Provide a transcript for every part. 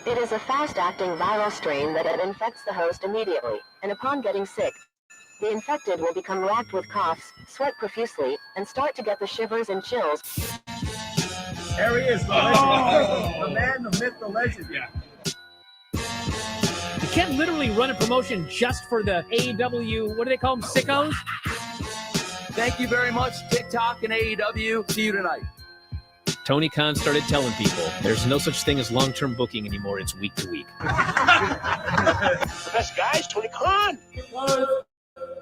It is a fast-acting viral strain that infects the host immediately, and upon getting sick, the infected will become racked with coughs, sweat profusely, and start to get the shivers and chills. There he is, the legend. The man, the myth, the legend. Yeah. You can't literally run a promotion just for the AEW, what do they call them, sickos? Thank you very much, TikTok and AEW. See you tonight. Tony Khan started telling people there's no such thing as long-term booking anymore. It's week to week. The best guys, Tony Khan.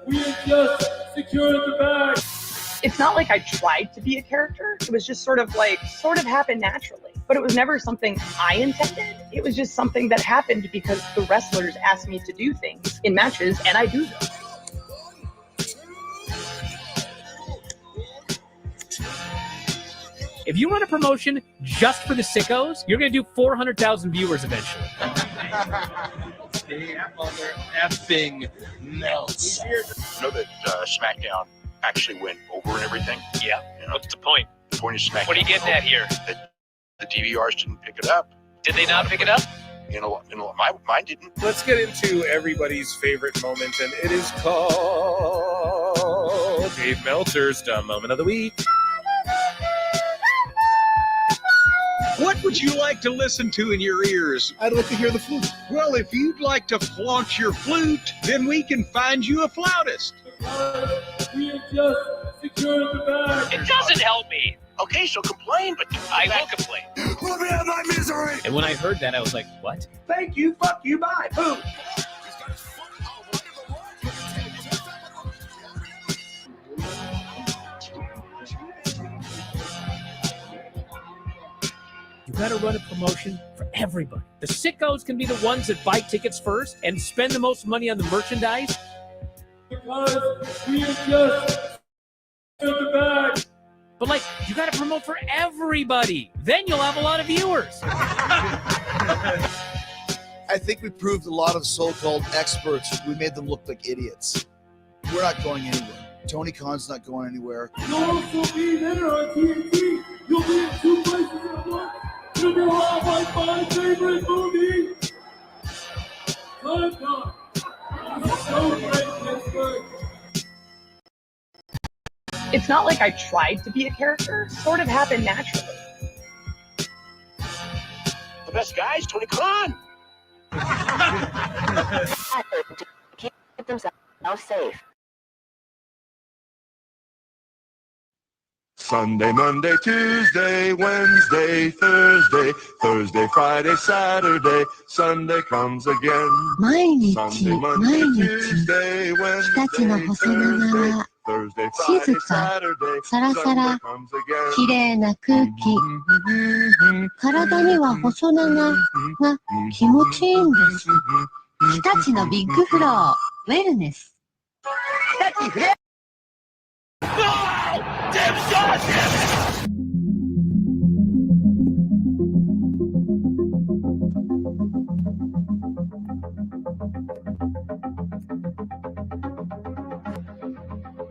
We had just secured the bag. It's not like I tried to be a character. It was just sort of happened naturally. But it was never something I intended. It was just something that happened because the wrestlers asked me to do things in matches, and I do them. If you run a promotion just for the sickos, you're going to do 400,000 viewers eventually. Mother effing Meltzer. You know that SmackDown actually went over and everything? Yeah. You know, What's the point? the point of SmackDown. What are you getting at here? The DVRs didn't pick it up. Did they not pick it up? Mine didn't. Let's get into everybody's favorite moment, and it is called Dave Meltzer's Dumb Moment of the Week. What would you like to listen to in your ears? I'd like to hear the flute. Well, if you'd like to flaunt your flute, then we can find you a flautist. We had just secured the bag. It doesn't help me. Okay, so complain, but I will complain. Let me have my misery! And when I heard that, I was like, what? Thank you, fuck you, bye. Boom. You got to run a promotion for everybody. The sickos can be the ones that buy tickets first and spend the most money on the merchandise. Because we had just secured the bag. But, like, you got to promote for everybody. Then you'll have a lot of viewers. I think we proved a lot of so-called experts. We made them look like idiots. We're not going anywhere. Tony Khan's not going anywhere. You'll also be there on TNT. You'll be in 2 places at once. You'll be like my favorite movie. Time. So great, Pittsburgh. It's not like I tried to be a character. It sort of happened naturally. the best guys, Tony Khan. Keep themselves safe. Sunday, Monday, Tuesday, Wednesday, Thursday, Thursday, Friday, Saturday, Sunday comes again. 毎日 Sunday, 毎 Monday, 日 Tuesday, 日 Wednesday, 立の細長 Thursday, Thursday, 静 Friday, か Saturday, サラサ Sunday ラ comes again. きれいな空気体には細長が気持ちいいんです日立のビッグフローウェルネス日立フレ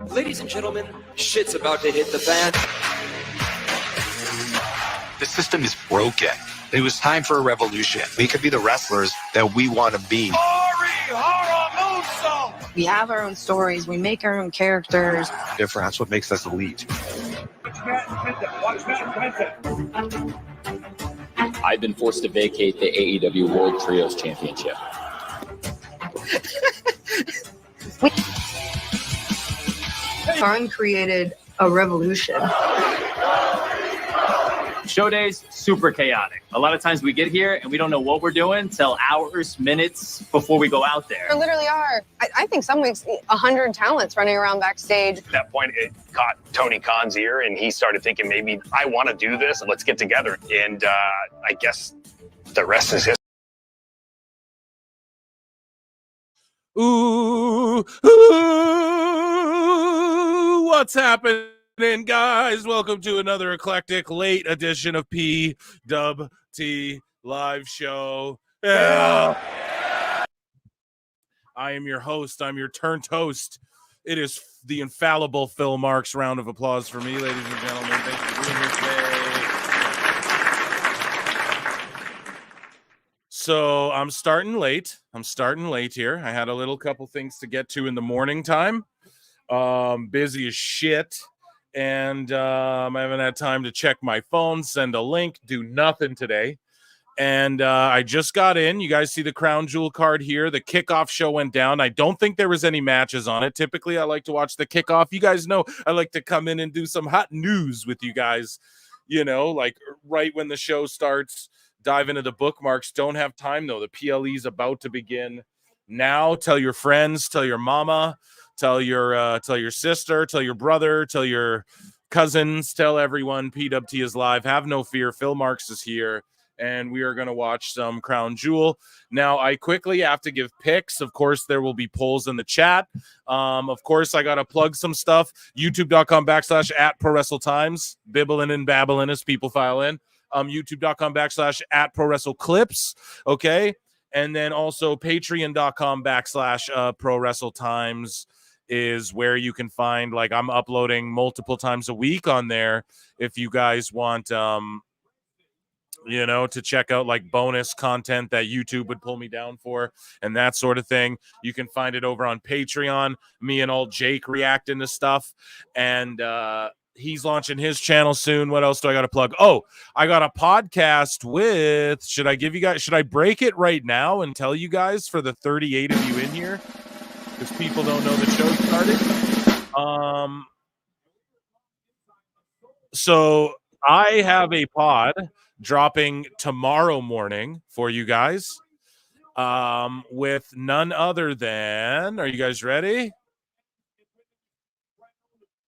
Ladies and gentlemen, shit's about to hit the fan. The system is broken. It was time for a revolution. We could be the wrestlers that we want to be. We have our own stories. We make our own characters. Different. That's what makes us elite. I've been forced to vacate the AEW World Trios Championship. Khan created a revolution. Show days, super chaotic. A lot of times we get here and we don't know what we're doing till hours, minutes before we go out there. There literally are, I think some weeks, 100 talents running around backstage. At that point, it caught Tony Khan's ear, and he started thinking, maybe I want to do this. Let's get together. And I guess the rest is history. Ooh, what's happening, guys? Welcome to another eclectic late edition of PWT Live Show. Yeah. I am your host. I'm your turned host. It is the infallible Phil Marks. Round of applause for me, ladies and gentlemen. Thank you for being here today. So I'm starting late. Here. I had a little couple things to get to in the morning time. Busy as shit. And I haven't had time to check my phone, send a link, do nothing today. And I just got in. You guys see the Crown Jewel card here. The kickoff show went down. I don't think there was any matches on it. Typically, I like to watch the kickoff. You guys know I like to come in and do some hot news with you guys, you know, like right when the show starts, dive into the bookmarks. Don't have time, though. The PLE is about to begin now. Tell your friends, tell your mama, tell your sister, tell your brother, tell your cousins, tell everyone PWT is live. Have no fear. Phil Marks is here. And we are going to watch some Crown Jewel. Now, I quickly have to give picks. Of course, there will be polls in the chat. Of course, I got to plug some stuff. YouTube.com/@prowrestletimes. Bibbling and babbling as people file in. YouTube.com/@prowrestleclips. Okay. And then also Patreon.com/prowrestletimes is where you can find, like, I'm uploading multiple times a week on there. If you guys want, you know, to check out like bonus content that YouTube would pull me down for and that sort of thing. You can find it over on Patreon. Me and old Jake reacting to stuff. And he's launching his channel soon. What else do I got to plug? Oh, I got a podcast with, should I break it right now and tell you guys for the 38 of you in here? Because people don't know the show started. So I have a pod dropping tomorrow morning for you guys, with none other than, are you guys ready?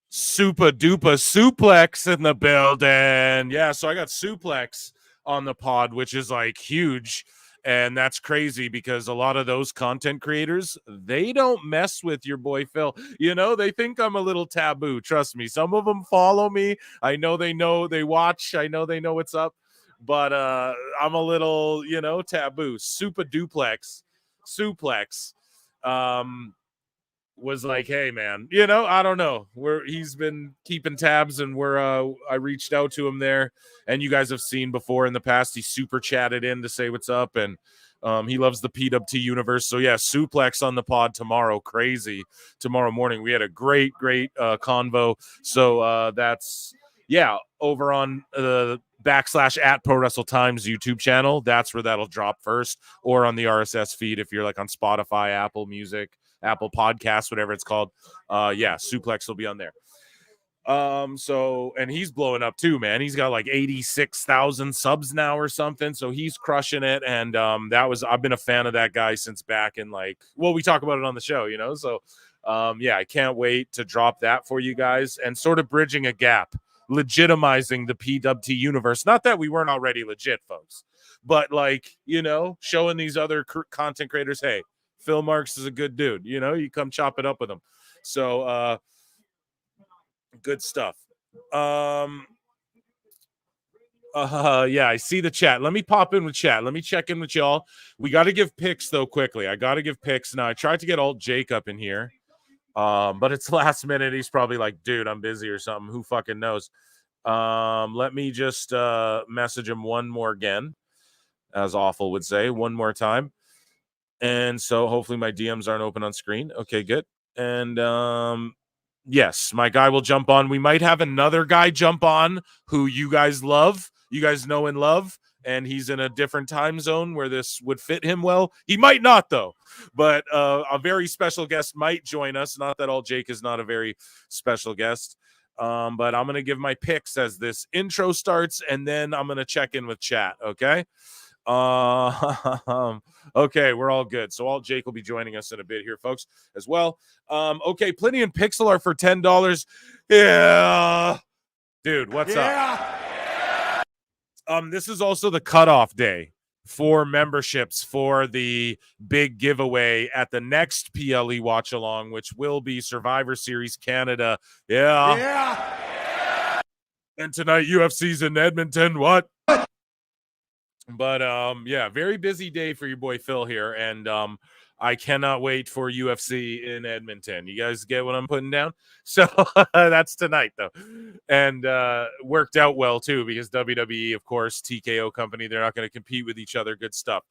Super duper Suplex in the building. Yeah, so I got Suplex on the pod, which is like huge. And that's crazy because a lot of those content creators, they don't mess with your boy Phil. You know, they think I'm a little taboo. Trust me. Some of them follow me. I know they watch. I know they know what's up. But I'm a little, you know, taboo. Super Duplex Suplex was like, hey man, you know, I don't know, he's been keeping tabs, and I reached out to him there, and you guys have seen before in the past, he super chatted in to say what's up, and he loves the PWT universe. So yeah, Suplex on the pod tomorrow. Crazy. Tomorrow morning we had a great convo. So that's, yeah, over on /@ProWrestleTimes YouTube channel. That's where that'll drop first, or on the RSS feed if you're like on Spotify, Apple Music, Apple Podcasts, whatever it's called. Yeah, Suplex will be on there. So, and he's blowing up too, man. He's got like 86,000 subs now or something. So he's crushing it. And I've been a fan of that guy since back in, like, well, we talk about it on the show, you know? So yeah, I can't wait to drop that for you guys, and sort of bridging a gap, legitimizing the PWT universe. Not that we weren't already legit, folks, but, like, you know, showing these other content creators, hey, Phil Marks is a good dude. You know, you come chop it up with him. So good stuff. Yeah, I see the chat. Let me pop in with chat. Let me check in with y'all. We got to give picks, though, quickly. I got to give picks. Now, I tried to get old Jake up in here, but it's last minute. He's probably like, dude, I'm busy or something. Who fucking knows? Let me just message him one more again, as Awful would say, one more time. And so hopefully my DMs aren't open on screen. Okay, good. And yes, my guy will jump on. We might have another guy jump on who you guys love, you guys know and love, and he's in a different time zone where this would fit him well. He might not, though, but a very special guest might join us. Not that all Jake is not a very special guest, but I'm going to give my picks as this intro starts, and then I'm going to check in with chat, okay? Okay, we're all good. So all Jake will be joining us in a bit here, folks, as well. Okay, Plenty and Pixel are for $10. Yeah, dude, what's up? This is also the cutoff day for memberships for the big giveaway at the next PLE watch along, which will be Survivor Series Canada. Yeah. And tonight UFC's in Edmonton. What? But yeah, very busy day for your boy Phil here, and I cannot wait for UFC in Edmonton. You guys get what I'm putting down? So that's tonight, though, and worked out well too, because WWE, of course, TKO company, they're not going to compete with each other. Good stuff.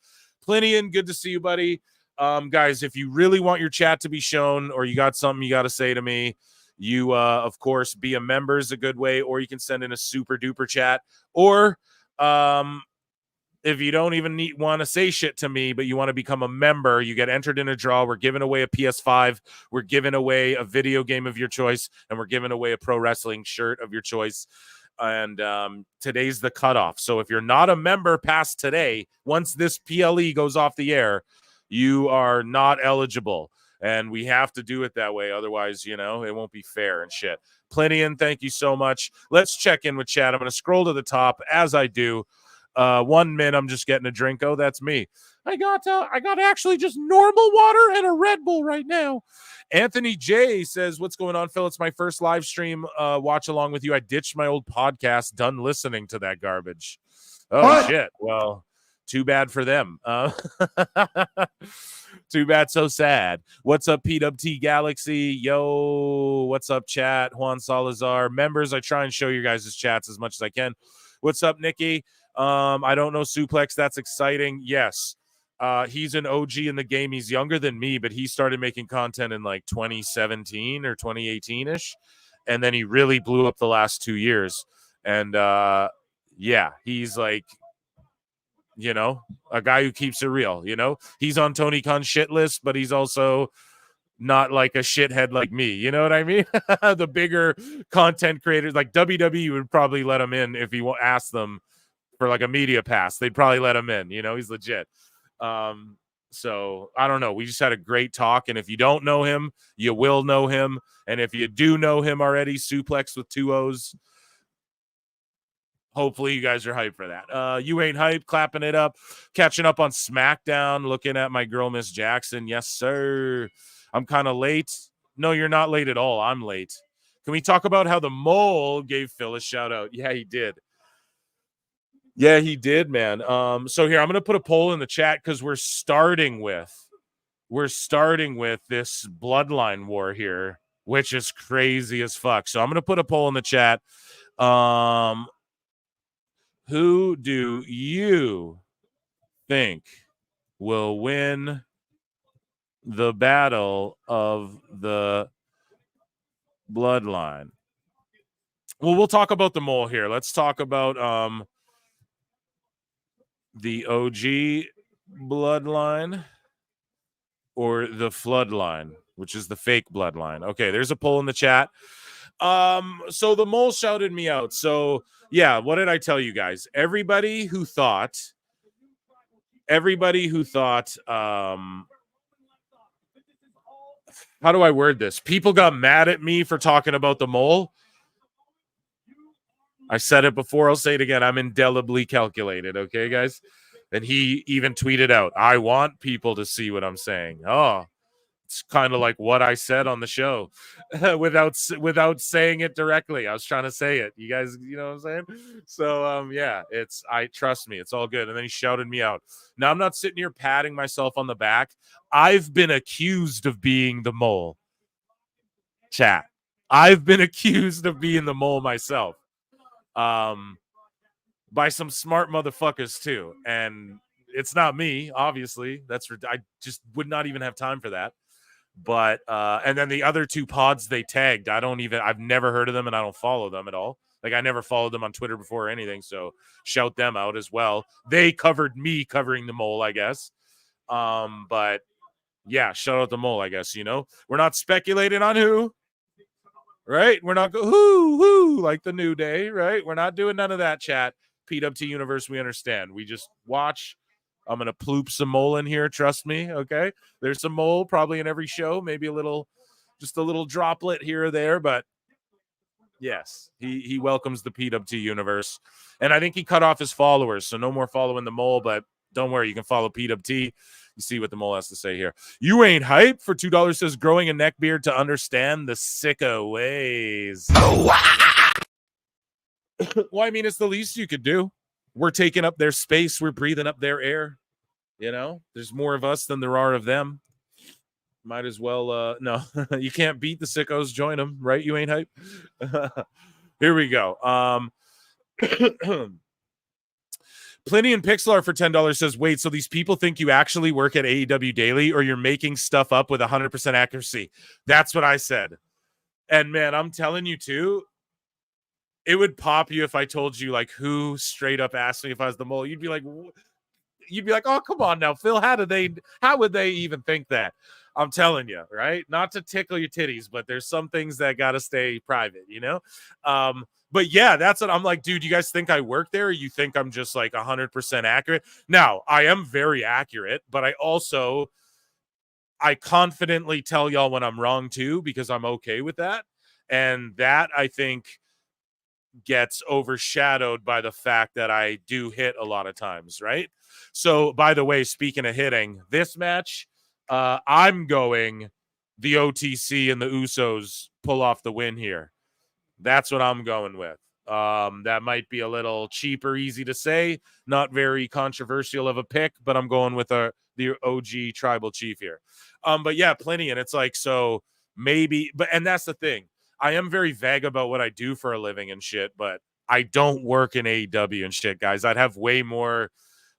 Plinian, good to see you, buddy. Guys, if you really want your chat to be shown or you got something you got to say to me, you, of course, be a member is a good way, or you can send in a super duper chat, or if you don't even want to say shit to me, but you want to become a member, you get entered in a draw. We're giving away a PS5. We're giving away a video game of your choice, and we're giving away a pro wrestling shirt of your choice. And today's the cutoff. So if you're not a member past today, once this PLE goes off the air, you are not eligible. And we have to do it that way. Otherwise, it won't be fair and shit. Plinian, thank you so much. Let's check in with chat. I'm going to scroll to the top as I do. 1 minute, I'm just getting a drink. Oh, that's me. I got actually just normal water and a Red Bull right now. Anthony J says, what's going on, Phil? It's my first live stream watch along with you. I ditched my old podcast, done listening to that garbage. Oh, what? Shit. Well, too bad for them. Too bad, so sad. What's up, PWT Galaxy? Yo, what's up, chat? Juan Salazar. Members, I try and show you guys' chats as much as I can. What's up, Nikki? I don't know Suplex. That's exciting. Yes. He's an OG in the game. He's younger than me, but he started making content in like 2017 or 2018-ish. And then he really blew up the last 2 years. And yeah, he's like, a guy who keeps it real, He's on Tony Khan's shit list, but he's also not like a shithead like me. You know what I mean? The bigger content creators like WWE would probably let him in if he asked them for like a media pass. They'd probably let him in. He's legit. So I don't know. We just had a great talk. And if you don't know him, you will know him. And if you do know him already, Suplex with 2 O's. Hopefully you guys are hyped for that. You ain't hyped, clapping it up, catching up on SmackDown, looking at my girl, Miss Jackson. Yes, sir. I'm kind of late. No, you're not late at all. I'm late. Can we talk about how the Mole gave Phil a shout out? Yeah, he did. Yeah, he did, man. So here, I'm going to put a poll in the chat because we're starting with this Bloodline war here, which is crazy as fuck. So I'm going to put a poll in the chat. Who do you think will win the battle of the Bloodline? Well, we'll talk about the Mole here. Let's talk about the OG Bloodline or the Floodline, which is the fake Bloodline. Okay, there's a poll in the chat. So the Mole shouted me out. So yeah, what did I tell you guys? Everybody who thought how do I word this? People got mad at me for talking about the Mole. I said it before, I'll say it again. I'm indelibly calculated, okay, guys? And he even tweeted out, I want people to see what I'm saying. Oh, it's kind of like what I said on the show without saying it directly. I was trying to say it. You guys, you know what I'm saying? So, yeah, trust me, it's all good. And then he shouted me out. Now, I'm not sitting here patting myself on the back. I've been accused of being the Mole. Chat. I've been accused of being the Mole myself. By some smart motherfuckers too, and it's not me, obviously. I just would not even have time for that. But and then the other 2 pods they tagged, I've never heard of them, and I don't follow them at all. Like, I never followed them on Twitter before or anything, so shout them out as well. They covered me covering the Mole, I guess. But yeah, shout out the Mole, I guess. We're not speculating on who. Right? We're not whoo like the New Day, right? We're not doing none of that, chat. PWT Universe, we understand. We just watch. I'm going to ploop some Mole in here, trust me, okay? There's some Mole probably in every show, maybe just a little droplet here or there, but yes, he welcomes the PWT Universe. And I think he cut off his followers, so no more following the Mole, but don't worry, you can follow PWT. You see what the Mole has to say here. You ain't hype for $2 says growing a neck beard to understand the sicko ways. Well, I mean, it's the least you could do. We're taking up their space. We're breathing up their air. There's more of us than there are of them. Might as well. No, you can't beat the sickos. Join them, right? You ain't hype. Here we go. Plenty and Pixlar for $10 says, wait, so these people think you actually work at AEW Daily or you're making stuff up with 100% accuracy? That's what I said. And man, I'm telling you too, it would pop you if I told you like who straight up asked me if I was the mole. You'd be like, oh, come on now, Phil. How would they even think that? I'm telling you, right? Not to tickle your titties, but there's some things that got to stay private, you know? But yeah, that's what I'm like, dude, you guys think I work there or you think I'm just like 100% accurate? Now, I am very accurate, but I confidently tell y'all when I'm wrong too, because I'm okay with that. And that I think gets overshadowed by the fact that I do hit a lot of times, right? So, by the way, speaking of hitting, this match, I'm going the OTC and the Usos pull off the win here. That's what I'm going with. That might be a little cheap or easy to say, not very controversial of a pick, but I'm going with the OG tribal chief here. But yeah, plenty. And it's like, so maybe, and that's the thing. I am very vague about what I do for a living and shit, but I don't work in AEW and shit, guys. I'd have way more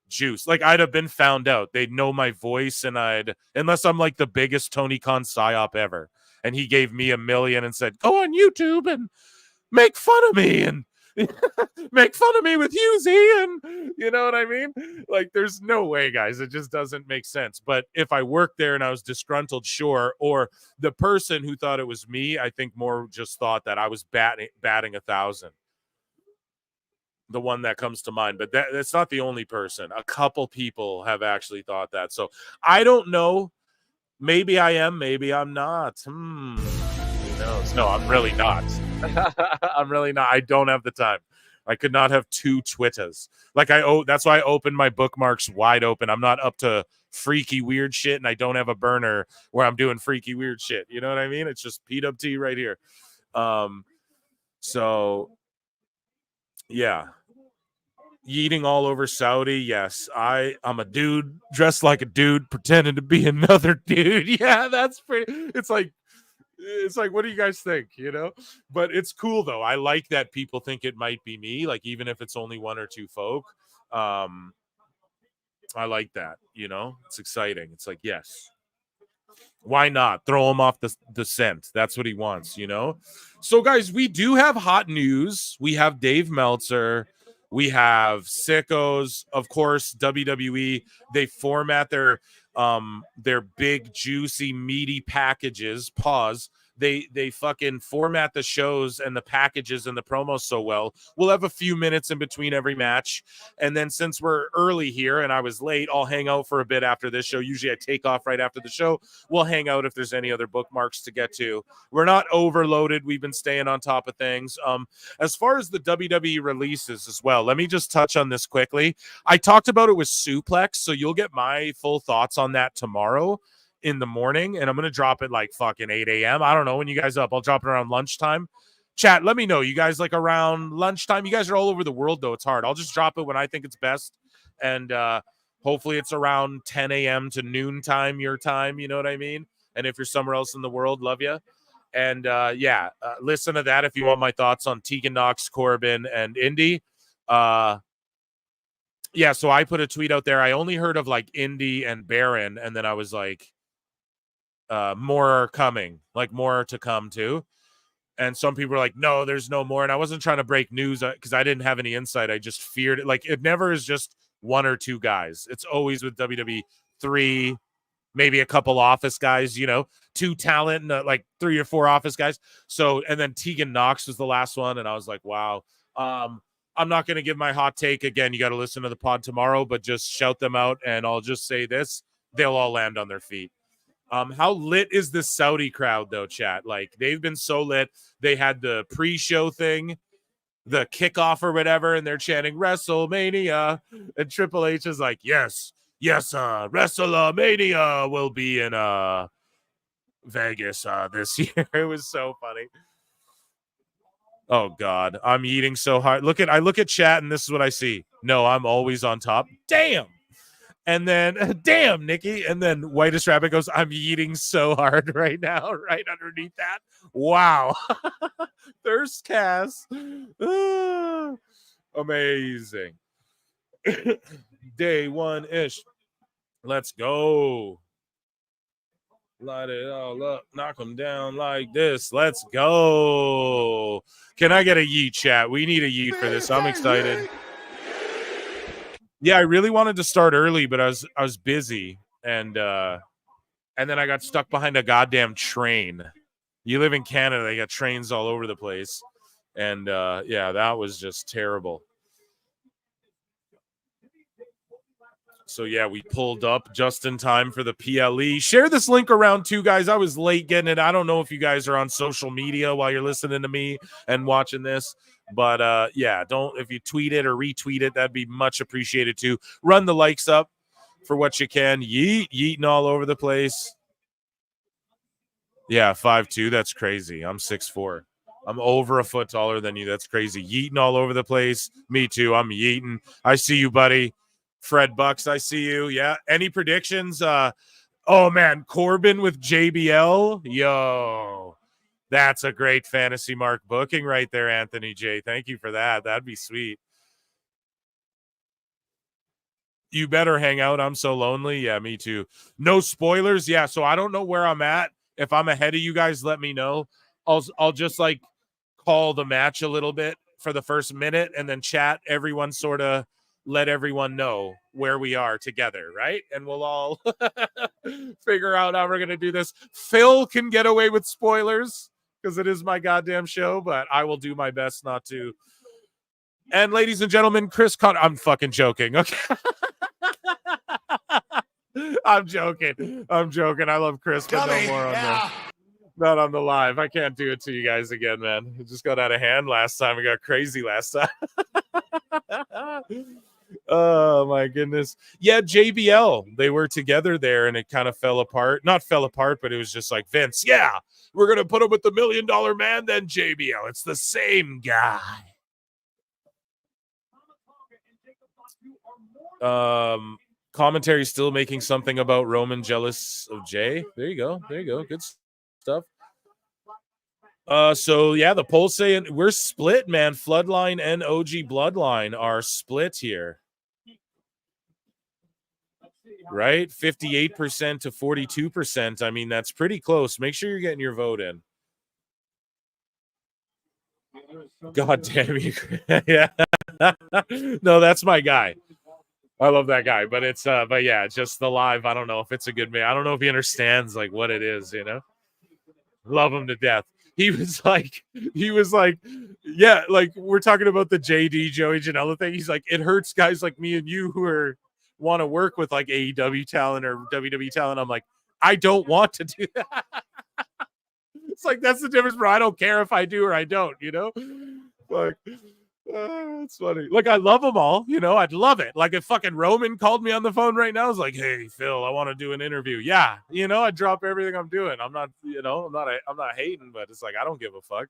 juice. Like, I'd have been found out. They'd know my voice, and unless I'm like the biggest Tony Khan psyop ever, and he gave me $1 million and said, go on YouTube and make fun of me and make fun of me with Husey, and you know what I mean? Like, there's no way, guys. It just doesn't make sense. But if I worked there and I was disgruntled, sure. Or the person who thought it was me, I think more just thought that I was batting 1,000. The one that comes to mind, but that's not the only person. A couple people have actually thought that. So I don't know. Maybe I am, maybe I'm not. Who knows? No, I'm really not. I'm really not. I don't have the time. I could not have 2 Twitters. That's why I opened my bookmarks wide open. I'm not up to freaky weird shit, and I don't have a burner where I'm doing freaky weird shit. You know what I mean? It's just PWT right here. So yeah. Yeeting all over Saudi. Yes, I'm a dude dressed like a dude pretending to be another dude. Yeah, that's pretty. It's like, what do you guys think? You know, but it's cool though. I like that people think it might be me. Like, even if it's only 1 or 2 folk, I like that. You know, it's exciting. It's like, yes, why not throw him off the scent? That's what he wants. You know. So guys, we do have hot news. We have Dave Meltzer. We have sickos, of course. WWE, they format their big, juicy, meaty packages. They fucking format the shows and the packages and the promos so well. We'll have a few minutes in between every match. And then since we're early here and I was late, I'll hang out for a bit after this show. Usually I take off right after the show. We'll hang out if there's any other bookmarks to get to. We're not overloaded. We've been staying on top of things. As far as the WWE releases as well, let me just touch on this quickly. I talked about it with Suplex, so you'll get my full thoughts on that tomorrow in the morning, and I'm gonna drop it like fucking 8 a.m. I don't know when you guys up. I'll drop it around lunchtime. Chat, let me know. You guys like around lunchtime? You guys are all over the world though. It's hard. I'll just drop it when I think it's best, and hopefully it's around 10 a.m. to noon time, your time. You know what I mean? And if you're somewhere else in the world, love you. And listen to that if you want my thoughts on Tegan Knox, Corbin, and Indy. So I put a tweet out there. I only heard of like Indy and Baron, and then I was like, more are coming, like more to come too. And some people were like, no, there's no more. And I wasn't trying to break news because I didn't have any insight. I just feared it. Like, it never is just 1 or 2 guys. It's always with WWE 3, maybe a couple office guys, you know, 2 talent and like 3 or 4 office guys. So, and then Tegan Knox was the last one. And I was like, wow. I'm not going to give my hot take again. You got to listen to the pod tomorrow, but just shout them out. And I'll just say this, they'll all land on their feet. How lit is this Saudi crowd though, chat? Like, they've been so lit. They had the pre-show thing, the kickoff or whatever, and they're chanting WrestleMania. And Triple H is like, yes, WrestleMania will be in Vegas this year. It was so funny. Oh God, I'm eating so hard. I look at chat and this is what I see. No, I'm always on top. Damn. And then, damn, Nikki. And then Whitest Rabbit goes, I'm eating so hard right now, right underneath that. Wow. Thirst Cass. Amazing. Day one-ish. Let's go. Light it all up. Knock them down like this. Let's go. Can I get a yeet, chat? We need a yeet for this. I'm excited. Yeah, I really wanted to start early, but I was busy, and then I got stuck behind a goddamn train. You live in Canada, they got trains all over the place, and yeah, that was just terrible. So yeah, we pulled up just in time for the PLE. Share this link around too, guys. I was late getting it. I don't know if you guys are on social media while you're listening to me and watching this, but yeah, if you tweet it or retweet it, that'd be much appreciated too. Run the likes up for what you can. Yeeting all over the place. Yeah, 5'2". That's crazy. I'm 6'4". I'm over a foot taller than you. That's crazy. Yeeting all over the place. Me too. I'm yeeting. I see you, buddy. Fred Bucks, I see you. Yeah. Any predictions? Oh man, Corbin with JBL. Yo, that's a great fantasy mark booking right there, Anthony J. Thank you for that. That'd be sweet. You better hang out. I'm so lonely. Yeah, me too. No spoilers. Yeah, so I don't know where I'm at. If I'm ahead of you guys, let me know. I'll just like call the match a little bit for the first minute and then chat. Everyone sort of let everyone know where we are together, right? And we'll all figure out how we're going to do this. Phil can get away with spoilers because it is my goddamn show, but I will do my best not to. And ladies and gentlemen, Chris I'm fucking joking. Okay. I'm joking. I love Chris, but no more on not on the live. I can't do it to you guys again, man. It just got out of hand last time. It got crazy last time. Oh my goodness. Yeah, JBL. They were together there and it kind of fell apart. Not fell apart, but it was just like, Vince, yeah, we're gonna put him with the $1 Million Man, then JBL. It's the same guy. Commentary still making something about Roman jealous of Jay. There you go. Good stuff. So yeah, the poll saying we're split, man. Floodline and OG Bloodline are split here. Right? 58% to 42%. I mean, that's pretty close. Make sure you're getting your vote in. God damn you. Yeah. No, that's my guy. I love that guy, but it's but yeah, just the live. I don't know if it's a good man. I don't know if he understands like what it is, you know. Love him to death. He was like, yeah, like we're talking about the JD Joey Janela thing. He's like, it hurts guys like me and you who want to work with like AEW talent or WWE talent. I'm like, I don't want to do that. It's like that's the difference, bro. I don't care if I do or I don't, you know. Like, it's funny. Like, I love them all, you know. I'd love it. Like, if fucking Roman called me on the phone right now, I was like, "Hey, Phil, I want to do an interview." Yeah, you know, I'd drop everything I'm doing. I'm not, you know, I'm not hating, but it's like I don't give a fuck.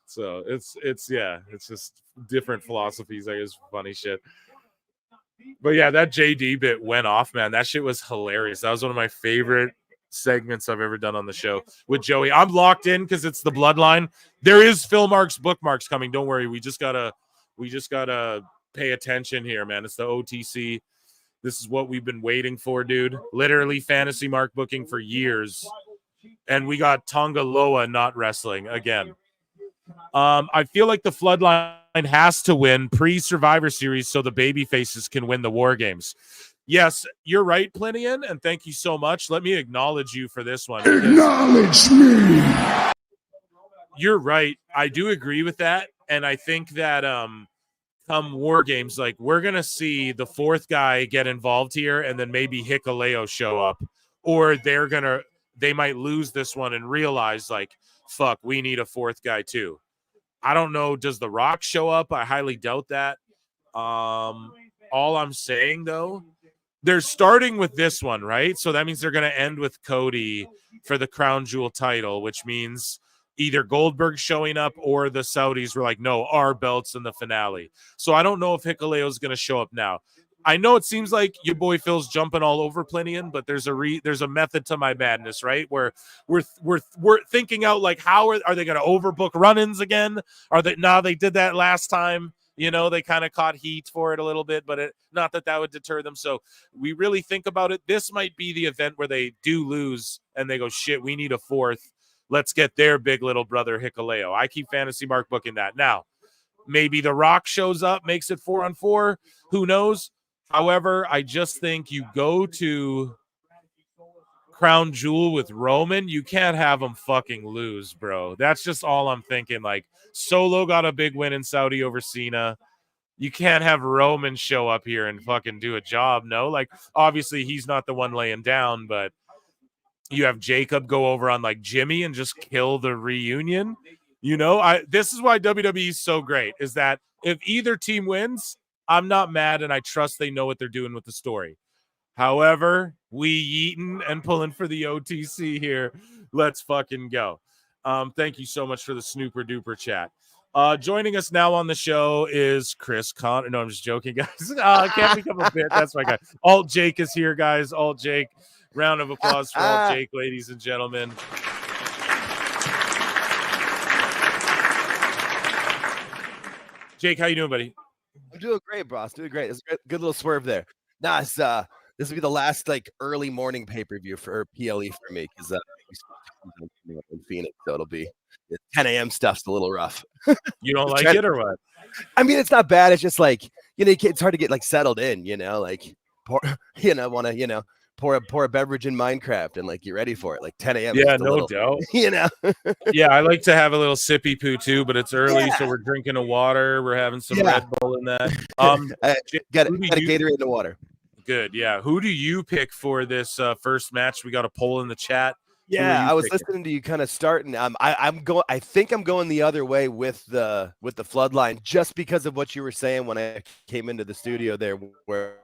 So it's yeah, it's just different philosophies. I guess funny shit. But yeah, that JD bit went off, man. That shit was hilarious. That was one of my favorite segments I've ever done on the show with Joey. I'm locked in because it's the Bloodline. There is Phil Marks bookmarks coming. Don't worry. We just gotta pay attention here, man. It's the OTC. This is what we've been waiting for, dude. Literally fantasy mark booking for years. And we got Tonga Loa not wrestling again. I feel like the Floodline has to win pre-Survivor Series so the baby faces can win the War Games. Yes, you're right, Plinian, and thank you so much. Let me acknowledge you for this one. Acknowledge me. You're right. I do agree with that, and I think that come War Games, like we're gonna see the fourth guy get involved here, and then maybe Hikuleo show up, or they might lose this one and realize like, fuck, we need a fourth guy too. I don't know. Does The Rock show up? I highly doubt that. All I'm saying though, they're starting with this one, right? So that means they're going to end with Cody for the Crown Jewel title, which means either Goldberg showing up or the Saudis were like, no, our belt's in the finale. So I don't know if Hikuleo is going to show up now. I know it seems like your boy Phil's jumping all over Plinian, but there's a method to my madness, right? Where we're thinking out like, how are they going to overbook run-ins again? They did that last time. You know, they kind of caught heat for it a little bit, but not that would deter them. So we really think about it. This might be the event where they do lose and they go, shit, we need a fourth. Let's get their big little brother Hikuleo. I keep Fantasy Mark booking that. Now, maybe The Rock shows up, makes it 4-on-4. Who knows? However, I just think you go to Crown Jewel with Roman, you can't have him fucking lose, bro. That's just all I'm thinking. Like, Solo got a big win in Saudi over Cena. You can't have Roman show up here and fucking do a job, no? Like, obviously, he's not the one laying down, but you have Jacob go over on, like, Jimmy and just kill the reunion. You know, this is why WWE is so great, is that if either team wins, I'm not mad, and I trust they know what they're doing with the story. However, we yeeting and pulling for the OTC here. Let's fucking go. Thank you so much for the snooper duper chat. Joining us now on the show is Chris Connor. No, I'm just joking, guys. Can't become a bit. That's my guy. Alt Jake is here, guys. Alt Jake. Round of applause for Alt Jake, ladies and gentlemen. Jake, how you doing, buddy? I'm doing great, Bros. Doing great. It's a good little swerve there. Nah, this will be the last like early morning pay-per-view for PLE for me because in Phoenix, so it'll be 10 a.m. stuff's a little rough. You don't like it or what? I mean, it's not bad. It's just like, you know, it's hard to get like settled in, you know, like pour a beverage in Minecraft and like you're ready for it, like 10 a.m. Yeah, no doubt. You know. Yeah, I like to have a little sippy poo too, but it's early, so we're drinking a water. We're having some Red Bull in that. Got a Gatorade in the water. Good, yeah. Who do you pick for this first match? We got a poll in the chat. Yeah, I was listening to you kind of starting. I think I'm going the other way with the Bloodline just because of what you were saying when I came into the studio there, where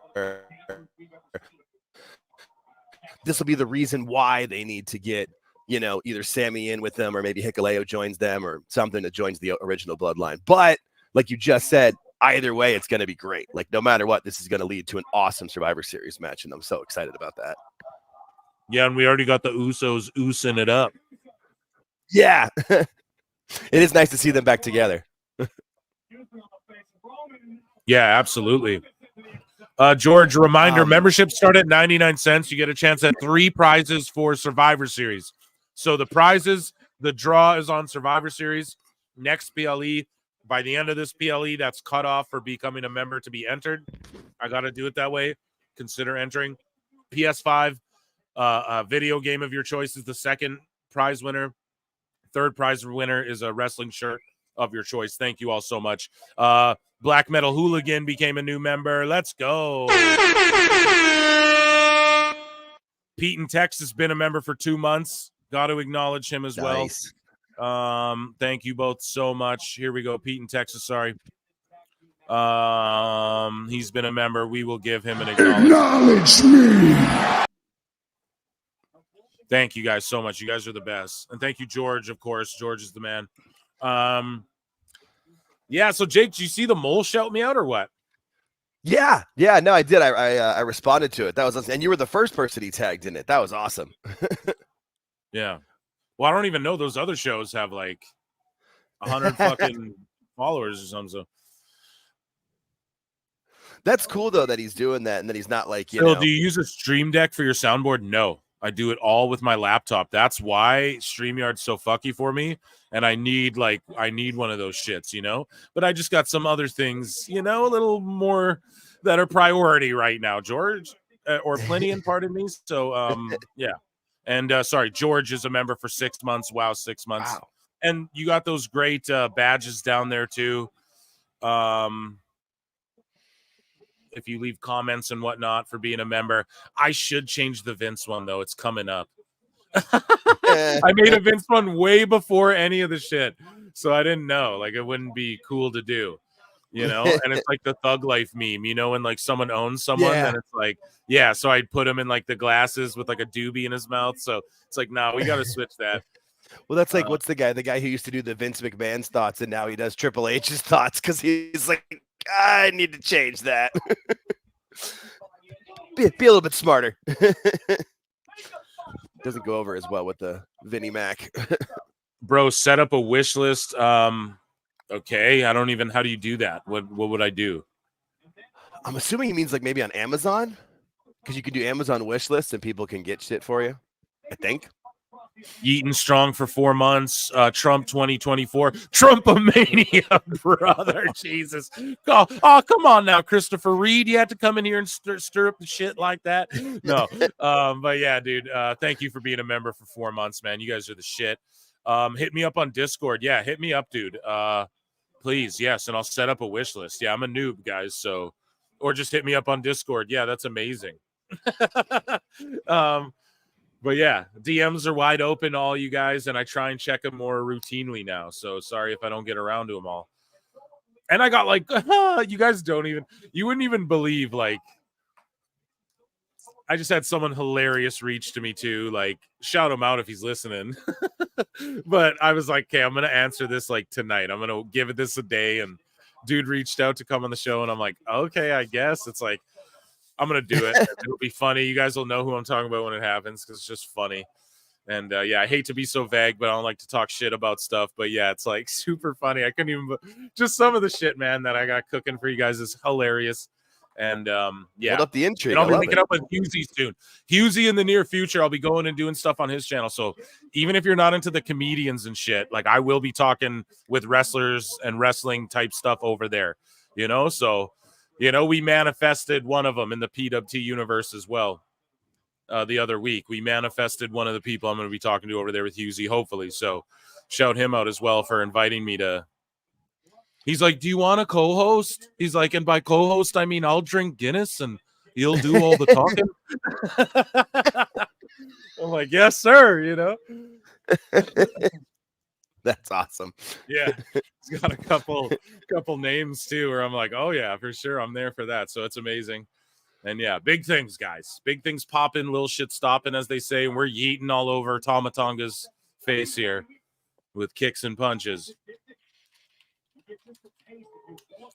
this will be the reason why they need to get, you know, either Sammy in with them or maybe Hikuleo joins them or something that joins the original Bloodline. But like you just said, either way, it's going to be great. Like no matter what, this is going to lead to an awesome Survivor Series match, and I'm so excited about that. Yeah, and we already got the Usos oosing it up. Yeah. It is nice to see them back together. Yeah, absolutely. George, reminder, memberships start at 99 cents. You get a chance at 3 prizes for Survivor Series. So the prizes, the draw is on Survivor Series. Next PLE, by the end of this PLE, that's cut off for becoming a member to be entered. I got to do it that way. Consider entering. PS5, a video game of your choice is the second prize winner. Third prize winner is a wrestling shirt of your choice. Thank you all so much. Black Metal Hooligan became a new member. Let's go. Pete in Texas has been a member for 2 months. Got to acknowledge him as well. Thank you both so much. Here we go. Pete in Texas. Sorry. He's been a member. We will give him an acknowledgement. Acknowledge me. Thank you guys so much. You guys are the best. And thank you, George, of course. George is the man. Yeah, so Jake, did you see the mole shout me out or what? Yeah, no, I did. I responded to it. That was awesome. And you were the first person he tagged in it. That was awesome. Yeah. Well, I don't even know those other shows have like 100 fucking followers or something. So that's cool though that he's doing that and that he's not like, you know. know. Do you use a Stream Deck for your soundboard? No. I do it all with my laptop. That's why StreamYard's so fucky for me. And I need one of those shits, you know? But I just got some other things, you know, a little more that are priority right now, George. Or Plinian, pardon me. So, yeah. And sorry, George is a member for 6 months. Wow, 6 months. Wow. And you got those great badges down there, too. If you leave comments and whatnot for being a member. I should change the Vince one, though. It's coming up. I made a Vince one way before any of the shit. So I didn't know. Like, it wouldn't be cool to do, you know? And it's like the Thug Life meme, you know, when, like, someone owns someone, and it's like, yeah, so I'd put him in, like, the glasses with, like, a doobie in his mouth. So it's like, no, we got to switch that. Well, that's like, what's the guy who used to do the Vince McMahon's thoughts, and now he does Triple H's thoughts because he's like, I need to change that. be a little bit smarter. Doesn't go over as well with the Vinnie Mac. Bro, set up a wish list. Okay, I don't even. How do you do that? What would I do? I'm assuming he means like maybe on Amazon, because you can do Amazon wish lists and people can get shit for you. I think. Eating strong for 4 months. Trump 2024. Trumpomania, brother. Jesus. Oh, come on now, Christopher Reed. You had to come in here and stir up the shit like that. No. But yeah, dude. Thank you for being a member for 4 months, man. You guys are the shit. Hit me up on Discord. Yeah, hit me up, dude. Please, yes, and I'll set up a wish list. Yeah, I'm a noob, guys. So, or just hit me up on Discord. Yeah, that's amazing. But yeah, DMs are wide open, all you guys, and I try and check them more routinely now. So sorry if I don't get around to them all. And I got like, you guys you wouldn't even believe, like, I just had someone hilarious reach to me too. Like, shout him out if he's listening. But I was like, okay, I'm gonna answer this like tonight. I'm gonna give it this a day. And dude reached out to come on the show, and I'm like, okay, I guess it's like, I'm gonna do it. It'll be funny. You guys will know who I'm talking about when it happens because it's just funny. And yeah, I hate to be so vague, but I don't like to talk shit about stuff. But yeah, it's like super funny. I couldn't even just some of the shit, man, that I got cooking for you guys is hilarious. And yeah, hold up the intrigue. And I'll be linking up with Husey soon. Husey in the near future, I'll be going and doing stuff on his channel. So even if you're not into the comedians and shit, like I will be talking with wrestlers and wrestling type stuff over there. You know, so. You know, we manifested one of them in the PWT universe as well. The other week, we manifested one of the people I'm going to be talking to over there with Husey, hopefully. So shout him out as well for inviting me to. He's like, do you want to co-host? He's like, and by co-host, I mean, I'll drink Guinness and you'll do all the talking. I'm like, yes, sir. You know, that's awesome. Yeah, he's got a couple names too, where I'm like, oh yeah, for sure, I'm there for that. So it's amazing. And yeah, big things, guys. Big things popping, little shit stopping, as they say. And we're yeeting all over Tamatonga's face here with kicks and punches.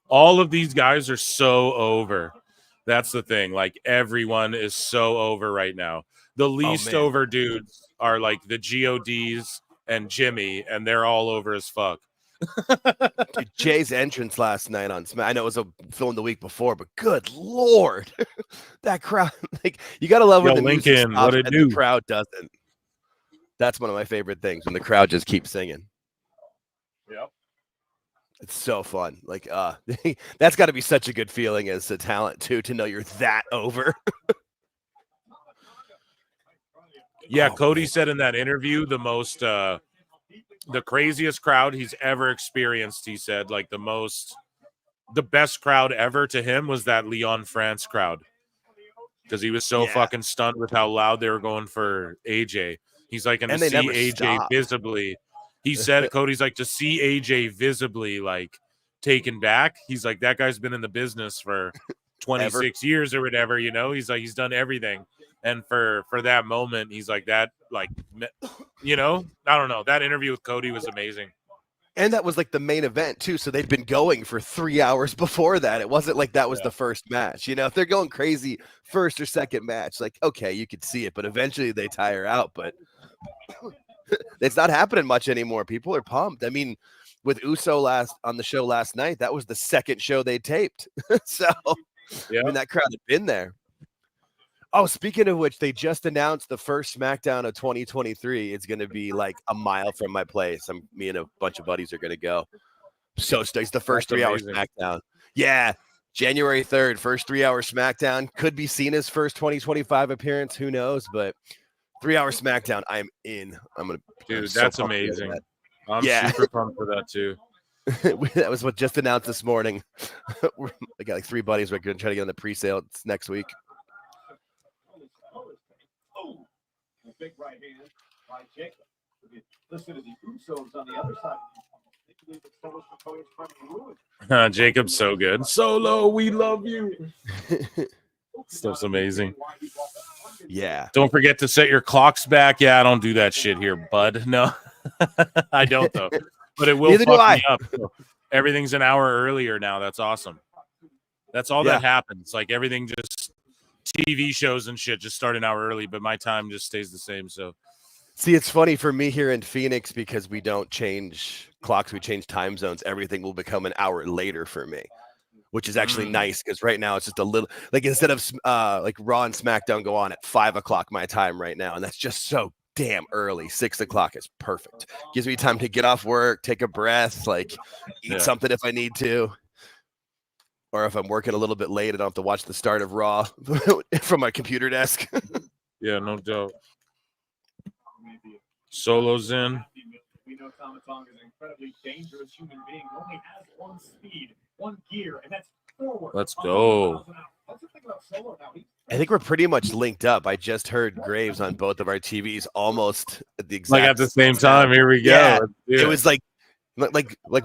All of these guys are so over. That's the thing. Like, everyone is so over right now. The least over dudes are like the GODs and Jimmy, and they're all over as fuck. Dude, Jay's entrance last night on Smack. I know it was a film the week before, but good lord, that crowd! Like, you gotta love when the music stops and the crowd doesn't. That's one of my favorite things, when the crowd just keeps singing. Yep, it's so fun. Like, that's got to be such a good feeling as a talent too, to know you're that over. Yeah, Cody said in that interview the craziest crowd he's ever experienced. He said like the best crowd ever to him was that Leon France crowd, because he was so fucking stunned with how loud they were going for AJ. He's like, and to see AJ stop. Visibly, he said, Cody's like, to see AJ visibly like taken back. He's like, that guy's been in the business for 26 years or whatever, you know. He's like, he's done everything. And for that moment, he's like, that, like, you know, I don't know. That interview with Cody was amazing. And that was like the main event too. So they'd been going for 3 hours before that. It wasn't like that was the first match. You know, if they're going crazy first or second match, like, okay, you could see it, but eventually they tire out. But it's not happening much anymore. People are pumped. I mean, with Uso on the show last night, that was the second show they taped. So I mean, that crowd had been there. Oh, speaking of which, they just announced the first SmackDown of 2023. It's going to be like a mile from my place. Me and a bunch of buddies are going to go. So it's the first 3 hours SmackDown. Yeah, January 3rd, first 3 hour SmackDown. Could be Cena's first 2025 appearance. Who knows? But 3 hour SmackDown, I'm in. Dude, that's amazing. I'm super pumped for that too. That was what just announced this morning. I got like 3 buddies. We're going to try to get on the pre-sale. It's next week. Big right hand by Jacob. Listen to the Usos on the other side. Jacob's so good. Solo, we love you. Stuff's amazing. Yeah. Don't forget to set your clocks back. Yeah, I don't do that shit here, bud. No, I don't though. But it will fuck me up. So everything's an hour earlier now. That's awesome. That's all that happens. Like, everything just TV shows and shit just start an hour early, but my time just stays the same. So See, it's funny for me here in Phoenix because we don't change clocks, we change time zones. Everything will become an hour later for me, which is actually nice because right now it's just a little like instead of like Raw and SmackDown go on at 5 o'clock my time right now, and that's just so damn early. 6 o'clock is perfect. Gives me time to get off work, take a breath, like eat something if I need to. Or if I'm working a little bit late, I don't have to watch the start of Raw from my computer desk. Yeah, no doubt. Solo's in. We know Tama Tonga is an incredibly dangerous human being who only has one speed, one gear, and that's forward. Let's go. I think we're pretty much linked up. I just heard Graves on both of our TVs almost at the exact Like at the same time. Here we go. Yeah, it was like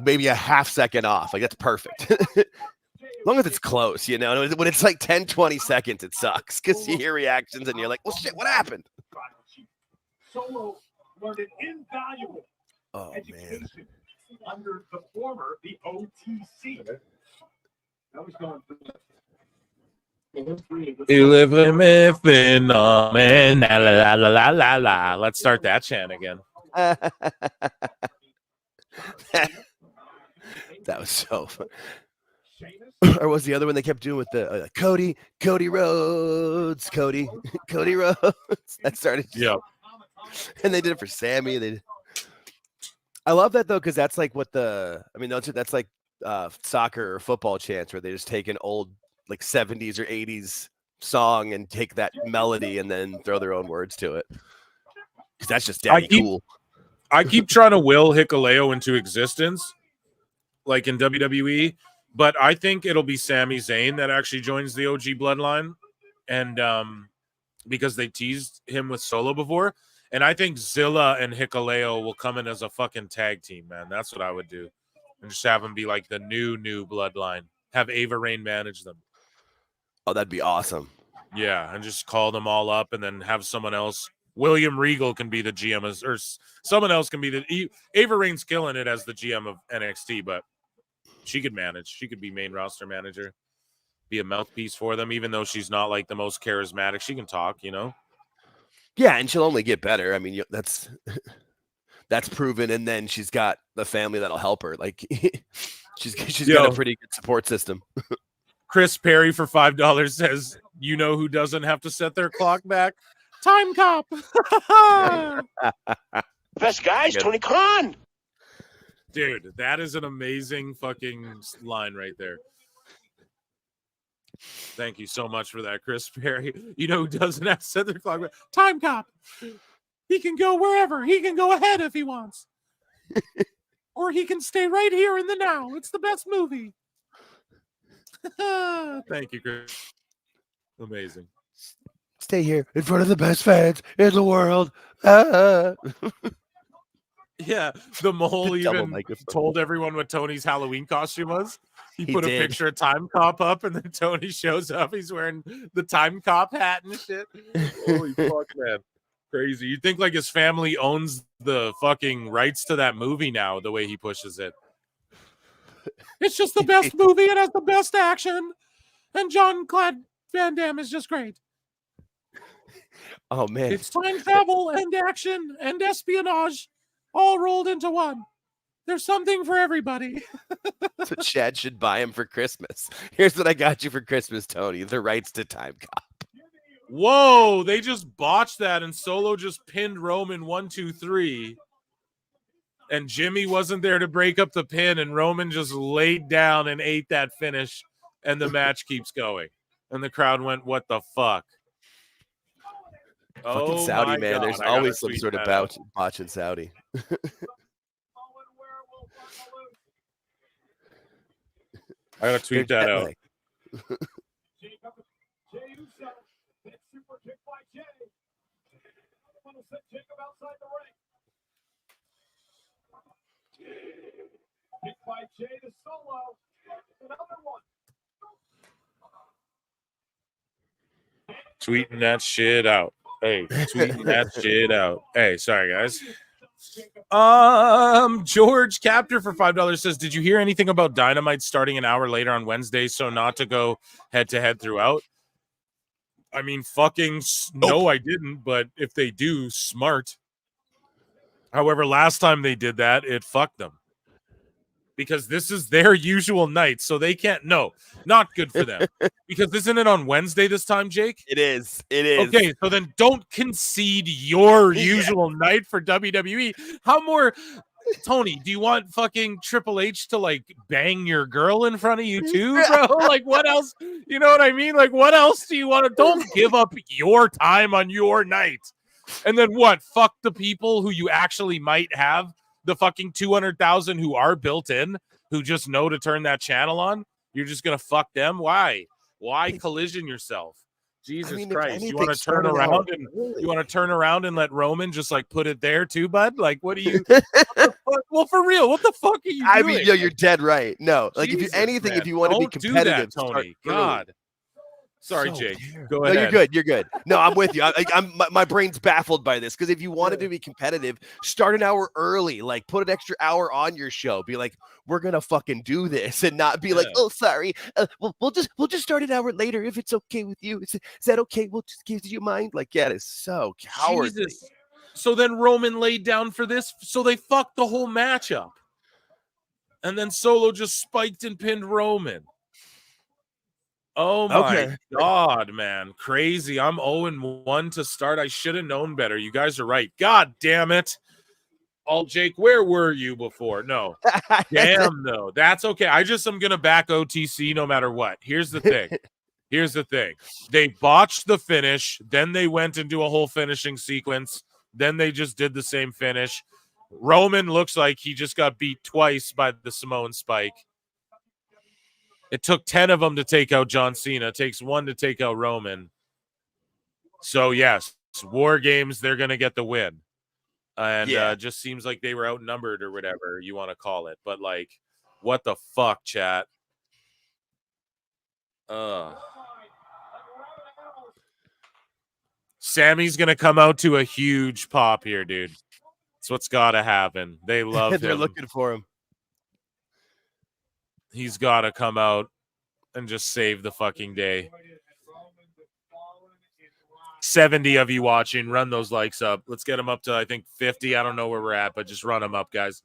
maybe a half second off. Like that's perfect. As long as it's close, you know. When it's like 10, 20 seconds, it sucks because you hear reactions and you're like, well, shit, what happened? Solo learned an invaluable education under the former, the OTC. That was going through. You live in me phenomenon. La la la la la la. Let's start that chant again. That was so fun. Or was the other one they kept doing with the Cody Rhodes, Cody Rhodes? That started. Yeah. And they did it for Sammy. I love that though, because that's like what that's like soccer or football chants where they just take an old like 70s or 80s song and take that melody and then throw their own words to it. Because that's just cool. I keep trying to will Hikuleo into existence, like in WWE. But I think it'll be Sami Zayn that actually joins the OG Bloodline, and because they teased him with Solo before, and I think Zilla and Hikuleo will come in as a fucking tag team, man. That's what I would do, and just have them be like the new Bloodline. Have Ava Raine manage them. Oh, that'd be awesome. Yeah, and just call them all up, and then have someone else. William Regal can be the GM, or someone else can be the. Ava Raine's killing it as the GM of NXT, but. She could manage. She could be main roster manager, be a mouthpiece for them, even though she's not like the most charismatic. She can talk, you know? Yeah, and she'll only get better. I mean, that's proven. And then she's got the family that'll help her. Like she's got a pretty good support system. Chris Perry for $5 says, "You know who doesn't have to set their clock back? Time Cop." Best guys, Tony Khan. Dude, that is an amazing fucking line right there. Thank you so much for that, Chris Perry. You know who doesn't have to set their clock back? Time Cop. He can go wherever. He can go ahead if he wants. Or he can stay right here in the now. It's the best movie. Thank you, Chris. Amazing. Stay here in front of the best fans in the world. Yeah, the mole even told everyone what Tony's Halloween costume was. He put a picture of Time Cop up, and then Tony shows up. He's wearing the Time Cop hat and shit. Holy fuck, man. Crazy. You think like his family owns the fucking rights to that movie now, the way he pushes it. It's just the best movie. It has the best action. And Jean-Claude Van Damme is just great. Oh, man. It's time travel and action and espionage. All rolled into one. There's something for everybody. So Chad should buy him for Christmas. Here's what I got you for Christmas, Tony. The rights to Time Cop. Whoa, they just botched that, and Solo just pinned Roman 1, 2, 3. And Jimmy wasn't there to break up the pin, and Roman just laid down and ate that finish, and the match keeps going. And the crowd went, what the fuck? Fucking Saudi, man. There's always some sort of botch in Saudi. I gotta tweet that out. Tweeting that shit out. Hey, tweeting that shit out. Hey, sorry guys. George Captor for $5 says, "Did you hear anything about Dynamite starting an hour later on Wednesday, so not to go head to head throughout?" I mean, fucking no, I didn't. But if they do, smart. However, last time they did that, it fucked them. Because this is their usual night, so they can't. No, not good for them. Because isn't it on Wednesday this time, Jake? It is. It is. Okay, so then don't concede your usual night for WWE. How more, Tony? Do you want fucking Triple H to like bang your girl in front of you too, bro? Like, what else? You know what I mean? Like, what else do you want to? Don't give up your time on your night, and then what? Fuck the people who you actually might have. The fucking 200,000 who are built in, who just know to turn that channel on. You're just gonna fuck them. Why collision yourself? Jesus Christ! You want to turn around and you want to turn around and let Roman just like put it there too, bud? Like, what do you? Well, for real, what the fuck are you doing? I mean, yo, you're dead right. No, like Jesus, if you want to be competitive, do that, Tony. God. Sorry, So Jake. weird. Go No, ahead. you're good. No, I'm with you. My brain's baffled by this because if you wanted to be competitive, start an hour early. Like, put an extra hour on your show. Be like, we're gonna fucking do this, and not be like, oh, sorry, we'll just start an hour later if it's okay with you. Is that okay? We'll just give you mind. Like, yeah, it's so cowardly. Jesus. So then Roman laid down for this, so they fucked the whole matchup, and then Solo just spiked and pinned Roman. Oh my God, man. Crazy. I'm 0-1 to start. I should have known better. You guys are right. God damn it. Jake, where were you before? No. Damn, no. That's okay. I'm going to back OTC no matter what. Here's the thing. They botched the finish. Then they went into a whole finishing sequence. Then they just did the same finish. Roman looks like he just got beat twice by the Samoan spike. It took 10 of them to take out John Cena. It takes 1 to take out Roman. So, yes, War Games, they're going to get the win. And just seems like they were outnumbered or whatever you want to call it. But, like, what the fuck, chat? Sammy's going to come out to a huge pop here, dude. That's what's got to happen. They love him. They're looking for him. He's got to come out and just save the fucking day. 70 of you watching, run those likes up. Let's get them up to, I think, 50. I don't know where we're at, but just run them up, guys.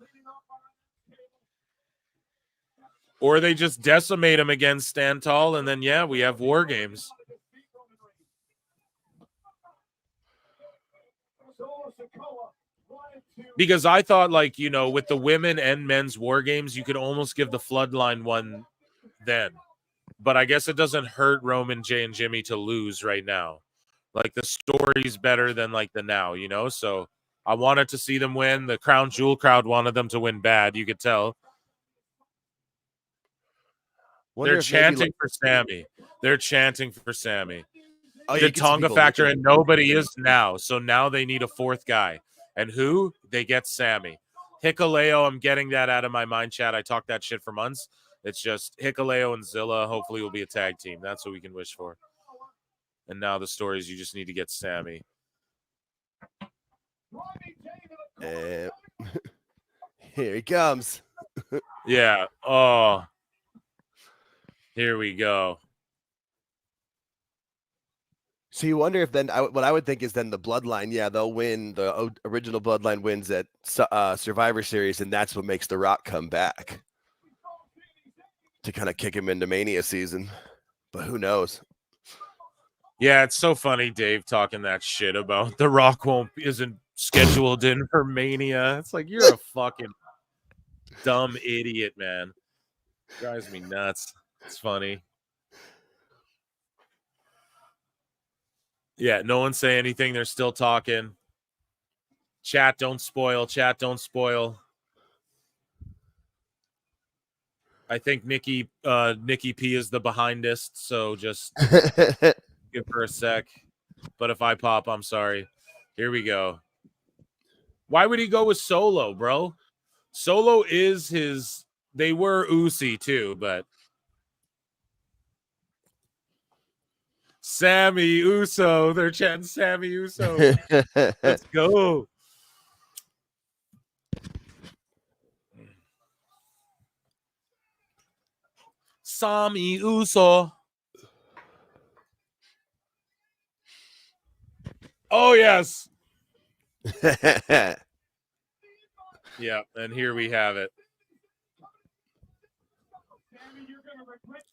Or they just decimate him against Stand Tall, and then, yeah, we have War Games. Because I thought, like, you know, with the women and men's War Games, you could almost give the Bloodline one then. But I guess it doesn't hurt Roman, Jay, and Jimmy to lose right now. Like, the story's better than, like, the now, you know? So I wanted to see them win. The Crown Jewel crowd wanted them to win bad. You could tell. They're chanting for Sammy. They're chanting for Sammy. Oh, yeah, the Tonga factor, and nobody is now. So now they need a fourth guy. And who? They get Sammy. Hikuleo, I'm getting that out of my mind, chat. I talked that shit for months. It's just Hikuleo and Zilla hopefully will be a tag team. That's what we can wish for. And now the story is you just need to get Sammy. Here he comes. Yeah. Oh. Here we go. So you wonder if then what I would think is then the Bloodline, yeah, they'll win. The original Bloodline wins at Survivor Series, and that's what makes The Rock come back to kind of kick him into Mania season. But who knows? Yeah, it's so funny, Dave, talking that shit about The Rock isn't scheduled in for Mania. It's like, you're a fucking dumb idiot, man. Drives me nuts. It's funny. Yeah, no one say anything. They're still talking. Chat, don't spoil. Chat, don't spoil. I think Nikki P is the behindest, so just give her a sec. But if I pop, I'm sorry. Here we go. Why would he go with Solo, bro? Solo is his... They were Usi, too, but... Sammy Uso. They're chanting Sammy Uso. Let's go. Sammy Uso. Oh, yes. Yeah, and here we have it.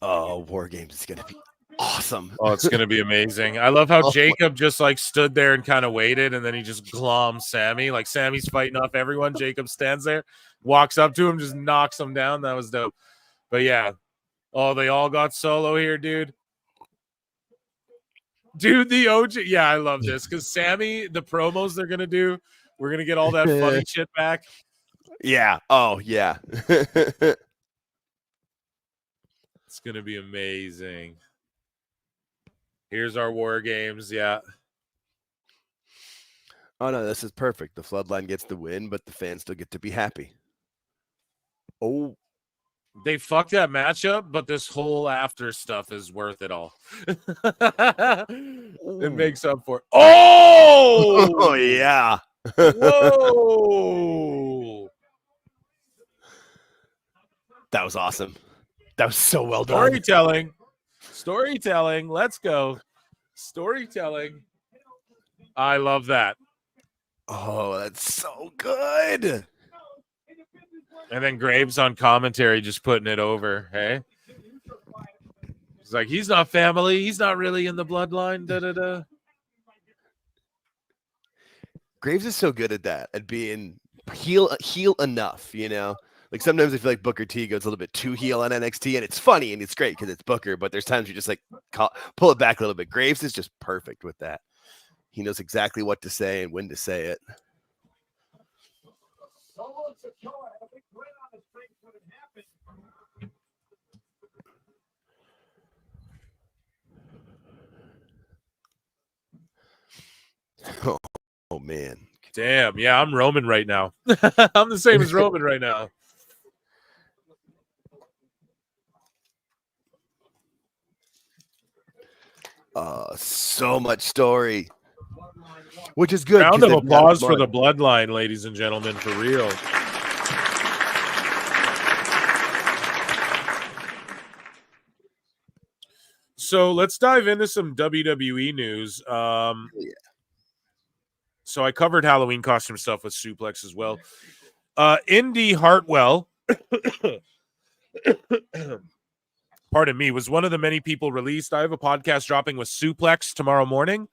Oh, War Games is gonna be awesome. Oh, it's gonna be amazing. I love how Jacob just like stood there and kind of waited, and then he just glommed Sammy. Like Sammy's fighting off everyone. Jacob stands there, walks up to him, just knocks him down. That was dope. But yeah. Oh, they all got Solo here, dude. Dude, the OG. Yeah, I love this because Sammy, the promos they're gonna do, we're gonna get all that funny shit back. Yeah. Oh, yeah. It's gonna be amazing. Here's our War Games. Yeah. Oh no, this is perfect. The Floodline gets the win, but the fans still get to be happy. Oh, they fucked that matchup, but this whole after stuff is worth it all. It makes up for it. Oh! Oh yeah. Whoa! That was awesome. That was so well done. Storytelling. Let's go. Storytelling. I love that. Oh, that's so good. And then Graves on commentary just putting it over. Hey, he's like, he's not family. He's not really in the bloodline. Da da da. Graves is so good at that, at being heel enough, you know. Like sometimes I feel like Booker T goes a little bit too heel on NXT, and it's funny and it's great because it's Booker. But there's times you just like pull it back a little bit. Graves is just perfect with that. He knows exactly what to say and when to say it. Oh man. Damn. Yeah, I'm Roman right now. I'm the same as Roman right now. So much story, which is good. Round of applause for the bloodline, ladies and gentlemen, for real. So let's dive into some WWE news. So I covered Halloween costume stuff with Suplex as well. Indy Hartwell, pardon me, was one of the many people released. I have a podcast dropping with Suplex tomorrow morning,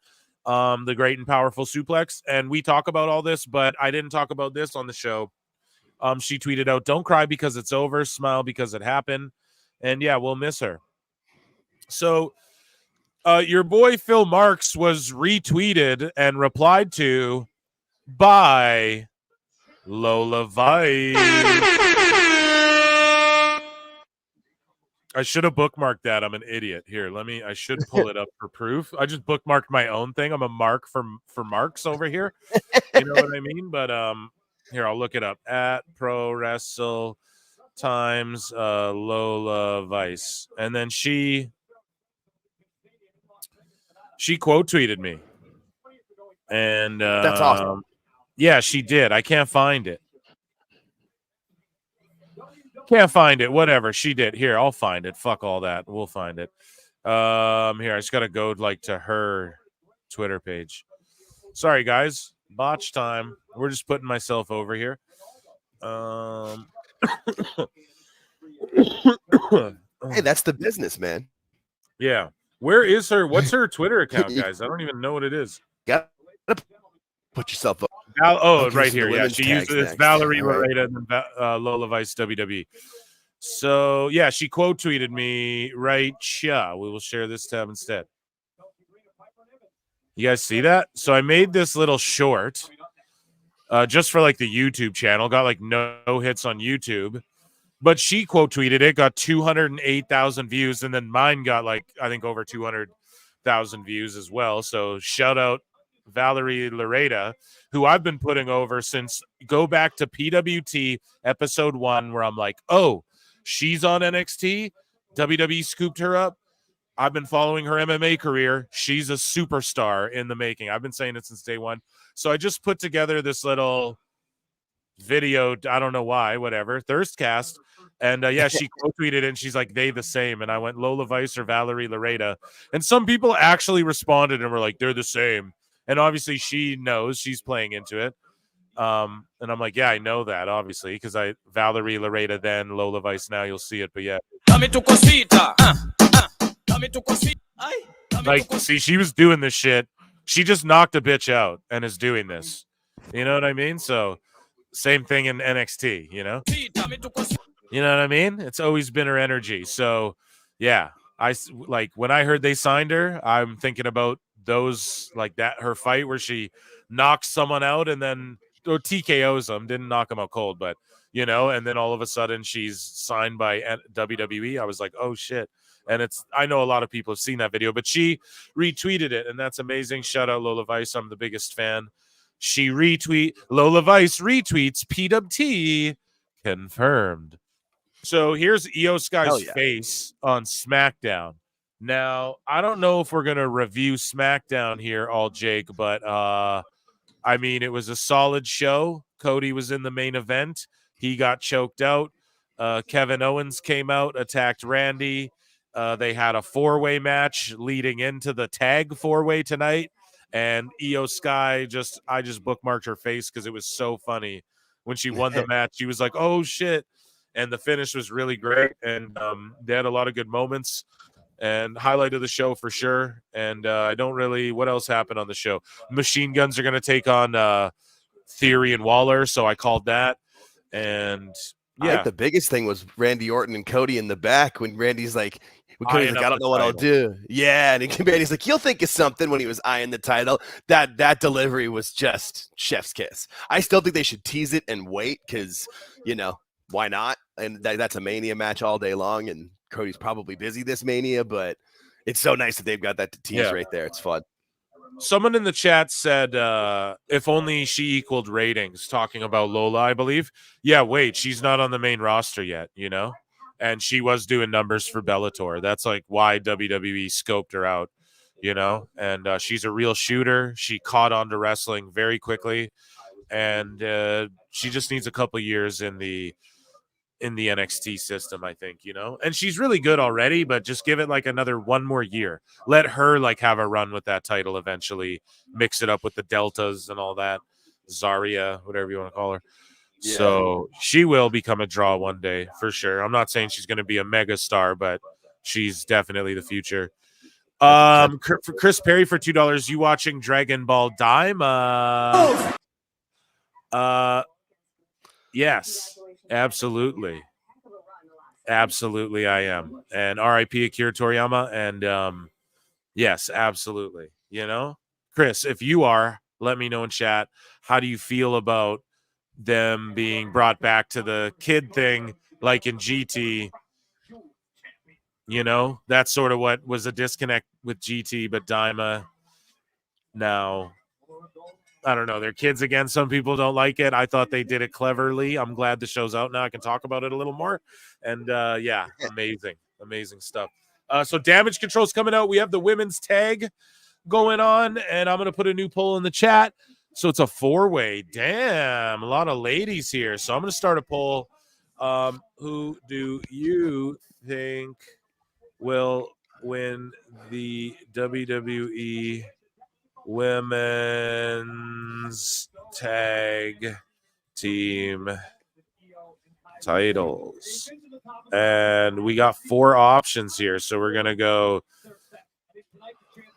the great and powerful Suplex, and we talk about all this, but I didn't talk about this on the show. She tweeted out, "Don't cry because it's over, smile because it happened." And yeah, we'll miss her. So your boy Phil Marks was retweeted and replied to by Lola Vice. I should have bookmarked that. I'm an idiot. Here, I should pull it up for proof. I just bookmarked my own thing. I'm a mark for Marks over here. You know what I mean? But here, I'll look it up at Pro Wrestle Times Lola Vice. And then she quote tweeted me. And that's awesome. Yeah, she did. I can't find it. Can't find it. Whatever. She did. Here, I'll find it. Fuck all that. We'll find it. Here, I just gotta go to her Twitter page. Sorry, guys. Botch time. We're just putting myself over here. Hey, that's the business, man. Yeah. Where is her? What's her Twitter account, guys? I don't even know what it is. Gotta put yourself up. Okay, right here. Yeah, she uses it's Valerie Loretta and then Lola Vice WWE. So yeah, she quote tweeted me right. Yeah, we will share this tab instead. You guys see that? So I made this little short just for like the YouTube channel. Got like no hits on YouTube. But she quote tweeted it, got 208,000 views, and then mine got like I think over 200,000 views as well. So shout out Valerie Loretta, who I've been putting over since go back to PWT episode 1, where I'm like, oh, she's on NXT. WWE scooped her up. I've been following her MMA career. She's a superstar in the making. I've been saying it since day one. So I just put together this little video. I don't know why, whatever. Thirstcast. And yeah, she quote tweeted it and she's like, they the same. And I went Lola Vice or Valerie Loretta. And some people actually responded and were like, they're the same. And obviously she knows she's playing into it. And I'm like, yeah, I know that, obviously, because Valerie, Loretta, then Lola Vice. Now you'll see it, but yeah. Like, see, she was doing this shit. She just knocked a bitch out and is doing this. You know what I mean? So, same thing in NXT. You know what I mean? It's always been her energy. So, yeah, like when I heard they signed her, I'm thinking about those, like that, her fight where she knocks someone out and then or TKOs them, didn't knock them out cold, but and then all of a sudden she's signed by WWE. I was like, oh shit. And I know a lot of people have seen that video, but she retweeted it, and that's amazing. Shout out Lola Vice. I'm the biggest fan. Lola Vice retweets PWT confirmed. So here's Io Sky's face on SmackDown. Now, I don't know if we're going to review SmackDown here, all Jake, but I mean, it was a solid show. Cody was in the main event. He got choked out. Kevin Owens came out, attacked Randy. They had a four-way match leading into the tag four-way tonight. And Io Sky I just bookmarked her face because it was so funny. When she won the match, she was like, oh, shit. And the finish was really great. And they had a lot of good moments. And highlight of the show for sure. And what else happened on the show? Machine Guns are going to take on Theory and Waller. So I called that. And yeah. I think the biggest thing was Randy Orton and Cody in the back when Randy's like, Cody's like, I don't know what I'll do. Yeah. And Randy's like, you'll think of something when he was eyeing the title. That delivery was just chef's kiss. I still think they should tease it and wait because, why not? And that's a Mania match all day long. And Cody's probably busy this Mania, but it's so nice that they've got that to tease right there. It's fun. Someone in the chat said, if only she equaled ratings, talking about Lola, I believe. Yeah, wait, she's not on the main roster yet, and she was doing numbers for Bellator. That's like why WWE scoped her out, and she's a real shooter. She caught on to wrestling very quickly, and she just needs a couple years in the NXT system, I think, and she's really good already, but just give it like another one more year. Let her like have a run with that title eventually, mix it up with the Deltas and all that. Zarya, whatever you want to call her. Yeah. So she will become a draw one day for sure. I'm not saying she's going to be a mega star, but she's definitely the future. For Chris Perry for $2, you watching Dragon Ball Daima? Yes. Absolutely I am. And RIP Akira Toriyama. And yes, absolutely. Chris, if you are, let me know in chat. How do you feel about them being brought back to the kid thing like in GT? That's sort of what was a disconnect with GT, but Daima now, I don't know. They're kids again. Some people don't like it. I thought they did it cleverly. I'm glad the show's out now. I can talk about it a little more. And yeah, amazing stuff. So Damage Control's coming out. We have the women's tag going on, and I'm going to put a new poll in the chat. So it's a four-way. Damn, a lot of ladies here. So I'm going to start a poll. Who do you think will win the WWE Women's Tag Team titles? And we got four options here. So we're going to go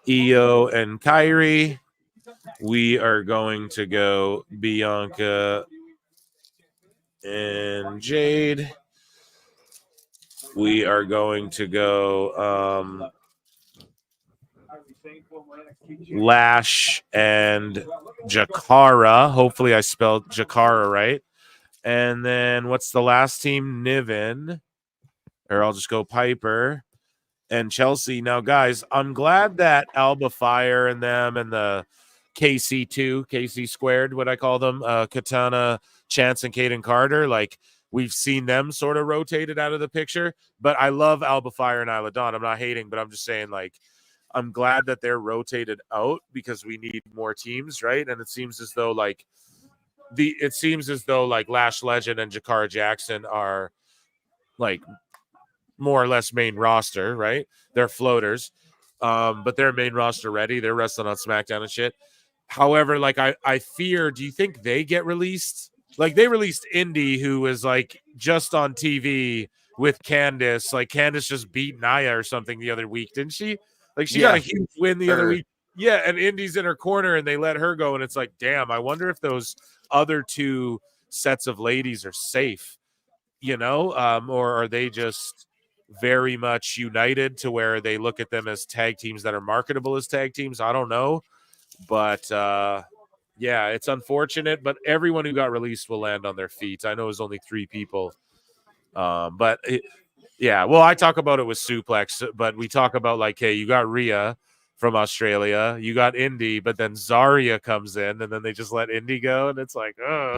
Io and Kairi. We are going to go Bianca and Jade. We are going to go Lash and Jakara. Hopefully I spelled Jakara right. And then what's the last team? Niven. Or I'll just go Piper and Chelsea. Now, guys, I'm glad that Alba Fire and them and the KC squared, what I call them, Katana, Chance, and Kaden Carter, like we've seen them sort of rotated out of the picture. But I love Alba Fire and Isla Dawn. I'm not hating, but I'm just saying, like, I'm glad that they're rotated out because we need more teams, right? And it seems as though like Lash Legend and Jakara Jackson are like more or less main roster, right? They're floaters, but they're main roster ready. They're wrestling on SmackDown and shit. However, like I fear, do you think they get released? Like they released Indy, who was like just on TV with Candice. Like Candice just beat Nia or something the other week, didn't she? Like she got a huge win the other week. Yeah, and Indy's in her corner and they let her go. And it's like, damn, I wonder if those other two sets of ladies are safe, or are they just very much united to where they look at them as tag teams that are marketable as tag teams? I don't know. But yeah, it's unfortunate, but everyone who got released will land on their feet. I know it was only 3 people. Yeah, well, I talk about it with Suplex, but we talk about like, hey, you got Rhea from Australia, you got Indy, but then Zarya comes in and then they just let Indy go. And it's like, oh,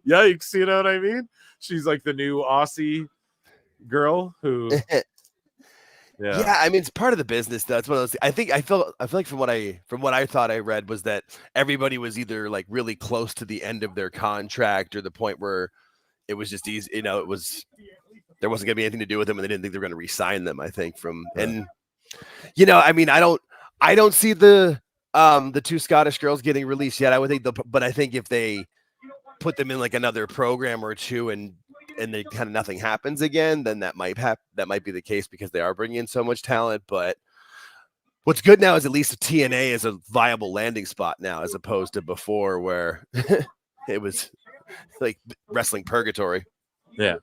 yikes. You know what I mean? She's like the new Aussie girl who Yeah, I mean it's part of the business. That's one of those. I feel like from what I thought I read was that everybody was either like really close to the end of their contract or the point where it was just easy. There wasn't going to be anything to do with them, and they didn't think they were going to re-sign them. I think I mean I don't see the 2 Scottish girls getting released yet. I would think, but I think if they put them in like another program or two and they kind of nothing happens again, then that might be the case because they are bringing in so much talent. But what's good now is at least TNA is a viable landing spot now, as opposed to before where it was like wrestling purgatory. Yeah.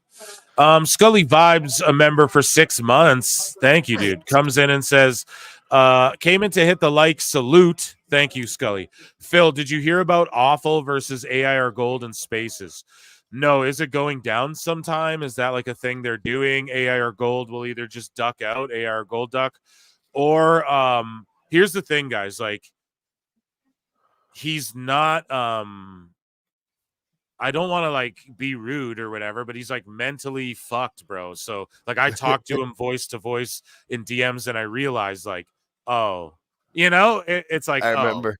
Scully Vibes, a member for 6 months. Thank you, dude. Comes in and says, came in to hit the like salute. Thank you, Scully. Phil, did you hear about Awful versus AIR Gold and Spaces? No. Is it going down sometime? Is that like a thing they're doing? AIR Gold will either just duck out, AIR Gold duck, or here's the thing, guys. Like, he's not I don't want to like be rude or whatever, but he's like mentally fucked, bro. So like I talked to him voice to voice in DMs and I realized like, oh, it's like, I remember.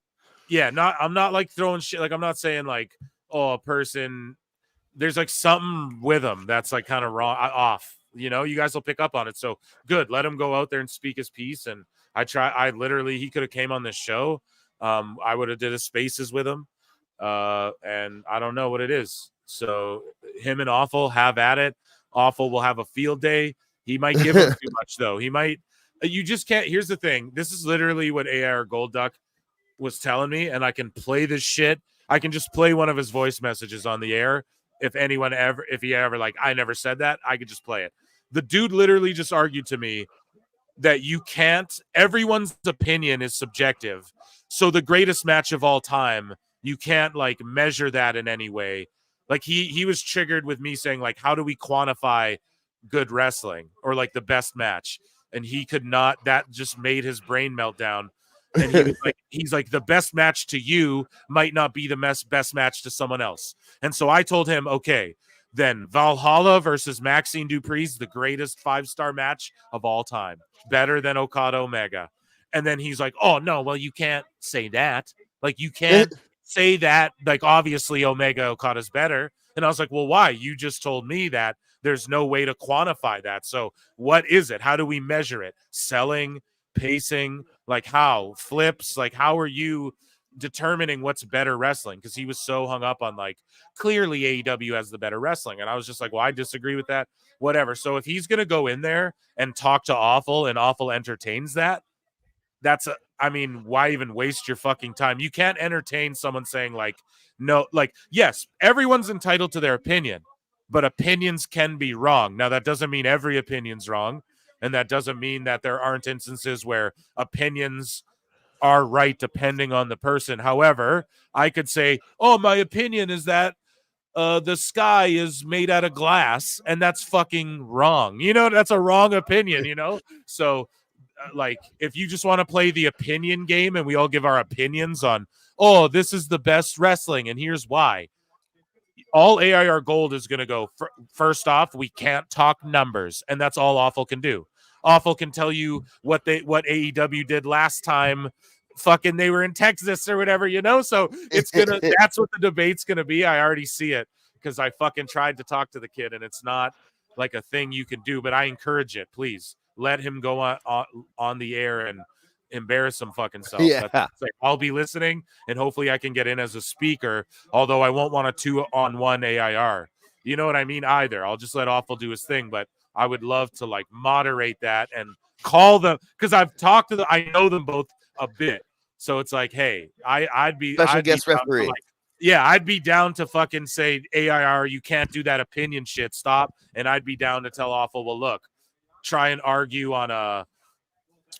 Yeah, I'm not like throwing shit. Like I'm not saying like, oh, a person, there's like something with him that's like kind of wrong, off. You guys will pick up on it. So good, let him go out there and speak his piece. And I literally, he could have came on this show. I would have did a Spaces with him. And I don't know what it is. So him and Awful have at it. Awful will have a field day. He might give him too much though. He might. You just can't. Here's the thing. This is literally what AR Goldduck was telling me, and I can play this shit. I can just play one of his voice messages on the air. If he ever like, I never said that, I could just play it. The dude literally just argued to me that you can't. Everyone's opinion is subjective. So the greatest match of all time, you can't like measure that in any way. Like he was triggered with me saying like, how do we quantify good wrestling or like the best match? And he could not. That just made his brain melt down. And he's like, the best match to you might not be the best match to someone else. And so I told him, okay, then Valhalla versus Maxine Dupree's the greatest 5-star match of all time, better than Okada Omega. And then he's like, oh no, well you can't say that. Like you can't say that. Like obviously Omega Okada's better. And I was like, well, why? You just told me that there's no way to quantify that. So what is it? How do we measure it? Selling, pacing, like how? Flips, like how are you determining what's better wrestling? Because he was so hung up on like, clearly AEW has the better wrestling. And I was just like, well, I disagree with that. Whatever. So if he's going to go in there and talk to Awful and Awful entertains that, I mean, why even waste your fucking time? You can't entertain someone saying like, no, like, yes, everyone's entitled to their opinion, but opinions can be wrong. Now, that doesn't mean every opinion's wrong. And that doesn't mean that there aren't instances where opinions are right depending on the person. However, I could say, oh, my opinion is that the sky is made out of glass, and that's fucking wrong. That's a wrong opinion, So like if you just want to play the opinion game and we all give our opinions on, oh, this is the best wrestling and here's why, all AIR Gold is going to go first off, we can't talk numbers, and that's all Awful can do. Awful can tell you what AEW did last time fucking they were in Texas or whatever, so it's gonna that's what the debate's gonna be. I already see it because I fucking tried to talk to the kid and it's not like a thing you can do, but I encourage it. Please let him go on the air embarrass some fucking self. Yeah. That's like, I'll be listening, and hopefully I can get in as a speaker, although I won't want a 2-on-1 AIR. You know what I mean? Either. I'll just let Awful do his thing, but I would love to like moderate that and call them, because I've talked to them. I know them both a bit. So it's like, hey, I'd be Special I'd guest be down to, referee. like, yeah, I'd be down to fucking say, AIR, you can't do that opinion shit. Stop. And I'd be down to tell Awful, well, look, try and argue on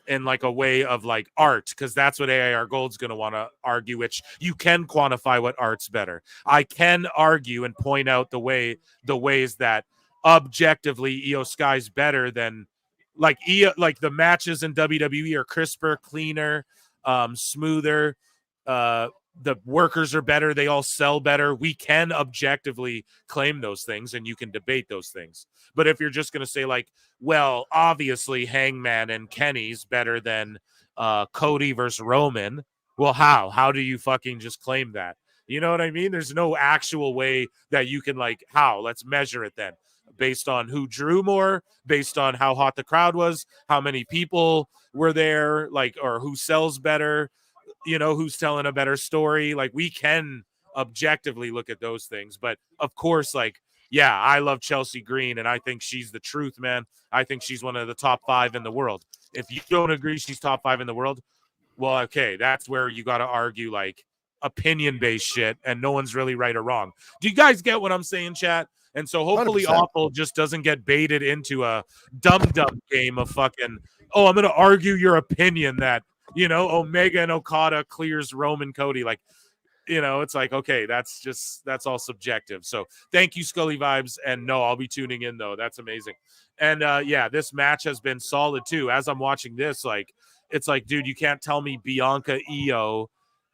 in like a way of like art, because that's what AIR Gold's going to want to argue, which you can quantify what art's better. I can argue and point out the ways that objectively Io Sky's better than like the matches in WWE are crisper, cleaner, smoother. The workers are better. They all sell better. We can objectively claim those things, and you can debate those things. But if you're just going to say like, well, obviously Hangman and Kenny's better than Cody versus Roman, well, how do you fucking just claim that? You know what I mean? There's no actual way that you can like, let's measure it then. Based on who drew more, based on how hot the crowd was, how many people were there, like, or who sells better, you know, who's telling a better story. Like, we can objectively look at those things. But of course, like, yeah, I love Chelsea Green, and I think she's the truth, man. I think she's one of the top 5 in the world. If you don't agree she's top 5 in the world, well, okay, that's where you got to argue like opinion-based shit, and no one's really right or wrong. Do you guys get what I'm saying, chat? And so hopefully 100%. Awful just doesn't get baited into a dum-dum game of fucking, oh, I'm going to argue your opinion that, you know, Omega and Okada clears Roman Cody. Like, you know, it's like, okay, that's all subjective. So thank you, Scully Vibes. And no, I'll be tuning in, though. That's amazing. And yeah, this match has been solid, too. As I'm watching this, like, it's like, dude, you can't tell me Bianca Io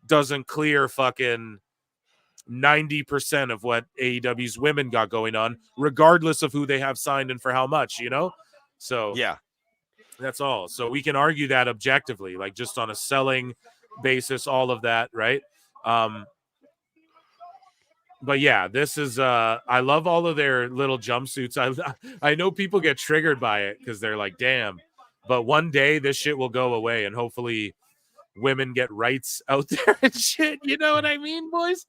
doesn't clear fucking 90% of what AEW's women got going on, regardless of who they have signed and for how much, you know? So yeah, that's all. So we can argue that objectively, like just on a selling basis, all of that, right? But yeah, this is I love all of their little jumpsuits. I know people get triggered by it because they're like, damn, but one day this shit will go away, and hopefully women get rights out there and shit. You know what I mean, boys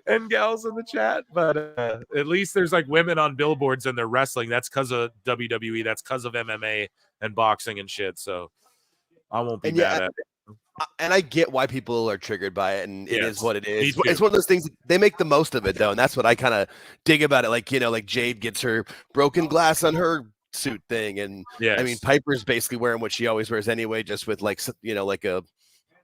and gals in the chat? But at least there's like women on billboards and they're wrestling. That's because of WWE. That's because of MMA and boxing and shit. So I won't be mad at it. And I get why people are triggered by it, and it is what it is. Me too. It's one of those things, they make the most of it, though, and that's what I kind of dig about it. Like, you know, like Jade gets her broken glass on her suit thing, and I mean, Piper's basically wearing what she always wears anyway, just with like, you know, like a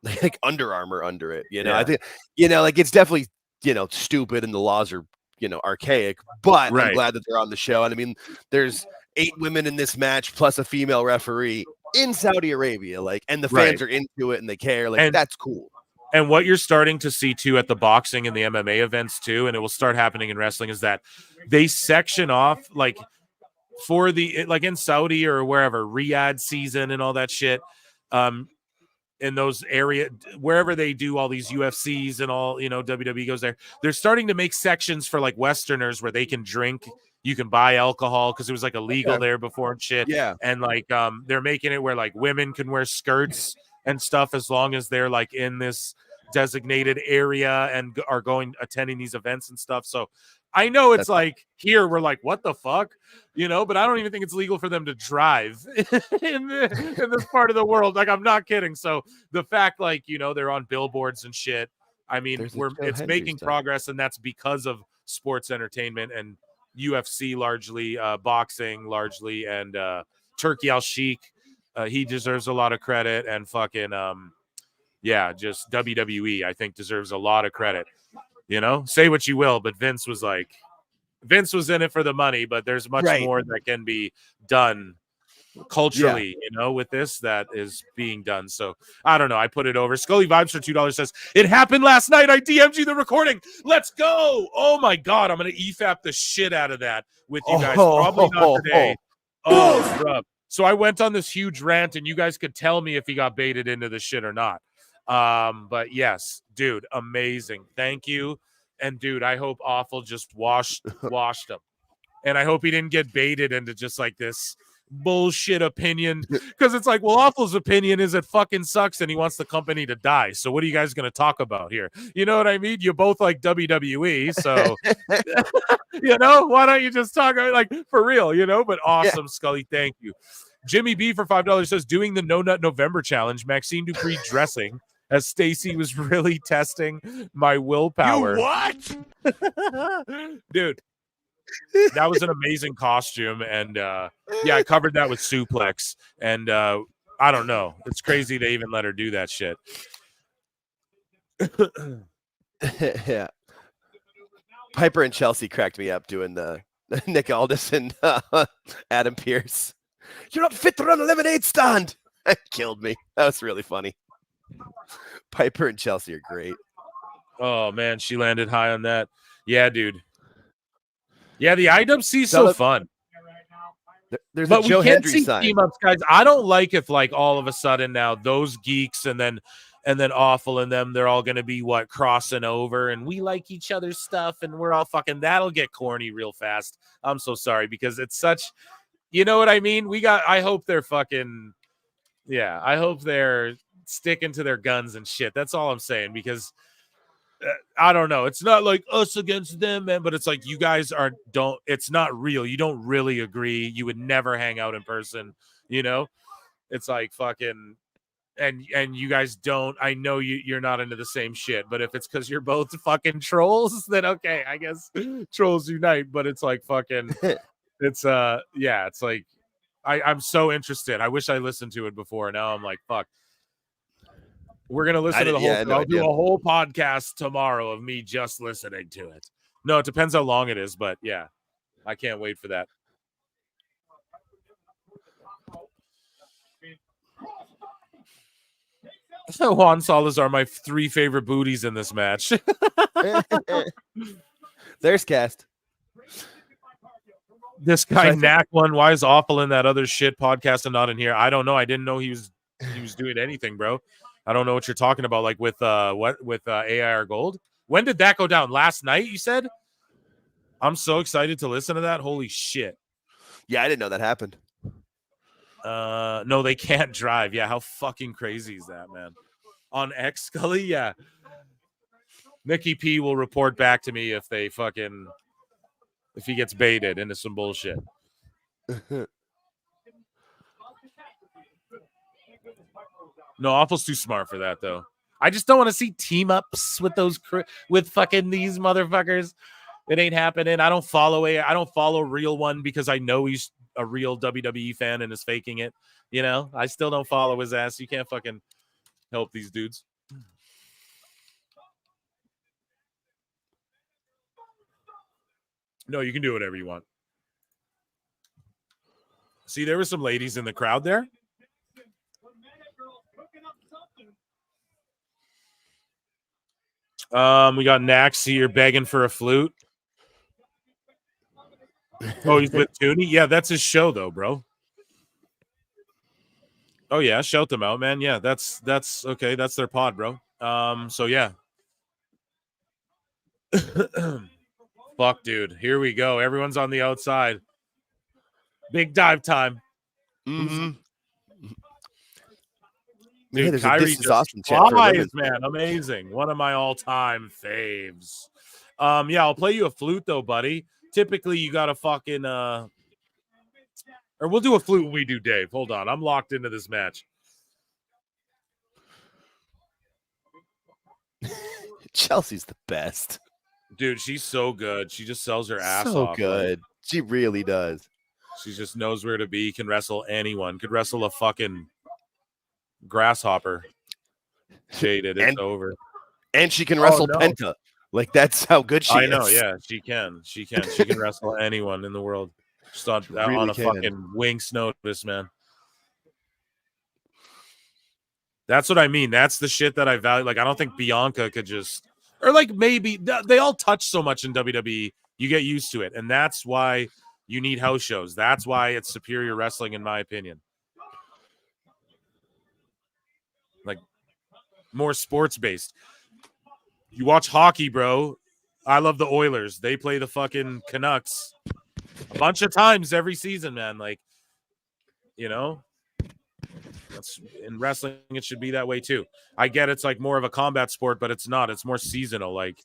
like Under Armour under it. You know, I think, you know, like it's definitely, you know, stupid, and the laws are, you know, archaic, but I'm glad that they're on the show. And I mean, there's 8 women in this match plus a female referee in Saudi Arabia, like, and the fans are into it and they care, like, and that's cool. And what you're starting to see too at the boxing and the MMA events too, and it will start happening in wrestling, is that they section off, like, for the, like in Saudi or wherever, Riyadh season and all that shit, in those area, wherever they do all these UFCs and all, you know, WWE goes there, they're starting to make sections for like Westerners where they can drink. You can buy alcohol because it was like illegal there before and shit. Yeah. And like they're making it where like women can wear skirts and stuff as long as they're like in this designated area and are attending these events and stuff. So I know it's like here we're like, what the fuck, you know, but I don't even think it's legal for them to drive in this part of the world. Like, I'm not kidding. So the fact, like, you know, they're on billboards and shit, I mean, it's making progress, and that's because of sports entertainment and UFC largely, boxing largely, and Turkey Al Sheik. He deserves a lot of credit, and fucking just WWE, I think, deserves a lot of credit. You know, say what you will, but Vince was in it for the money, but there's much more that can be done culturally, you know, with this that is being done. So I don't know. I put it over. Scully Vibes for $2 says, it happened last night. I DM'd you the recording. Let's go. Oh my God. I'm going to EFAP the shit out of that with you guys. Probably not today. Oh, bro. So I went on this huge rant, and you guys could tell me if he got baited into the shit or not. But yes, dude, amazing. Thank you. And dude, I hope Awful just washed him. And I hope he didn't get baited into just like this bullshit opinion, because it's like, well, Awful's opinion is it fucking sucks and he wants the company to die. So what are you guys going to talk about here? You know what I mean? You both like WWE, so why don't you just talk like for real? But awesome, yeah. Scully, thank you. Jimmy B for $5 says doing the No Nut November challenge. Maxine Dupree dressing as Stacy was really testing my willpower. You what? Dude. That was an amazing costume, and I covered that with suplex, and I don't know, it's crazy they even let her do that shit. Yeah, Piper and Chelsea cracked me up doing the Nick Aldis and Adam Pearce. You're not fit to run a lemonade stand. That killed me. That was really funny. Piper and Chelsea are great. Oh man, she landed high on that. Yeah, dude. Yeah, the IWC is so fun. There's a Joe Hendry sign. Team ups, guys. I don't like if like all of a sudden now those geeks and then Awful and them, they're all going to be crossing over and we like each other's stuff and we're all fucking, that'll get corny real fast. I'm so sorry because it's such, you know what I mean? I hope they're fucking, yeah, I hope they're sticking to their guns and shit. That's all I'm saying because I don't know. It's not like us against them, man, but it's like you guys it's not real. You don't really agree. You would never hang out in person, It's like fucking and you guys don't. I know you're not into the same shit, but if it's because you're both fucking trolls, then okay, I guess trolls unite. But it's like fucking it's it's like I'm so interested. I wish I listened to it before. Now I'm like, fuck. We're going to listen to the whole thing. I'll do a whole podcast tomorrow of me just listening to it. No, it depends how long it is, but yeah, I can't wait for that. Juan Salazar, my 3 favorite booties in this match. There's Cast. This guy, Knack one, why is Awful in that other shit podcast and not in here? I don't know. I didn't know he was doing anything, bro. I don't know what you're talking about, like with AIR Gold. When did that go down? Last night, you said? I'm so excited to listen to that. Holy shit. Yeah, I didn't know that happened. No, they can't drive. Yeah, how fucking crazy is that, man? On X, Scully? Yeah. Nikki P will report back to me if he gets baited into some bullshit. No, Awful's too smart for that, though. I just don't want to see team ups with with fucking these motherfuckers. It ain't happening. I don't follow Real One because I know he's a real WWE fan and is faking it. I still don't follow his ass. You can't fucking help these dudes. No, you can do whatever you want. See, there were some ladies in the crowd there. We got Nax here begging for a flute. Oh, he's with Tooney? Yeah, that's his show, though, bro. Oh, yeah, shout them out, man. Yeah, that's okay. That's their pod, bro. So, yeah. Fuck, dude. Here we go. Everyone's on the outside. Big dive time. Mm-hmm. Dude, yeah, Kyrie just awesome flies, man. Amazing. One of my all-time faves. Yeah, I'll play you a flute, though, buddy. Typically, you got to fucking... Or we'll do a flute when we do Dave. Hold on. I'm locked into this match. Chelsea's the best. Dude, she's so good. She just sells her ass so off. So good. Right? She really does. She just knows where to be. Can wrestle anyone. Could wrestle a fucking grasshopper. Jaded. It's over. And she can wrestle Penta. Like, that's how good she is. I know, yeah. She can. She can wrestle anyone in the world. Just on a fucking Winx notice, man. That's what I mean. That's the shit that I value. Like, I don't think Bianca could just... Or, like, maybe... They all touch so much in WWE, you get used to it. And that's why you need house shows. That's why it's superior wrestling, in my opinion. Like, more sports-based. You watch hockey, bro. I love the Oilers. They play the fucking Canucks a bunch of times every season, man. Like, You know, that's in wrestling. It should be that way too. I get it's like more of a combat sport, but it's not. It's more seasonal. Like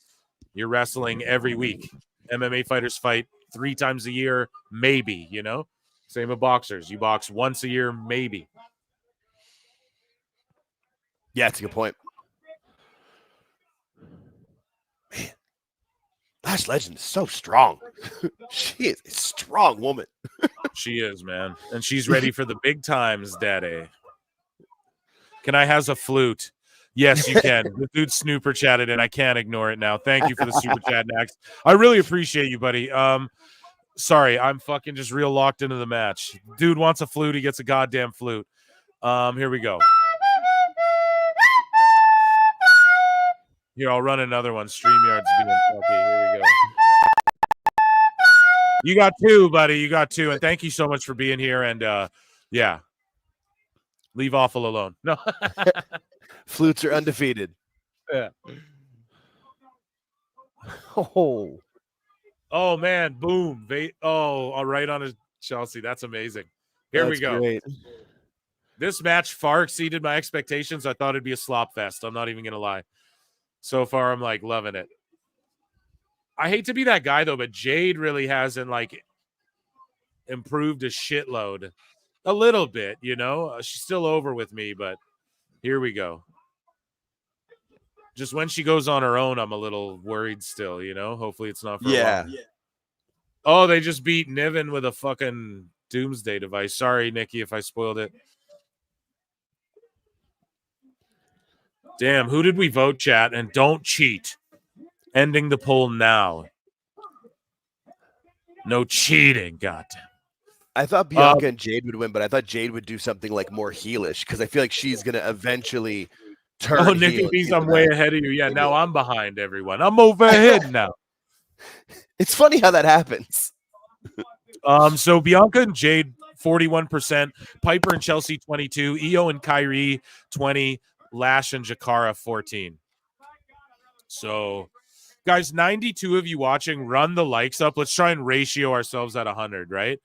you're wrestling every week. MMA fighters fight 3 times a year, maybe. You know, same with boxers. You box once a year, maybe. Yeah, that's a good point. Man, Lash Legend is so strong. She is a strong woman. She is, man. And she's ready for the big times, daddy. Can I has a flute? Yes, you can. The dude snooper chatted and I can't ignore it now. Thank you for the super chat, Max. I really appreciate you, buddy. Sorry, I'm fucking just real locked into the match. Dude wants a flute, he gets a goddamn flute. Here we go. Here, I'll run another one. StreamYard's being fucky. Here we go. You got 2, buddy. You got 2. And thank you so much for being here. And yeah. Leave Awful alone. No. Flutes are undefeated. Yeah. Oh man. Boom. All right on a Chelsea. That's amazing. Here we go. Great. This match far exceeded my expectations. I thought it'd be a slop fest. I'm not even going to lie. So far, I'm like loving it. I hate to be that guy though, but Jade really hasn't like improved a shitload. A little bit, you know. She's still over with me, but here we go. Just when she goes on her own, I'm a little worried still, you know. Hopefully it's not for a while. Oh, they just beat Niven with a fucking doomsday device. Sorry, Nikki, if I spoiled it. Damn, who did we vote, chat? And don't cheat. Ending the poll now. No cheating, goddamn. I thought Bianca and Jade would win, but I thought Jade would do something like more heelish because I feel like she's gonna eventually turn. Oh, Nikki B's, I'm way ahead of you. Yeah, now I'm behind everyone. I'm over ahead now. It's funny how that happens. So Bianca and Jade 41%, Piper and Chelsea 22, Io and Kyrie 20, Lash and Jakara 14. So, guys, 92 of you watching, run the likes up. Let's try and ratio ourselves at 100, right?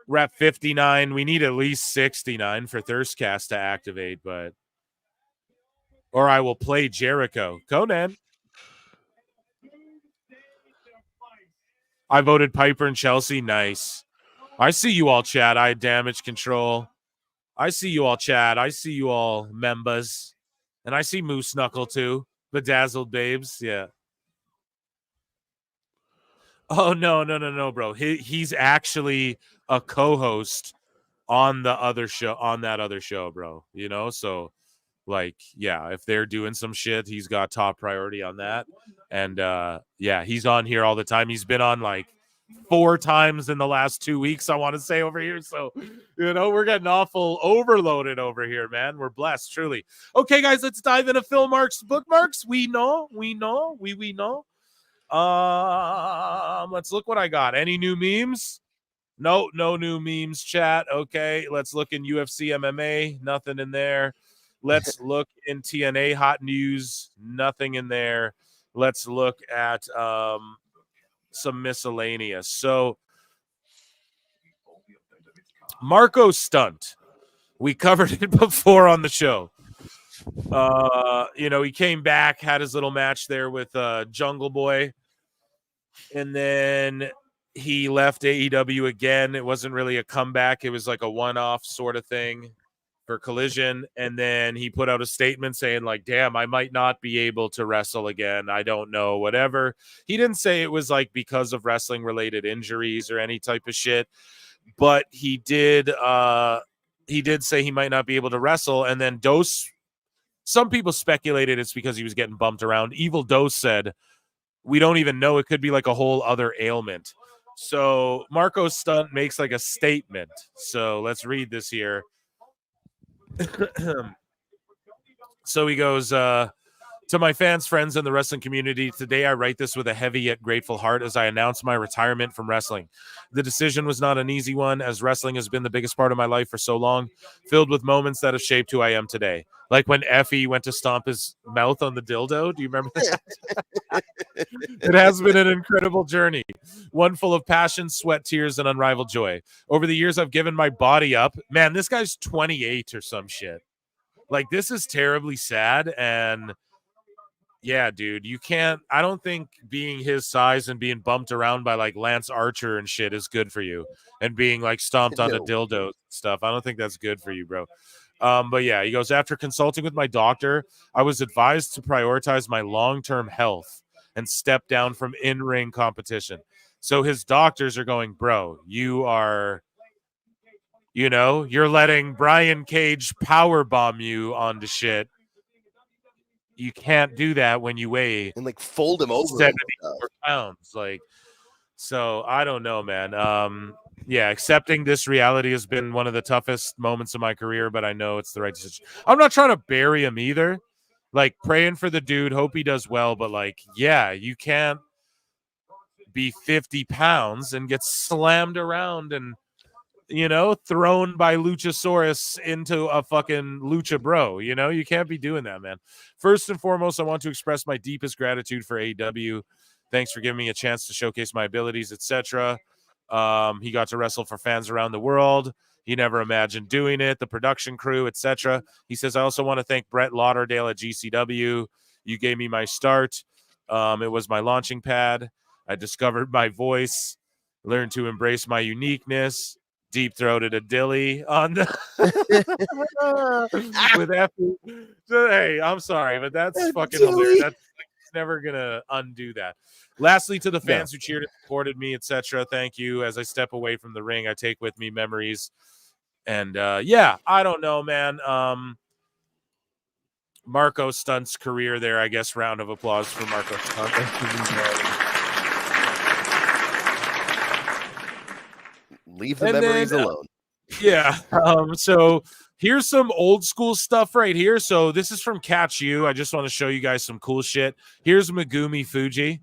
We're at 59. We need at least 69 for Thirstcast to activate, but or I will play Jericho. Conan. I voted Piper and Chelsea. Nice. I see you all, chat. I damage control. I see you all, chat. I see you all, members. And I see Moose Knuckle, too. Bedazzled babes. Yeah. Oh, no, bro. He's actually a co-host on the other show, on that other show, bro. You know, so like, yeah, if they're doing some shit, he's got top priority on that. And yeah, he's on here all the time. He's been on like 4 times in the last 2 weeks, I want to say, over here. So, you know, we're getting awful overloaded over here, man. We're blessed, truly. Okay, guys, let's dive into Phil Marks bookmarks. We know. Let's look what I got. Any new memes? No new memes, chat. Okay, let's look in UFC MMA. Nothing in there. Let's look in TNA hot news. Nothing in there. Let's look at some miscellaneous. So Marco Stunt. We covered it before on the show. You know, he came back, had his little match there with Jungle Boy. And then he left AEW again. It wasn't really a comeback. It was like a one-off sort of thing for Collision. And then he put out a statement saying like, damn, I might not be able to wrestle again. I don't know, whatever. He didn't say it was like because of wrestling related injuries or any type of shit, but he did say he might not be able to wrestle. And then Dose, some people speculated it's because he was getting bumped around. Evil Dose said, we don't even know. It could be like a whole other ailment. So Marco Stunt makes like a statement. So let's read this here. So he goes, To my fans, friends, and the wrestling community, today I write this with a heavy yet grateful heart as I announce my retirement from wrestling. The decision was not an easy one, as wrestling has been the biggest part of my life for so long, filled with moments that have shaped who I am today. Like when Effie went to stomp his mouth on the dildo. Do you remember that? It has been an incredible journey, one full of passion, sweat, tears, and unrivaled joy. Over the years, I've given my body up. Man, this guy's 28 or some shit. Like, this is terribly sad, and yeah, dude, you can't. I don't think being his size and being bumped around by like Lance Archer and shit is good for you, and being like stomped on the dildo and stuff. I don't think that's good for you, bro. But yeah, he goes, after consulting with my doctor, I was advised to prioritize my long-term health and step down from in-ring competition. So his doctors are going, bro, you're letting Brian Cage power bomb you onto shit. You can't do that when you weigh and like fold him over 74 pounds. Like, so I don't know, man. Yeah, accepting this reality has been one of the toughest moments of my career, but I know it's the right decision. I'm not trying to bury him either. Like, praying for the dude, hope he does well, but like, yeah, you can't be 50 pounds and get slammed around and thrown by Luchasaurus into a fucking Lucha Bro. You can't be doing that, man. First and foremost, I want to express my deepest gratitude for AEW. Thanks for giving me a chance to showcase my abilities, etc. He got to wrestle for fans around the world. He never imagined doing it. The production crew, etc. He says, I also want to thank Brett Lauderdale at GCW. You gave me my start. It was my launching pad. I discovered my voice, learned to embrace my uniqueness. Deep-throated a dilly on the with Effie. So, hey, I'm sorry, but that's fucking hilarious. That's never gonna undo that. Lastly, to the fans who cheered and supported me, etc., thank you. As I step away from the ring, I take with me memories. And yeah, I don't know, man. Marco Stunt's career there, I guess. Round of applause for Marco Stunt. Leave the memories alone. Yeah. So here's some old school stuff right here. So this is from Catch You. I just want to show you guys some cool shit. Here's Megumi Fuji.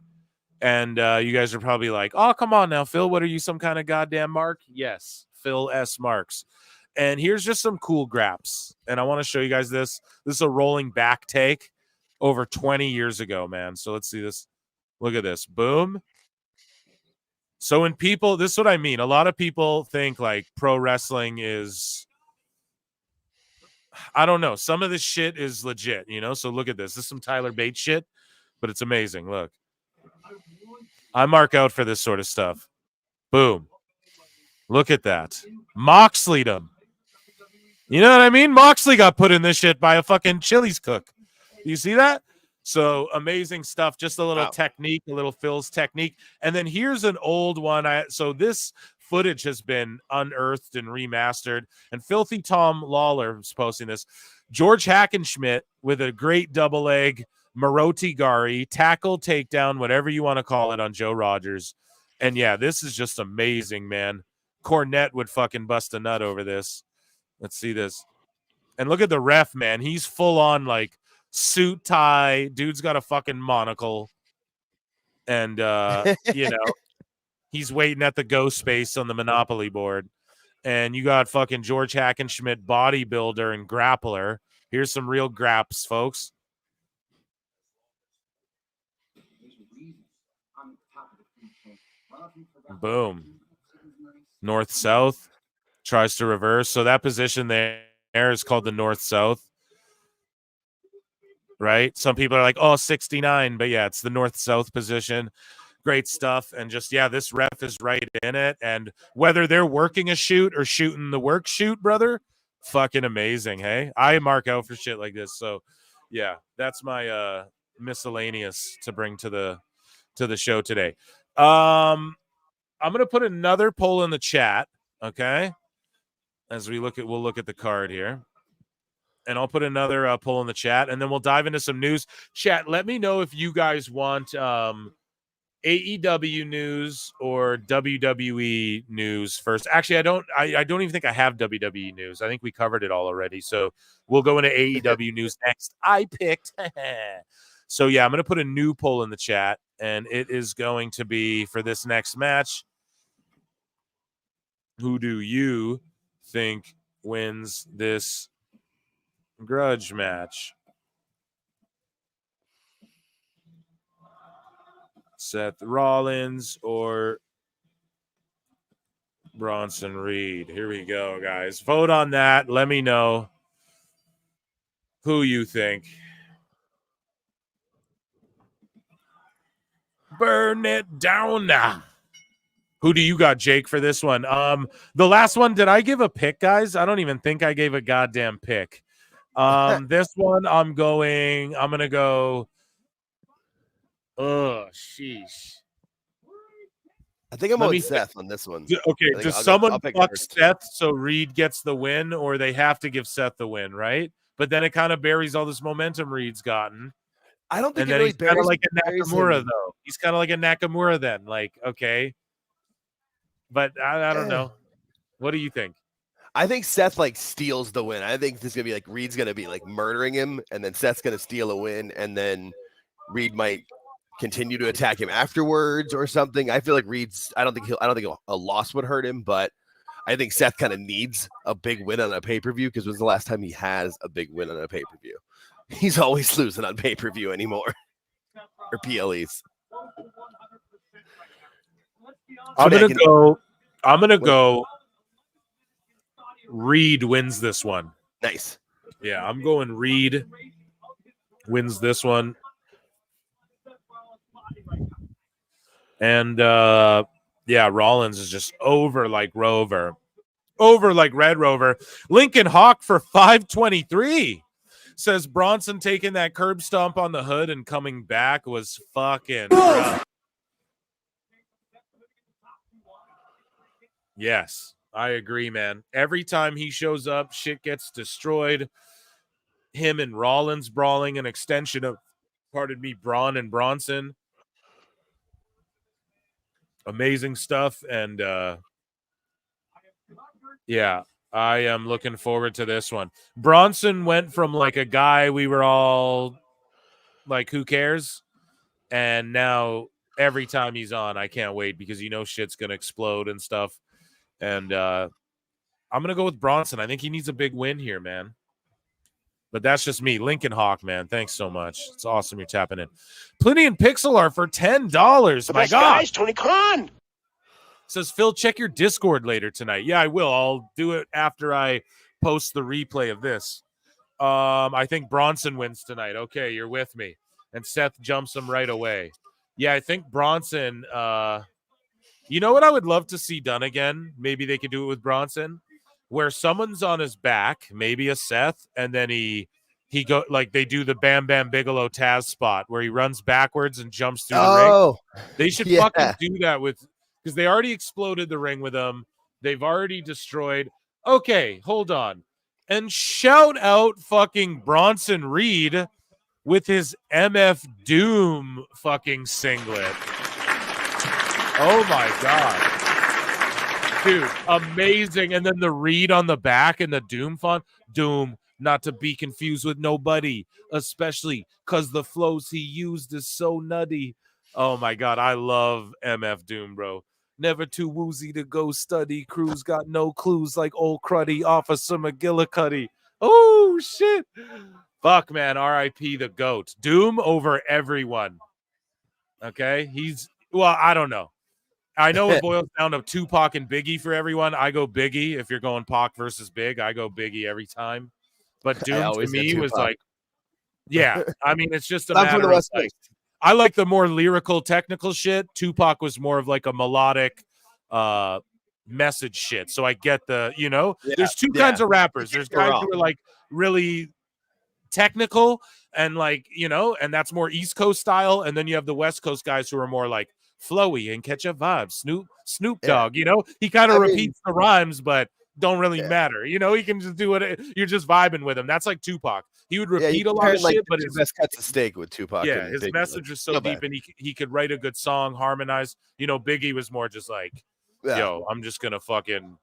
And you guys are probably like, oh, come on now, Phil. What are you, some kind of goddamn mark? Yes, Phil S. Marks. And here's just some cool graps. And I want to show you guys this. This is a rolling back take over 20 years ago, man. So let's see this. Look at this. Boom. So when people, this is what I mean. A lot of people think like pro wrestling is, I don't know. Some of this shit is legit, So look at this. This is some Tyler Bates shit, but it's amazing. Look. I mark out for this sort of stuff. Boom. Look at that. Moxley'd him. You know what I mean? Moxley got put in this shit by a fucking Chili's cook. You see that? So amazing stuff. Just a little technique, a little Phil's technique. And then here's an old one. So this footage has been unearthed and remastered. And Filthy Tom Lawler is posting this. George Hackenschmidt with a great double leg Maroti Gari, tackle, takedown, whatever you want to call it, on Joe Rogers. And yeah, this is just amazing, man. Cornette would fucking bust a nut over this. Let's see this. And look at the ref, man. He's full on like suit tie. Dude's got a fucking monocle. And, he's waiting at the go space on the Monopoly board. And you got fucking George Hackenschmidt, bodybuilder and grappler. Here's some real graps, folks. Boom. North-south. Tries to reverse. So that position there is called the north-south. Right? Some people are like, oh, 69. But yeah, it's the north-south position. Great stuff. And just, yeah, this ref is right in it. And whether they're working a shoot or shooting the work shoot, brother, fucking amazing, hey? I mark out for shit like this. So, yeah, that's my miscellaneous to bring to the show today. I'm going to put another poll in the chat, okay? As we'll look at the card here. And I'll put another poll in the chat, and then we'll dive into some news. Chat, let me know if you guys want AEW news or WWE news first. Actually, I don't even think I have WWE news. I think we covered it all already. So we'll go into AEW news next. I picked. So yeah, I'm going to put a new poll in the chat, and it is going to be for this next match. Who do you think wins this grudge match? Seth Rollins or Bronson Reed? Here we go, guys. Vote on that. Let me know who you think. Burn it down now. Who do you got, Jake, for this one? The last one, did I give a pick, guys? I don't even think I gave a goddamn pick. This one, I'm gonna go. Oh, sheesh. I think I'm on Seth on this one. Okay, does someone fuck Seth so Reed gets the win, or they have to give Seth the win, right? But then it kind of buries all this momentum Reed's gotten. I don't think and it then really he's kind of like a buries Nakamura, him. though. He's kind of like a Nakamura then. Like, okay. But I don't know. What do you think? I think Seth like steals the win. I think this is gonna be like Reed's gonna be like murdering him, and then Seth's gonna steal a win, and then Reed might continue to attack him afterwards or something. I feel like Reed's. I don't think a loss would hurt him, but I think Seth kind of needs a big win on a pay-per-view because when's the last time he has a big win on a pay-per-view? He's always losing on pay-per-view anymore or PLEs. I'm gonna go. Reed wins this one. Nice. Yeah, I'm going Reed wins this one. And yeah, Rollins is just over like Rover. Over like Red Rover. Lincoln Hawk for 523 says Bronson taking that curb stomp on the hood and coming back was fucking rough. Yes, I agree, man. Every time he shows up, shit gets destroyed. Him and Rollins brawling, an extension of, Braun and Bronson. Amazing stuff. And yeah, I am looking forward to this one. Bronson went from like a guy we were all like, who cares? And now every time he's on, I can't wait because shit's going to explode and stuff. And I'm going to go with Bronson. I think he needs a big win here, man. But that's just me. Lincoln Hawk, man. Thanks so much. It's awesome you're tapping in. Plenty and Pixel are for $10. My God. Guys, Tony Khan. Says, Phil, check your Discord later tonight. Yeah, I will. I'll do it after I post the replay of this. I think Bronson wins tonight. Okay, you're with me. And Seth jumps him right away. Yeah, I think Bronson, you know what I would love to see done again? Maybe they could do it with Bronson, where someone's on his back, maybe a Seth, and then he go like they do the Bam Bam Bigelow Taz spot where he runs backwards and jumps through the ring. They should fucking do that with, because they already exploded the ring with them. They've already destroyed. Okay, hold on. And shout out fucking Bronson Reed with his MF Doom fucking singlet. Oh my God. Dude, amazing. And then the Reed on the back and the Doom font. Doom, not to be confused with nobody, especially because the flows he used is so nutty. Oh my God, I love MF Doom, bro. Never too woozy to go study. Crew's got no clues like old cruddy Officer McGillicuddy. Oh, shit. Fuck, man. R.I.P. the GOAT. Doom over everyone. Okay? Well, I don't know. I know it boils down to Tupac and Biggie for everyone. I go Biggie. If you're going Pac versus Big, I go Biggie every time. But Doom to me was like, yeah. I mean, it's just a matter of like, I like the more lyrical, technical shit. Tupac was more of like a melodic message shit. So I get there's two kinds of rappers. There's guys who are like really technical and like, and that's more East Coast style. And then you have the West Coast guys who are more like flowy and catch a vibe. Snoop Dogg, he kind of repeats the rhymes, but don't really matter. He can just do it. You're just vibing with him. That's like Tupac. He would repeat a lot of shit, but his best cuts of steak with Tupac. Yeah, his message is so deep, and he could write a good song, harmonize. Biggie was more just like, yo, I'm just gonna fucking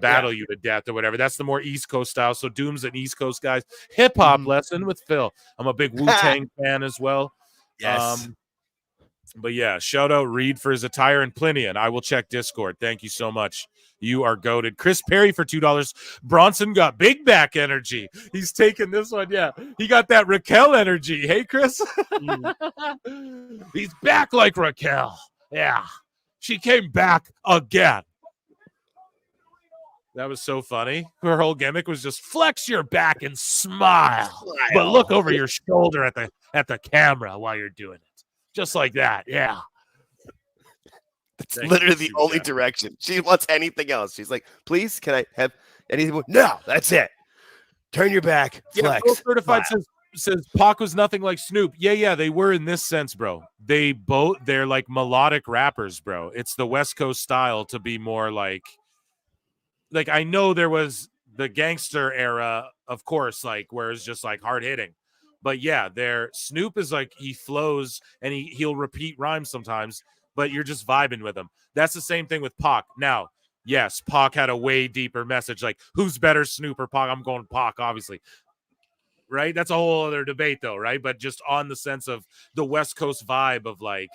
battle you to death or whatever. That's the more East Coast style. So Doom's an East Coast guy. Hip hop lesson with Phil. I'm a big Wu-Tang fan as well. Yes. But yeah, shout out Reed for his attire and Plinian. I will check Discord. Thank you so much. You are goated. Chris Perry for $2. Bronson got big back energy. He's taking this one. Yeah, he got that Raquel energy. Hey, Chris. He's back like Raquel. Yeah, she came back again. That was so funny. Her whole gimmick was just flex your back and smile. But look over your shoulder at the camera while you're doing it. Just like that, yeah. It's literally the only direction. She wants anything else. She's like, please, can I have anything more? No, that's it. Turn your back, flex. Yeah, Certified says Pac was nothing like Snoop. Yeah, they were in this sense, bro. They're like melodic rappers, bro. It's the West Coast style to be more like I know there was the gangster era, of course, like where it's just like hard hitting. But yeah, Snoop is like he flows and he'll repeat rhymes sometimes, but you're just vibing with him. That's the same thing with Pac. Now, yes, Pac had a way deeper message. Like, who's better, Snoop or Pac? I'm going Pac, obviously. Right? That's a whole other debate, though, right? But just on the sense of the West Coast vibe of like,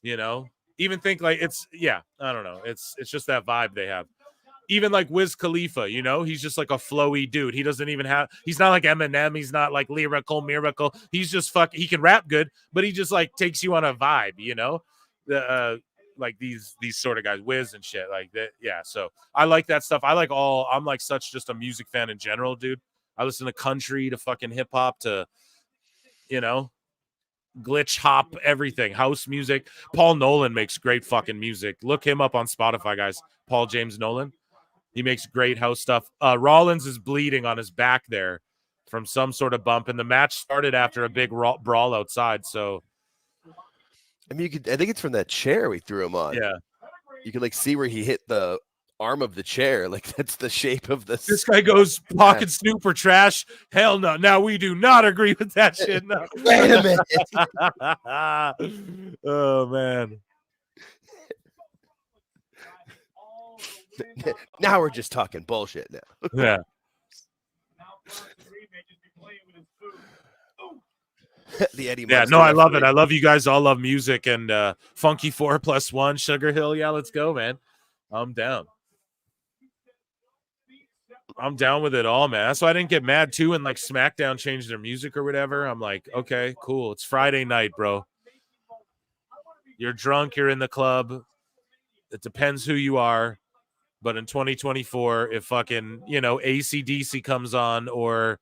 even think like I don't know. It's just that vibe they have. Even like Wiz Khalifa, he's just like a flowy dude. He doesn't even he's not like Eminem. He's not like lyrical miracle. He's just he can rap good, but he just like takes you on a vibe, like these sort of guys, Wiz and shit like that. Yeah. So I like that stuff. I'm like such just a music fan in general, dude. I listen to country to fucking hip hop to, glitch hop, everything, house music. Paul Nolan makes great fucking music. Look him up on Spotify, guys. Paul James Nolan. He makes great house stuff. Rollins is bleeding on his back there from some sort of bump, and the match started after a big brawl outside. So, I mean, I think it's from that chair we threw him on. Yeah, you can like see where he hit the arm of the chair. Like that's the shape of the. This guy goes pocket Snoop for trash. Hell no! Now we do not agree with that shit. No. Wait a minute. Oh man. Now we're just talking bullshit now. Yeah. The Eddie. Yeah, no, I love it. I love you guys all love music and Funky 4+1, Sugar Hill. Yeah, let's go, man. I'm down. I'm down with it all, man. That's why I didn't get mad too when like SmackDown changed their music or whatever. I'm like, okay, cool. It's Friday night, bro. You're drunk, you're in the club. It depends who you are. But in 2024, if fucking, AC/DC comes on or,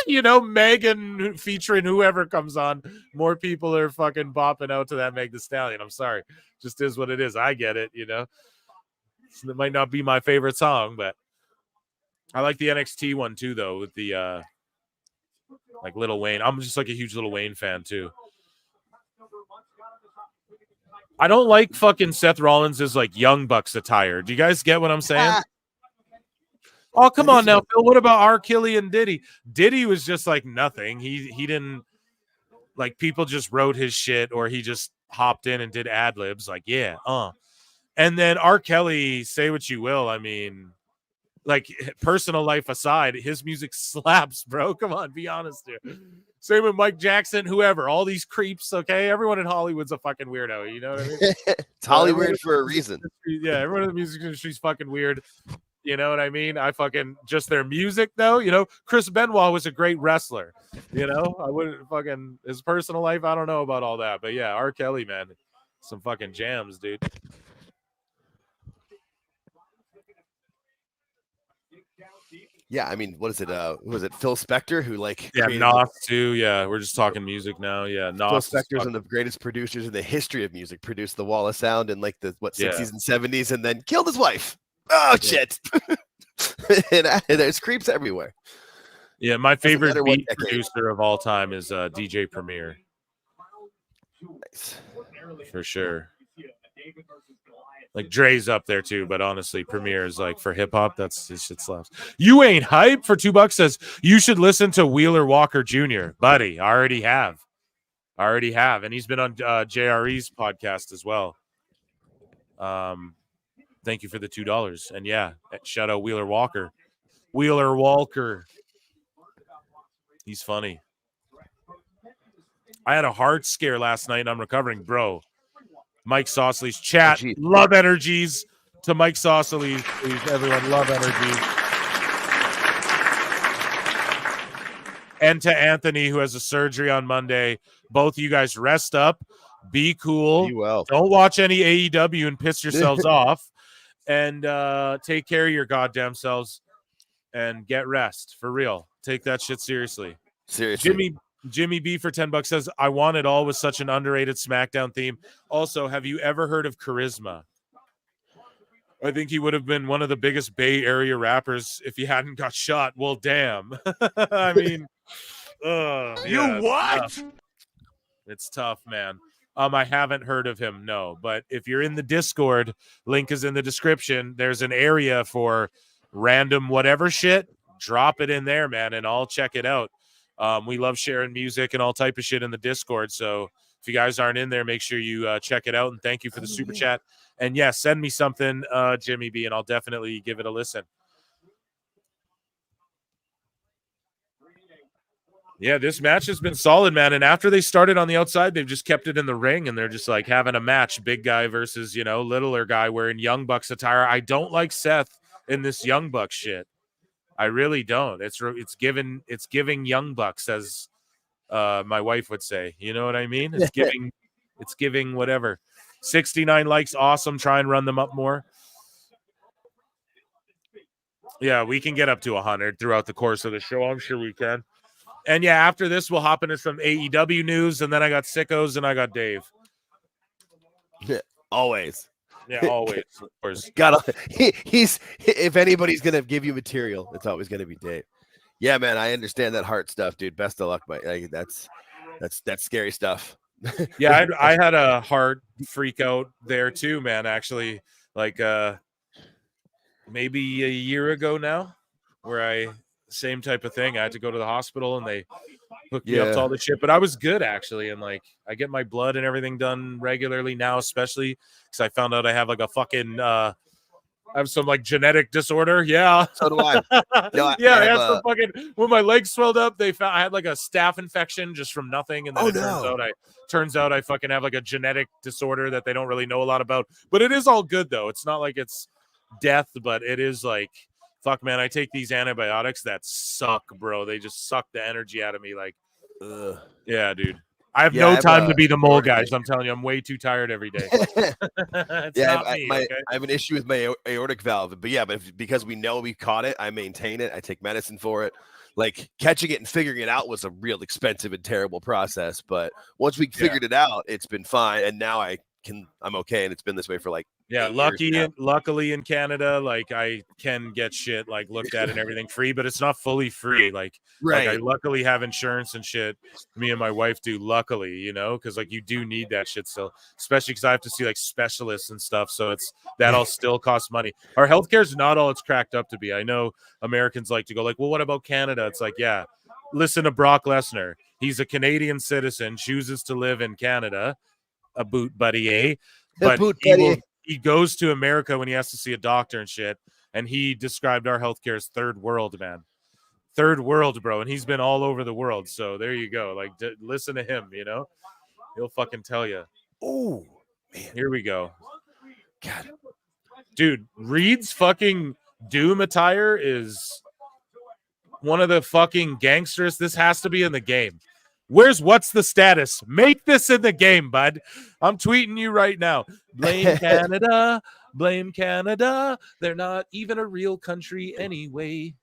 Megan featuring whoever comes on, more people are fucking bopping out to that Meg Thee Stallion. I'm sorry. Just is what it is. I get it, So it might not be my favorite song, but I like the NXT one too, though, with the, like Lil Wayne. I'm just like a huge Lil Wayne fan too. I don't like fucking Seth Rollins' like Young Bucks attire. Do you guys get what I'm saying? Oh, come on now, Phil. What about R. Kelly and Diddy? Diddy was just like nothing. He didn't like people just wrote his shit or he just hopped in and did ad libs. Like, yeah, And then R. Kelly, say what you will. I mean, like personal life aside, his music slaps, bro. Come on, be honest here. Same with Mike Jackson, whoever, all these creeps, okay? Everyone in Hollywood's a fucking weirdo, you know what I mean? It's Hollywood for a reason. Yeah, everyone in the music industry's fucking weird. You know what I mean? I fucking just their music, though. Chris Benoit was a great wrestler. I wouldn't fucking his personal life. I don't know about all that, but yeah, R. Kelly, man, some fucking jams, dude. Yeah, I mean, what is it? Was it Phil Spector who like? Yeah, Nos too. Yeah, we're just talking music now. Yeah, Nos. Phil Spector's one of the greatest producers in the history of music. Produced the Wall of Sound in like the 60s and 70s, and then killed his wife. Oh shit! And there's creeps everywhere. Yeah, my favorite beat producer of all time is DJ Premier. Nice. For sure. Like Dre's up there too, but honestly, Premier is like for hip hop. That's his shit slaps. You ain't hype for $2 says you should listen to Wheeler Walker Jr. Buddy, I already have, and he's been on JRE's podcast as well. Thank you for the $2. And yeah, shout out Wheeler Walker. Wheeler Walker. He's funny. I had a heart scare last night and I'm recovering, bro. Mike Sausley's chat. Love energies to Mike Sausley. Please, everyone, love energies. And to Anthony, who has a surgery on Monday. Both of you guys rest up. Be cool. Be well. Don't watch any AEW and piss yourselves off. And take care of your goddamn selves. And get rest. For real. Take that shit seriously. Seriously. Jimmy B for $10 says, I Want It All was such an underrated SmackDown theme. Also, have you ever heard of Charisma? I think he would have been one of the biggest Bay Area rappers if he hadn't got shot. Well, damn. I mean, You what? It's tough, man. I haven't heard of him, no. But if you're in the Discord, link is in the description. There's an area for random whatever shit. Drop it in there, man, and I'll check it out. We love sharing music and all type of shit in the Discord. So if you guys aren't in there, make sure you check it out. And thank you for the super chat. And yeah, send me something, Jimmy B, and I'll definitely give it a listen. Yeah, this match has been solid, man. And after they started on the outside, they've just kept it in the ring, and they're just like having a match, big guy versus, littler guy wearing Young Bucks attire. I don't like Seth in this Young Bucks shit. I really don't. It's giving Young Bucks, as my wife would say. You know what I mean? It's giving whatever. 69 likes, awesome. Try and run them up more. Yeah, we can get up to 100 throughout the course of the show. I'm sure we can. And yeah, after this, we'll hop into some AEW news, and then I got Sickos and I got Dave. Yeah, always. Yeah, always. Of course. He's if anybody's gonna give you material, it's always gonna be Dave. Yeah, man, I understand that heart stuff, dude. Best of luck, mate. Like, that's scary stuff. Yeah, I had a heart freak out there too, man. Actually, like maybe a year ago now, where same type of thing. I had to go to the hospital and they hooked me up to all the shit, but I was good actually. And like, I get my blood and everything done regularly now, especially because I found out I have like a fucking, I have some like genetic disorder. Yeah. So do I. No, I had some fucking, when my legs swelled up, they found I had like a staph infection just from nothing. And then turns out I fucking have like a genetic disorder that they don't really know a lot about, but it is all good though. It's not like it's death, but it is like, fuck, man, I take these antibiotics that suck, bro. They just suck the energy out of me. Like, yeah, dude. I have no time to be the mole, guys. I'm telling you, I'm way too tired every day. I have an issue with my aortic valve. But yeah, because we know we caught it, I maintain it. I take medicine for it. Like, catching it and figuring it out was a real expensive and terrible process. But once we figured it out, it's been fine. And now I'm okay. And it's been this way for like, luckily in Canada, like I can get shit like looked at and everything free, but it's not fully free. Like I luckily have insurance and shit. Me and my wife do, luckily, because like you do need that shit still, especially because I have to see like specialists and stuff. So that all still costs money. Our healthcare is not all it's cracked up to be. I know Americans like to go like, well, what about Canada? It's like, yeah, listen to Brock Lesnar. He's a Canadian citizen, chooses to live in Canada. A boot buddy, eh? But he goes to America when he has to see a doctor and shit. And he described our healthcare as third world, man. Third world, bro. And he's been all over the world. So there you go. Like, listen to him, He'll fucking tell you. Oh, man. Here we go. God. Dude, Reed's fucking Doom attire is one of the fucking gangsters. This has to be in the game. What's the status? Make this in the game, bud. I'm tweeting you right now. Blame Canada. Blame Canada. They're not even a real country anyway.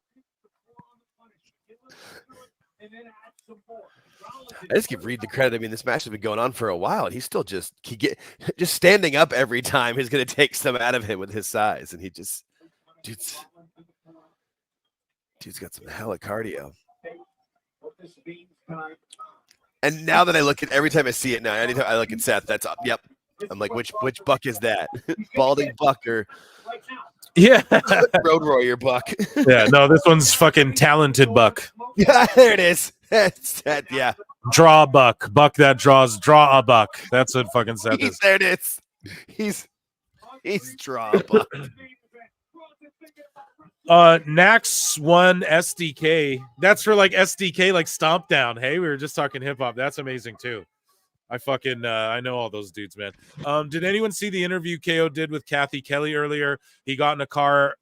I just give Reed the credit. I mean, this match has been going on for a while, and he's still just standing up every time is going to take some out of him with his size, and dude's got some hella cardio. And now that I look at every time I see it now, anytime I look at Seth, that's up. Yep. I'm like, which Buck is that? Balding Buck or Road Warrior Buck? Yeah, no, this one's fucking Talented Buck. Yeah, there it is. Yeah. Draw a buck. Buck that draws. Draw a buck. That's what fucking Seth is. There it is. He's drama. Nax one SDK. That's for like SDK, like Stomp Down. Hey, we were just talking hip hop. That's amazing too. I fucking I know all those dudes, man. Did anyone see the interview KO did with Kathy Kelly earlier? He got in a car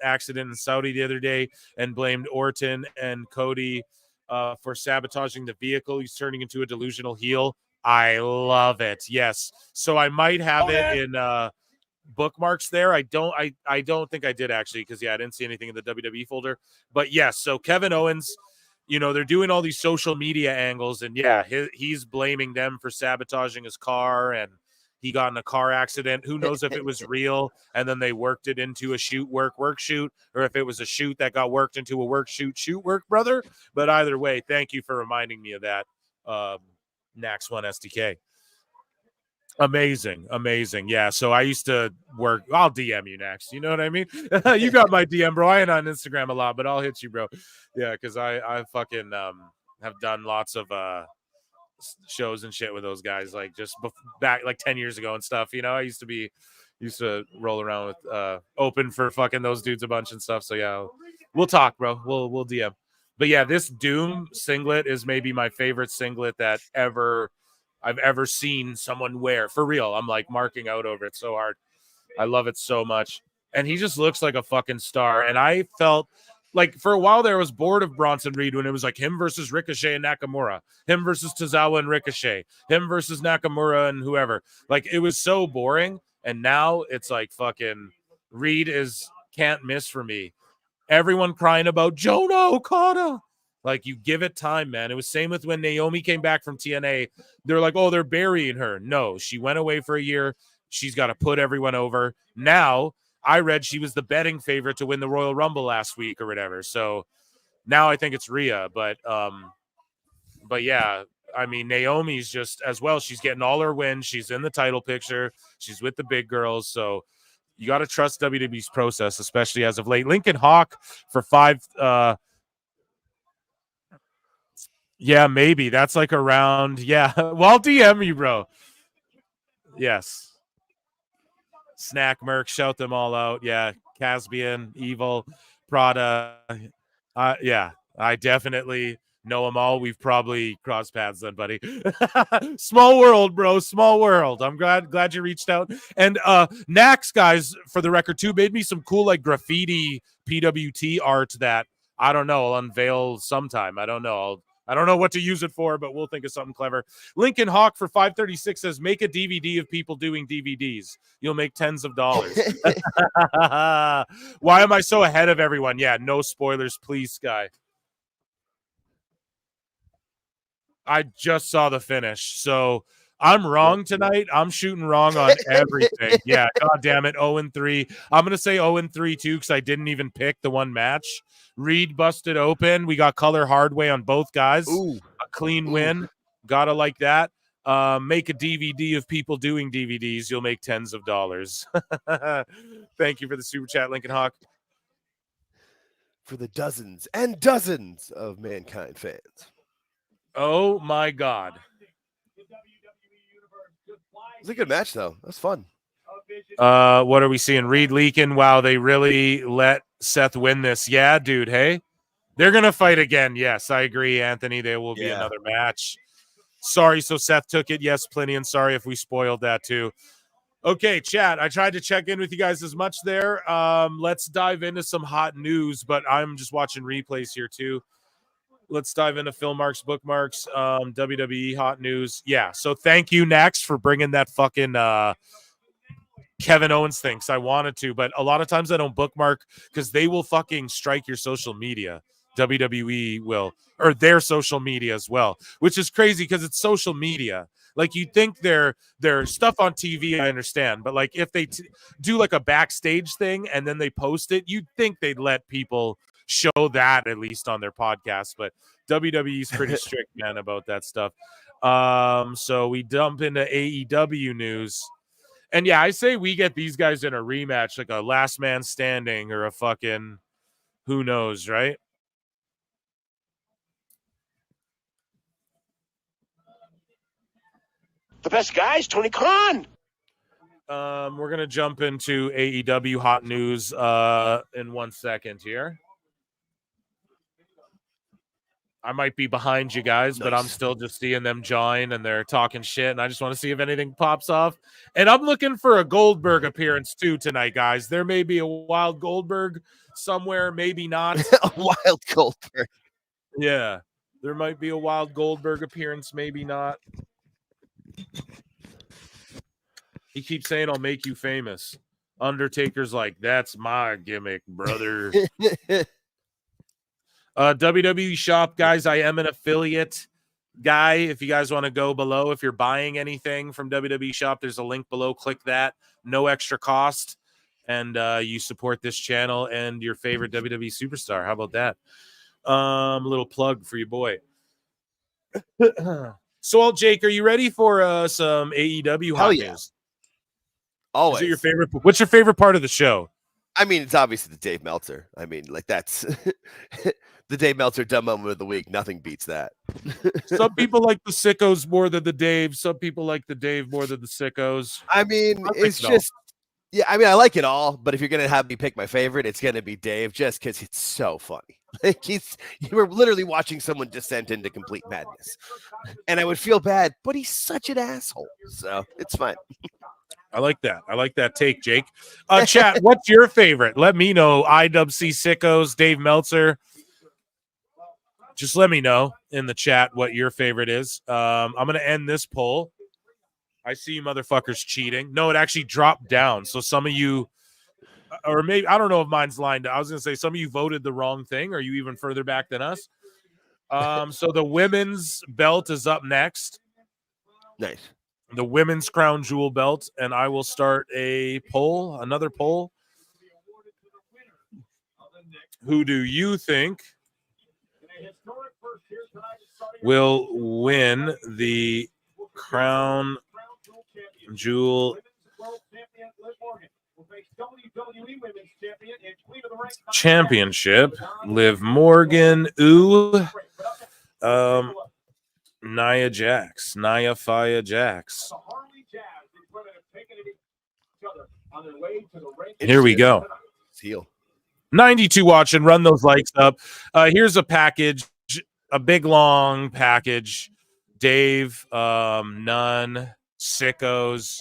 accident in Saudi the other day and blamed Orton and Cody for sabotaging the vehicle. He's turning into a delusional heel. I love it. Yes. So I might have it in bookmarks there. I don't think I did actually, because I didn't see anything in the WWE folder. But yes, so Kevin Owens, they're doing all these social media angles, and he's blaming them for sabotaging his car, and he got in a car accident. Who knows if it was real and then they worked it into a shoot work shoot, or if it was a shoot that got worked into a work shoot work, brother. But either way, thank you for reminding me of that. Nax One SDK. Amazing. Yeah. So I used to work. I'll DM you next. You know what I mean? You got my DM, bro. I ain't on Instagram a lot, but I'll hit you, bro. Yeah, because I fucking have done lots of shows and shit with those guys, like just back like 10 years ago and stuff. I used to roll around with open for fucking those dudes a bunch and stuff. So yeah, we'll talk, bro. We'll DM. But yeah, this Doom singlet is maybe my favorite singlet that I've ever seen someone wear. For real. I'm like marking out over it so hard. I love it so much. And he just looks like a fucking star. And I felt like for a while there, I was bored of Bronson Reed when it was like him versus Ricochet and Nakamura, him versus Tozawa and Ricochet, him versus Nakamura and whoever. Like it was so boring. And now it's like fucking Reed can't miss for me. Everyone crying about Jonah Okada. Like, you give it time, man. It was same with when Naomi came back from TNA. They're like, oh, they're burying her. No, she went away for a year. She's got to put everyone over. Now, I read she was the betting favorite to win the Royal Rumble last week or whatever. So now I think it's Rhea. But yeah, I mean, Naomi's just as well. She's getting all her wins. She's in the title picture. She's with the big girls. So you got to trust WWE's process, especially as of late. Lincoln Hawk for 5. Yeah, maybe. That's like around. Yeah. Well, I'll DM you, bro. Yes. Snack Merc, shout them all out. Yeah. Caspian, Evil, Prada. Yeah, I definitely know them all. We've probably crossed paths then, buddy. Small world, bro. Small world. I'm glad you reached out. And Nax, guys, for the record, too, made me some cool like graffiti PWT art that I don't know. I'll unveil sometime. I don't know. I don't know what to use it for, but we'll think of something clever. Lincoln Hawk for 536 says, make a DVD of people doing DVDs. You'll make tens of dollars. Why am I so ahead of everyone? Yeah, no spoilers, please, Sky. I just saw the finish. So I'm wrong tonight. I'm shooting wrong on everything. Yeah, God damn it. 0-3. I'm going to say 0-3 too, because I didn't even pick the one match. Reed busted open. We got color hard way on both guys. Ooh. A clean win. Gotta like that. Make a DVD of people doing DVDs. You'll make tens of dollars. Thank you for the super chat, Lincoln Hawk. For the dozens and dozens of Mankind fans. Oh, my God. It was a good match, though. That was fun. What are we seeing? Reed leaking. Wow, they really let Seth win this. Yeah, dude. Hey, they're going to fight again. Yes, I agree, Anthony. There will be another match. Sorry, so Seth took it. Yes, plenty. And sorry if we spoiled that, too. Okay, chat. I tried to check in with you guys as much there. Let's dive into some hot news, but I'm just watching replays here, too. Let's dive into Phil Marks, bookmarks, WWE hot news. Yeah, so thank you, Nax, for bringing that fucking Kevin Owens thing, because I wanted to, but a lot of times I don't bookmark because they will fucking strike your social media. WWE will, or their social media as well, which is crazy because it's social media. Like, you'd think their stuff on TV, I understand, but like if they do like a backstage thing and then they post it, you'd think they'd let people show that at least on their podcast. But WWE's pretty strict, man, about that stuff. So we dump into AEW news. And yeah, I say we get these guys in a rematch, like a last man standing or a fucking who knows, right? The best guys, Tony Khan. We're gonna jump into AEW hot news in 1 second here. I might be behind you guys, but I'm still just seeing them join and they're talking shit, and I just want to see if anything pops off. And I'm looking for a Goldberg appearance too tonight, guys. There may be a wild Goldberg somewhere, maybe not. A wild Goldberg. Yeah, there might be a wild Goldberg appearance, maybe not. He keeps saying, "I'll make you famous." Undertaker's like, "That's my gimmick, brother." WWE Shop, guys, I am an affiliate guy. If you guys want to go below, if you're buying anything from WWE Shop, there's a link below. Click that. No extra cost. And you support this channel and your favorite WWE superstar. How about that? A little plug for your boy. So, Jake, are you ready for some AEW hot news? Always. Is it your favorite? What's your favorite part of the show? I mean, it's obviously the Dave Meltzer. I mean, like that's the Dave Meltzer dumb moment of the week. Nothing beats that. Some people like the sickos more than the Dave. Some people like the Dave more than the sickos. I mean, it's just, yeah, I mean, I like it all, but if you're going to have me pick my favorite, it's going to be Dave just because it's so funny. Like you were literally watching someone descend into complete madness. And I would feel bad, but he's such an asshole. So it's fine. I like that. I like that take, Jake. Chat, what's your favorite? Let me know. IWC Sickos, Dave Meltzer. Just let me know in the chat what your favorite is. I'm going to end this poll. I see you motherfuckers cheating. No, it actually dropped down. So some of you, or maybe, I don't know if mine's lined up. I was going to say some of you voted the wrong thing. Are you even further back than us? So the women's belt is up next. Nice. The women's crown jewel belt, and I will start a poll, another poll. Who do you think will win the crown jewel championship? Liv Morgan, Nia Fia Jax. Here we go. Seal. 92 watching. Run those likes up. Here's a package, a big long package. Dave, none, sickos.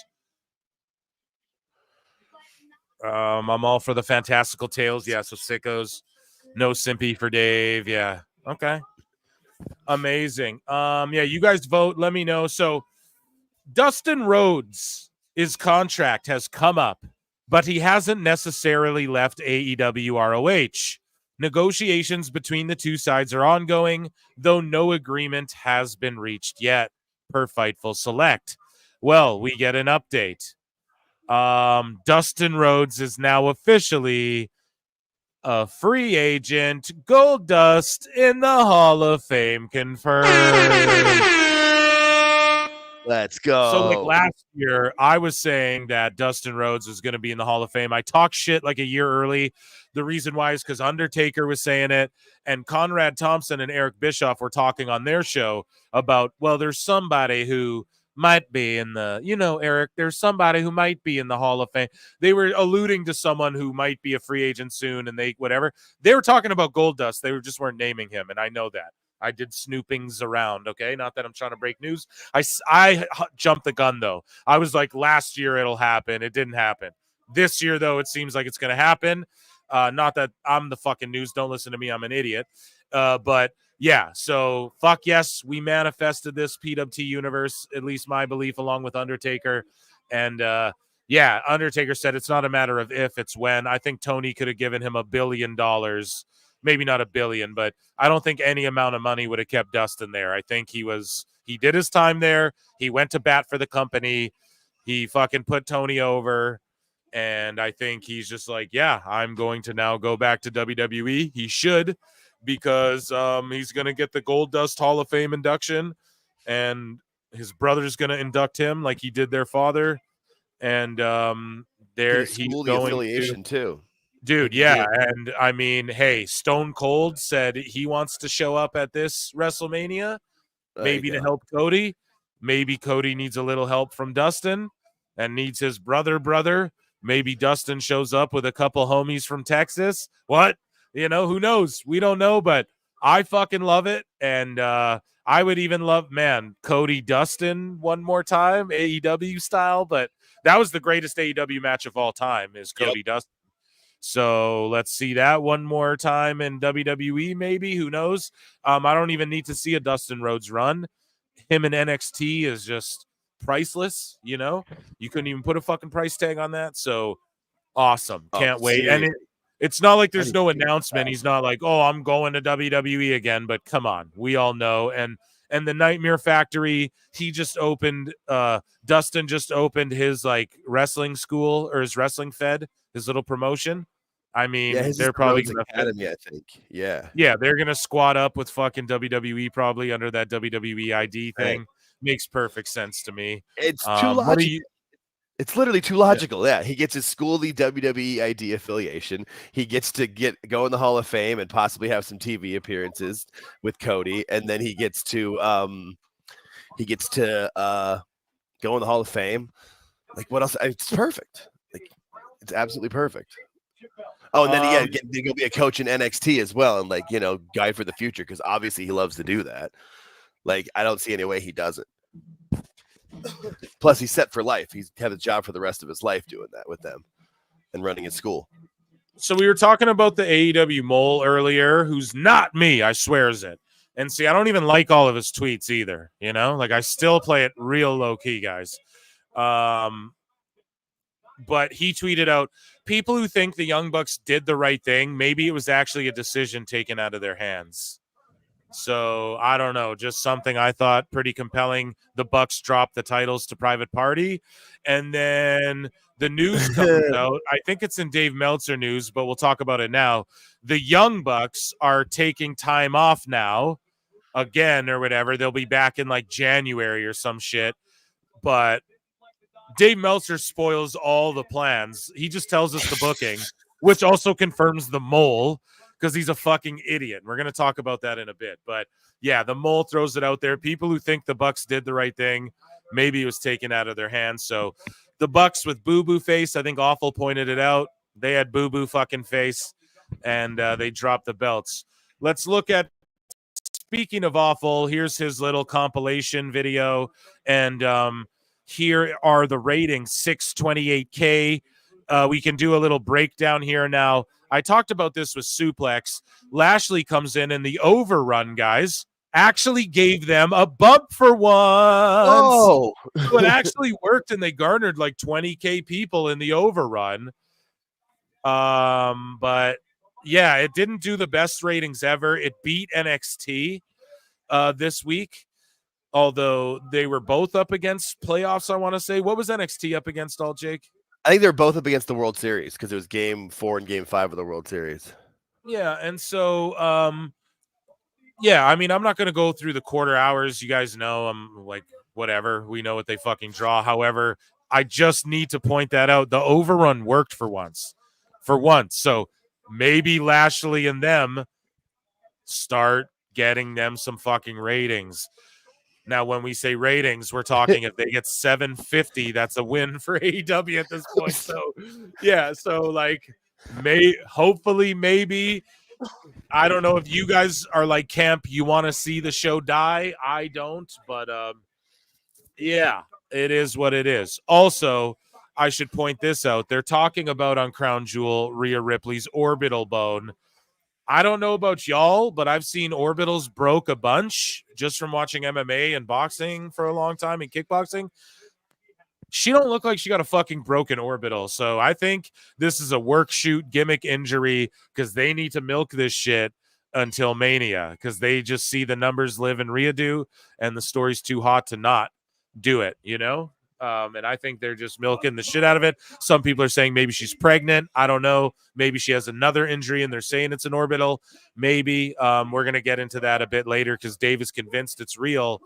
I'm all for the fantastical tales. Yeah, so sickos. No simpy for Dave. Yeah. Okay. Amazing. Yeah, you guys vote. Let me know. So Dustin Rhodes, his contract has come up, but he hasn't necessarily left AEW ROH. Negotiations between the two sides are ongoing, though no agreement has been reached yet, per Fightful Select. Well, we get an update. Dustin Rhodes is now officially a free agent. Gold Dust in the Hall of Fame confirmed. Let's go. So, like last year, I was saying that Dustin Rhodes was going to be in the Hall of Fame. I talked shit like a year early. The reason why is because Undertaker was saying it, and Conrad Thompson and Eric Bischoff were talking on their show about, well, there's somebody who might be in the, Eric, there's somebody who might be in the Hall of Fame. They were alluding to someone who might be a free agent soon, and they were talking about Goldust. They just weren't naming him, and I know that. I did snoopings around, okay? Not that I'm trying to break news. I jumped the gun, though. I was like, last year it'll happen. It didn't happen. This year, though, it seems like it's going to happen. Not that I'm the fucking news. Don't listen to me. I'm an idiot. But yeah, so fuck yes, we manifested this PWT universe, at least my belief, along with Undertaker. And yeah, Undertaker said it's not a matter of if, it's when. I think Tony could have given him $1 billion. Maybe not $1 billion, but I don't think any amount of money would have kept Dustin there. I think he did his time there. He went to bat for the company. He fucking put Tony over. And I think he's just like, yeah, I'm going to now go back to WWE. He should, because he's going to get the Goldust Hall of Fame induction, and his brother's going to induct him like he did their father. And he's going affiliation too. Dude, yeah. And I mean, hey, Stone Cold said he wants to show up at this WrestleMania, maybe to help Cody. Maybe Cody needs a little help from Dustin. and needs his brother. Maybe Dustin shows up with a couple homies from Texas. What? Who knows? We don't know, but I fucking love it. And I would even love, Cody Dustin one more time, AEW style. But that was the greatest AEW match of all time is Cody Dustin. So let's see that one more time in WWE, maybe. Who knows? I don't even need to see a Dustin Rhodes run. Him in NXT is just priceless, You couldn't even put a fucking price tag on that. So awesome. Can't wait. Seriously. And it's not like there's no announcement. He's not like, oh, I'm going to WWE again. But come on. We all know. And the Nightmare Factory, he just opened, Dustin just opened his wrestling school or his wrestling fed, his little promotion. I mean, they're probably going to Academy, I think. Yeah. Yeah, they're going to squat up with fucking WWE probably under that WWE ID thing. Right. Makes perfect sense to me. It's too logical. It's literally too logical. Yeah. He gets his schooly WWE ID affiliation. He gets to go in the Hall of Fame and possibly have some TV appearances with Cody, and then he gets to go in the Hall of Fame. Like, what else? It's perfect. Like, it's absolutely perfect. Oh, and then he'll be a coach in NXT as well, and guide for the future, because obviously he loves to do that. Like, I don't see any way he doesn't. Plus, he's set for life. He's had a job for the rest of his life doing that with them and running his school. So we were talking about the AEW mole earlier, who's not me, I swears it. And see, I don't even like all of his tweets either. I still play it real low key, guys. But he tweeted out, people who think the Young Bucks did the right thing, maybe it was actually a decision taken out of their hands. So I don't know, just something I thought pretty compelling. The Bucks dropped the titles to Private Party, and then the news comes out. I think it's in Dave Meltzer news, but we'll talk about it now. The Young Bucks are taking time off now again or whatever. They'll be back in January or some shit. But Dave Meltzer spoils all the plans. He just tells us the booking, which also confirms the mole, because he's a fucking idiot. We're going to talk about that in a bit. But yeah, the mole throws it out there. People who think the Bucks did the right thing, maybe it was taken out of their hands. So the Bucks with boo-boo face, I think Awful pointed it out. They had boo-boo fucking face, and they dropped the belts. Let's look at, speaking of Awful, here's his little compilation video. And here are the ratings, 628K. We can do a little breakdown here now. I talked about this with Suplex. Lashley comes in, and the overrun guys actually gave them a bump for once. Oh, so it actually worked, and they garnered 20K people in the overrun. But yeah, it didn't do the best ratings ever. It beat NXT this week, although they were both up against playoffs, I want to say. What was NXT up against, Jake? I think they're both up against the World Series, because it was Game 4 and Game 5 of the World Series. Yeah, and so, yeah, I mean, I'm not going to go through the quarter hours. You guys know, I'm whatever. We know what they fucking draw. However, I just need to point that out. The overrun worked for once. So maybe Lashley and them start getting them some fucking ratings. Now, when we say ratings, we're talking if they get 750, that's a win for AEW at this point. So, yeah, so hopefully, maybe. I don't know if you guys are camp, you want to see the show die. I don't, but yeah, it is what it is. Also, I should point this out. They're talking about on Crown Jewel, Rhea Ripley's orbital bone. I don't know about y'all, but I've seen orbitals broke a bunch just from watching MMA and boxing for a long time and kickboxing. She don't look like she got a fucking broken orbital. So I think this is a work shoot gimmick injury, because they need to milk this shit until Mania, because they just see the numbers live in Rhea do, and the story's too hot to not do it, and I think they're just milking the shit out of it. Some people are saying maybe she's pregnant. I don't know. Maybe she has another injury and they're saying it's an orbital. Maybe. We're going to get into that a bit later, because Dave is convinced it's real.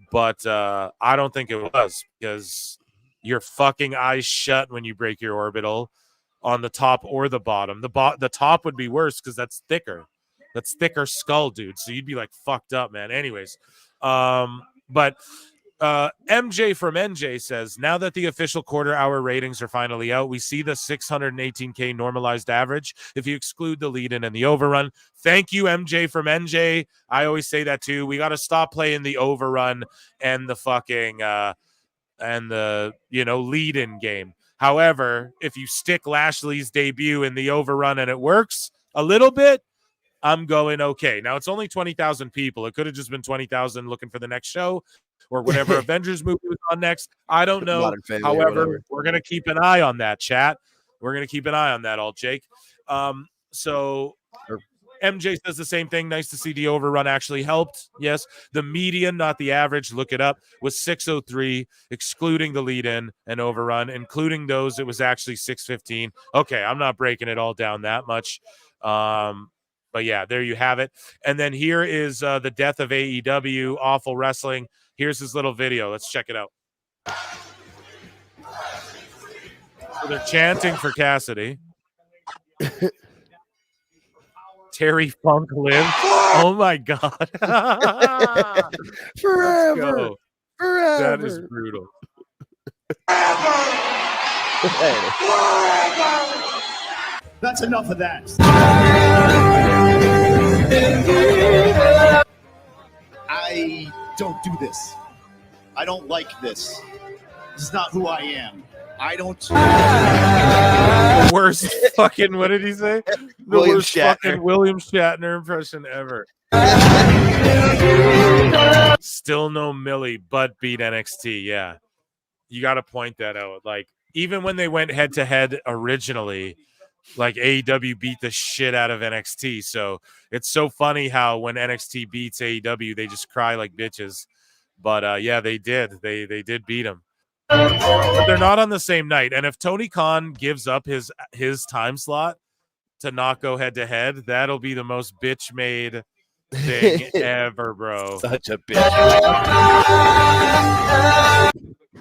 But I don't think it was, because your fucking eyes shut when you break your orbital on the top or the bottom. The top would be worse, because that's thicker. That's thicker skull, dude. So you'd be fucked up, man. Anyways, but MJ from NJ says, now that the official quarter-hour ratings are finally out, we see the 618K normalized average if you exclude the lead-in and the overrun. Thank you, MJ from NJ. I always say that too. We got to stop playing the overrun and the fucking lead-in game. However, if you stick Lashley's debut in the overrun and it works a little bit, I'm going okay. Now, it's only 20,000 people. It could have just been 20,000 looking for the next show or whatever Avengers movie was on next. I don't know. However, we're going to keep an eye on that, chat. We're going to keep an eye on that, Jake. So MJ says the same thing. Nice to see the overrun actually helped. Yes, the median, not the average, look it up, was 603, excluding the lead-in and overrun. Including those, it was actually 615. Okay, I'm not breaking it all down that much. But yeah, there you have it. And then here is the death of AEW, awful wrestling. Here's his little video. Let's check it out. So they're chanting for Cassidy. Terry Funk lives. Oh my God. Forever. Forever. That is brutal. That's enough of that. I don't do this. I don't like this. This is not who I am. I don't. The worst fucking, what did he say? The William worst Shatner. fucking William Shatner impression ever. Still no Millie, but beat NXT. Yeah. You got to point that out. Like, even when they went head to head originally, like AEW beat the shit out of NXT. So it's so funny how when NXT beats AEW, they just cry like bitches. But yeah, they did. They did beat them. But they're not on the same night. And if Tony Khan gives up his time slot to not go head to head, that'll be the most bitch made thing ever, bro. Such a bitch.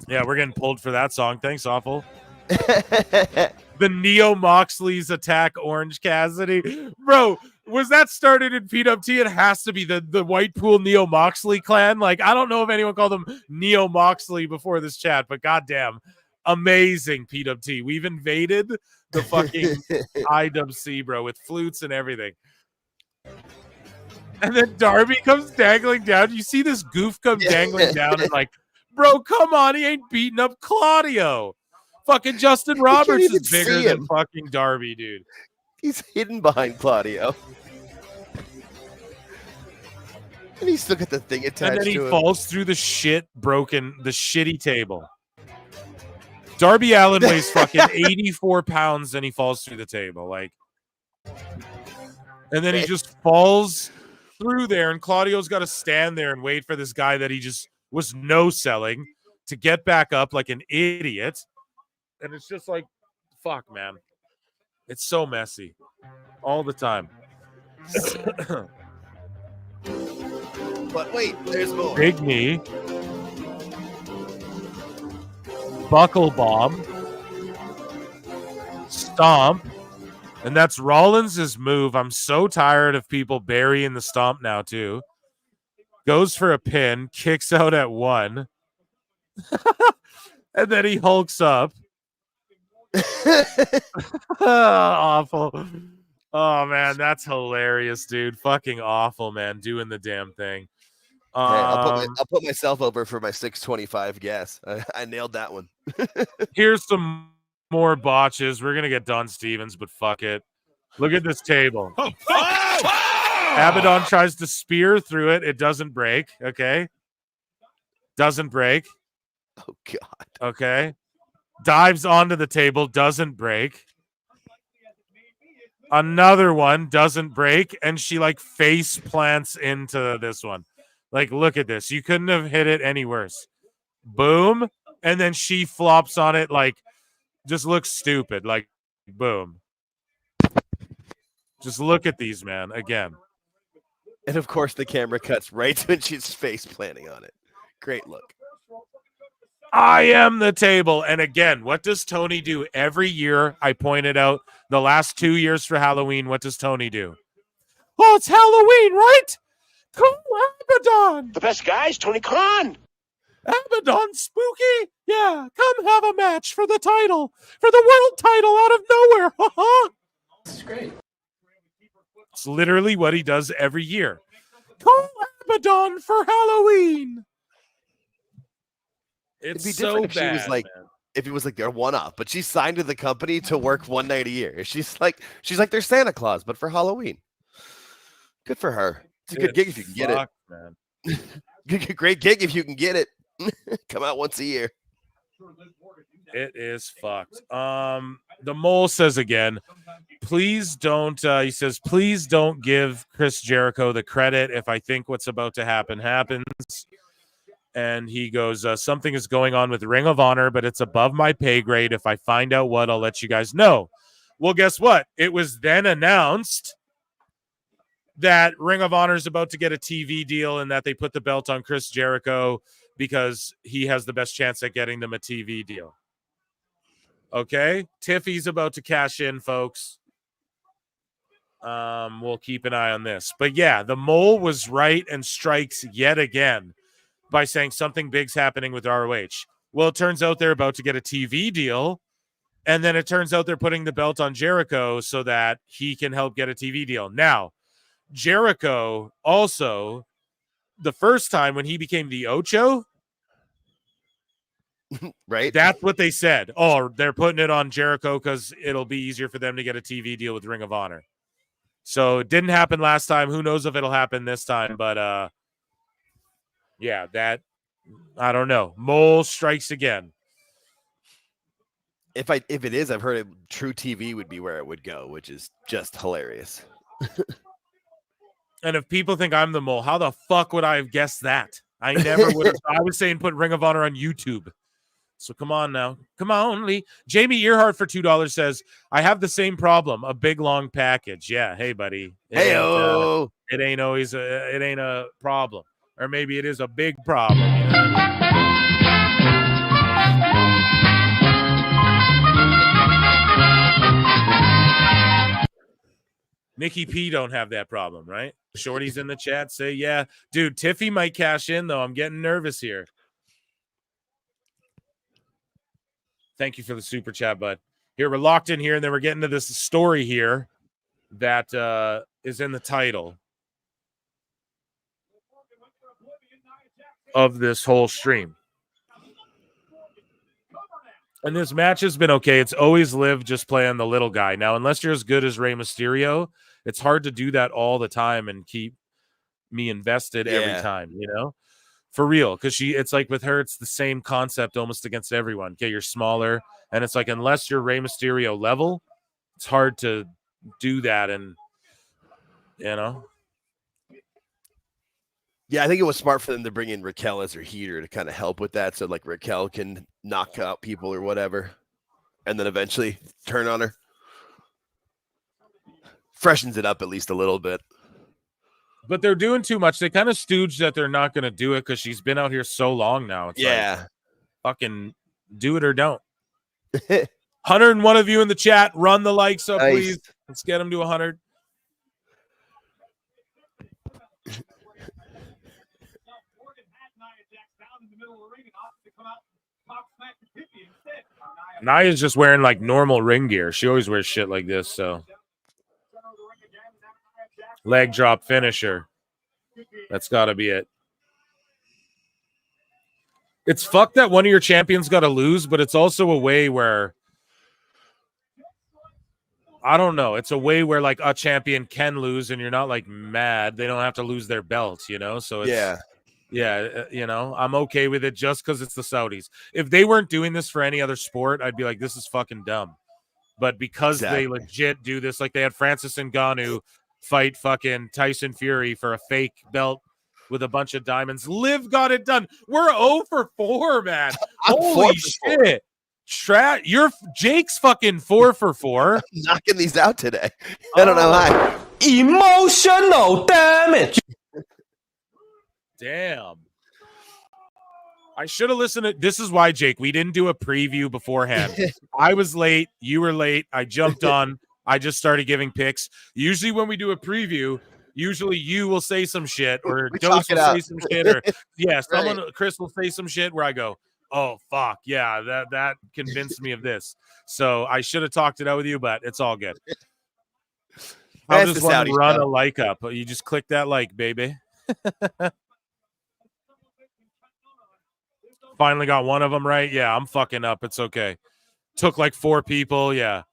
Yeah, we're getting pulled for that song. Thanks, Awful. The Neo Moxley's attack Orange Cassidy. Bro, was that started in PWT? It has to be the Whitepool Neo Moxley clan. Like, I don't know if anyone called them Neo Moxley before this chat, but goddamn, amazing PWT. We've invaded the fucking IWC, bro, with flutes and everything. And then Darby comes dangling down. You see this goof come dangling down and like, bro, come on, he ain't beating up Claudio. Fucking Justin Roberts is bigger than fucking Darby, dude. He's hidden behind Claudio. And he's still got the thing attached to him. And then he falls through the shitty table. Darby Allin weighs fucking 84 pounds and he falls through the table. Like, and then he just falls through there, and Claudio's got to stand there and wait for this guy that he just was no-selling to get back up like an idiot. And it's just like, fuck, man. It's so messy all the time. But wait, there's more. Big knee. Buckle bomb. Stomp. And that's Rollins' move. I'm so tired of people burying the stomp now, too. Goes for a pin. Kicks out at 1. And then he hulks up. Awful. Oh man, that's hilarious, dude. Fucking awful, man. Doing the damn thing. I'll put myself over for my 625 guess. I nailed that one. Here's some more botches. We're gonna get Don Stevens, but fuck it. Look at this table. Abaddon tries to spear through it. It doesn't break. Okay. Doesn't break. Oh god. Okay. Dives onto the table, doesn't break. Another one doesn't break, and she like face plants into this one. Like, look at this. You couldn't have hit it any worse. Boom. And then she flops on it, like, just looks stupid. Like, boom. Just look at these, man. Again. And of course, the camera cuts right when she's face planting on it. Great look. I am the table. And again, what does Tony do every year? I pointed out the last 2 years for Halloween. What does Tony do? Oh, it's Halloween, right? Come on, Abaddon. The best guy is Tony Khan. Abaddon spooky? Yeah, come have a match for the title, for the world title out of nowhere. Ha This is great. It's literally what he does every year. Call Abaddon for Halloween. It's It'd be so different if bad, she was like, man. if it was like their one-off, but she's signed to the company to work one night a year. She's like their Santa Claus, but for Halloween. Good for her. It's a good gig if you can get it. Man. Great gig if you can get it. Come out once a year. It is fucked. The mole says again, please don't. He says, please don't give Chris Jericho the credit if I think what's about to happen happens. And he goes, something is going on with Ring of Honor, but it's above my pay grade. If I find out what, I'll let you guys know. Well, guess what? It was then announced that Ring of Honor is about to get a TV deal and that they put the belt on Chris Jericho because he has the best chance at getting them a TV deal. Okay? Tiffy's about to cash in, folks. We'll keep an eye on this. But yeah, the mole was right and strikes yet again by saying something big's happening with ROH. Well, it turns out they're about to get a TV deal, and then it turns out they're putting the belt on Jericho so that he can help get a TV deal. Now, Jericho also, the first time when he became the Ocho, right? That's what they said. Oh, they're putting it on Jericho because it'll be easier for them to get a TV deal with Ring of Honor. So it didn't happen last time. Who knows if it'll happen this time? But yeah, that I don't know. Mole strikes again. If it is, I've heard True TV would be where it would go, which is just hilarious. And if people think I'm the mole, how the fuck would I have guessed that? I never would have. I was saying put Ring of Honor on YouTube. So come on now. Come on, Lee. Jamie Earhart for $2 says, I have the same problem. A big, long package. Yeah. Hey, buddy. Hey-o. It ain't always it ain't a problem. Or maybe it is a big problem. You know what I mean? Nikki P don't have that problem, right? Shorty's in the chat. Say, yeah. Dude, Tiffy might cash in, though. I'm getting nervous here. Thank you for the super chat, bud. Here, we're locked in here, and then we're getting to this story here that is in the title of this whole stream. And this match has been okay. It's always Liv just playing the little guy. Now, unless you're as good as Rey Mysterio, it's hard to do that all the time and keep me invested every time, you know? For real, because it's like with her, it's the same concept almost against everyone. Okay, you're smaller, and it's like unless you're Rey Mysterio level, it's hard to do that. And you know, yeah, I think it was smart for them to bring in Raquel as her heater to kind of help with that, so like Raquel can knock out people or whatever, and then eventually turn on her. Freshens it up at least a little bit. But they're doing too much. They kind of stooge that they're not going to do it because she's been out here so long now. It's like, fucking do it or don't. 101 of you in the chat. Run the likes up, please. Let's get them to 100. Nia's just wearing like normal ring gear. She always wears shit like this, so. Leg drop finisher. That's got to be it. It's fucked that one of your champions got to lose, but it's also a way where I don't know. It's a way where like a champion can lose and you're not like mad. They don't have to lose their belt, you know? So it's, yeah, you know, I'm okay with it just because it's the Saudis. If they weren't doing this for any other sport, I'd be like, this is fucking dumb. But because they legit do this, like they had Francis Ngannou fight fucking Tyson Fury for a fake belt with a bunch of diamonds. Liv got it done. We're 0 for 4, man. Holy shit. Jake's fucking 4 for 4. I'm knocking these out today. I don't know how. Emotional damage. Damn. I should have listened to this. Is why, Jake, we didn't do a preview beforehand. I was late. You were late. I jumped on. I just started giving picks. Usually when we do a preview, Usually you will say some shit, or We Dose talk it will say out. some shit, or yeah, someone, Right. Chris will say some shit where I go, oh fuck, yeah, that convinced me of this. So I should have talked it out with you, but it's all good. How That's does the one Saudi run show. a like up? You just click that like, baby. Finally got one of them right. Yeah, I'm fucking up. It's okay. Took like 4 people. Yeah.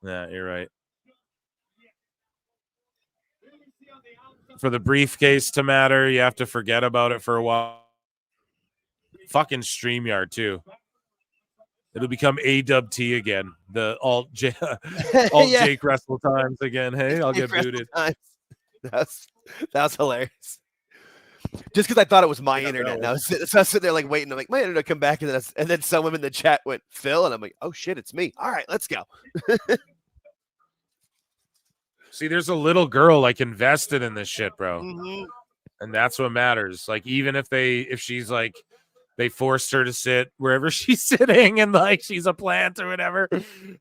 Yeah, you're right. For the briefcase to matter, you have to forget about it for a while. Fucking StreamYard too. It'll become AWT again. The alt Yeah. Jake Wrestle Times again. Hey, I'll get booted. That was hilarious. Just because I thought it was my Yeah, internet. And no. I was sitting there like waiting. I'm like, my internet will come back. And then someone in the chat went, Phil. And I'm like, oh shit, it's me. All right, let's go. See, there's a little girl like invested in this shit, bro. Mhm. And that's what matters. Like, even if she's like, they forced her to sit wherever she's sitting and like she's a plant or whatever,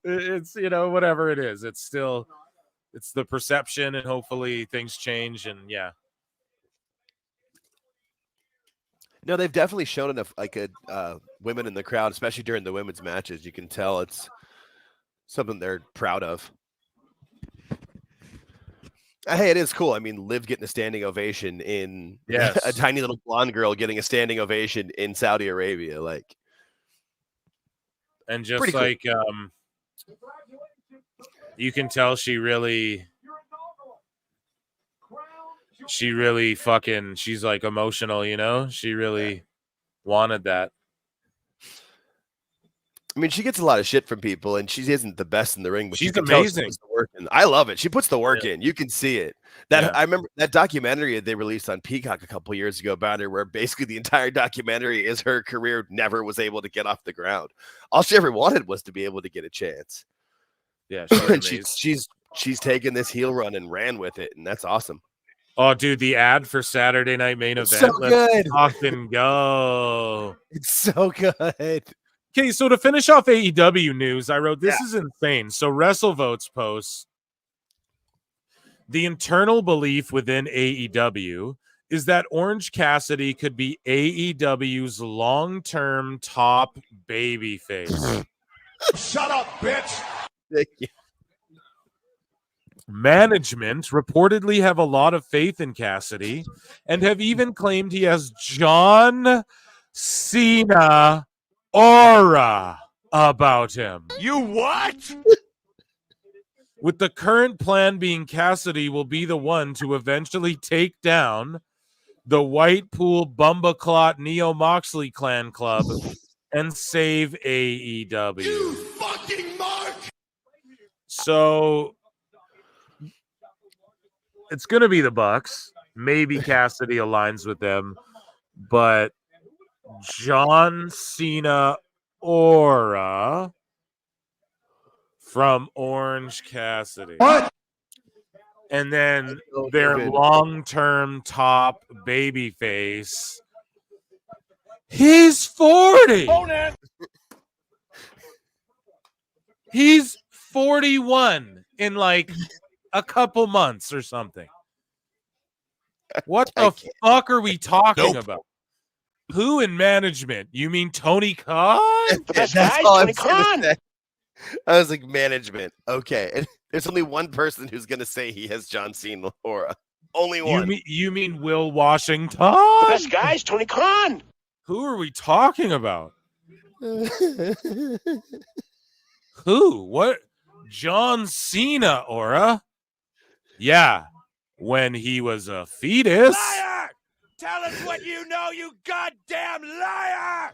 it's, whatever it is, it's still, it's the perception, and hopefully things change. And yeah. No, they've definitely shown enough women in the crowd, especially during the women's matches. You can tell it's something they're proud of. Hey, it is cool. I mean, Liv getting a standing ovation in a tiny little blonde girl getting a standing ovation in Saudi Arabia, like, and just pretty cool. like you can tell she really fucking, she's like emotional, she really wanted that. I mean, she gets a lot of shit from people, and she isn't the best in the ring, but She's you can tell amazing. she puts the work in. I love it. She puts the work in. You can see it. I remember that documentary they released on Peacock a couple years ago about her, where basically the entire documentary is her career never was able to get off the ground. All she ever wanted was to be able to get a chance. Yeah, and she's taken this heel run and ran with it, and that's awesome. Oh, dude, the ad for Saturday Night Main Event. So good. Let's fucking go. It's so good. Okay, so to finish off AEW news, I wrote, this is insane. So WrestleVotes posts, the internal belief within AEW is that Orange Cassidy could be AEW's long-term top babyface. Shut up, bitch. Thank you. Management reportedly have a lot of faith in Cassidy and have even claimed he has John Cena aura about him. You what? With the current plan being Cassidy will be the one to eventually take down the Whitepool Bumbaclot Neo Moxley Clan Club and save AEW. You fucking mark. So it's going to be the Bucks. Maybe Cassidy aligns with them, but John Cena aura from Orange Cassidy. What? And then their long-term top babyface. He's 40. He's 41 in like a couple months or something. What the fuck are we talking about? Who in management? You mean Tony Khan? That's all Tony Khan. I was like, management. Okay. And there's only one person who's going to say he has John Cena aura. Only one. You mean Will Washington? The best guy's Tony Khan. Who are we talking about? Who? What? John Cena aura? Yeah. When he was a fetus. Liar! Tell us what you know, you goddamn liar!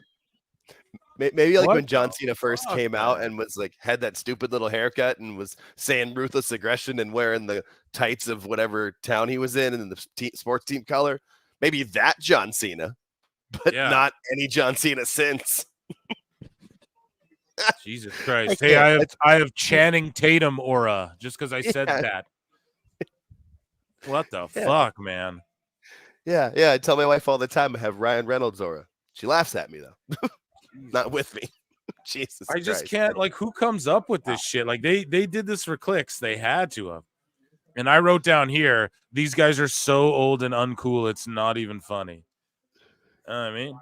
Maybe like What when John the Cena first fuck, came out and was like, had that stupid little haircut and was saying ruthless aggression and wearing the tights of whatever town he was in and the sports team color. Maybe that John Cena, but not any John Cena since. Jesus Christ. Hey, I have Channing Tatum aura just because I said that. What the fuck, man? Yeah. I tell my wife all the time I have Ryan Reynolds aura. She laughs at me though. Not with me. Jesus I just Christ. can't, like, who comes up with this shit? Like, they did this for clicks. They had to have. And I wrote down here, these guys are so old and uncool, it's not even funny. I mean,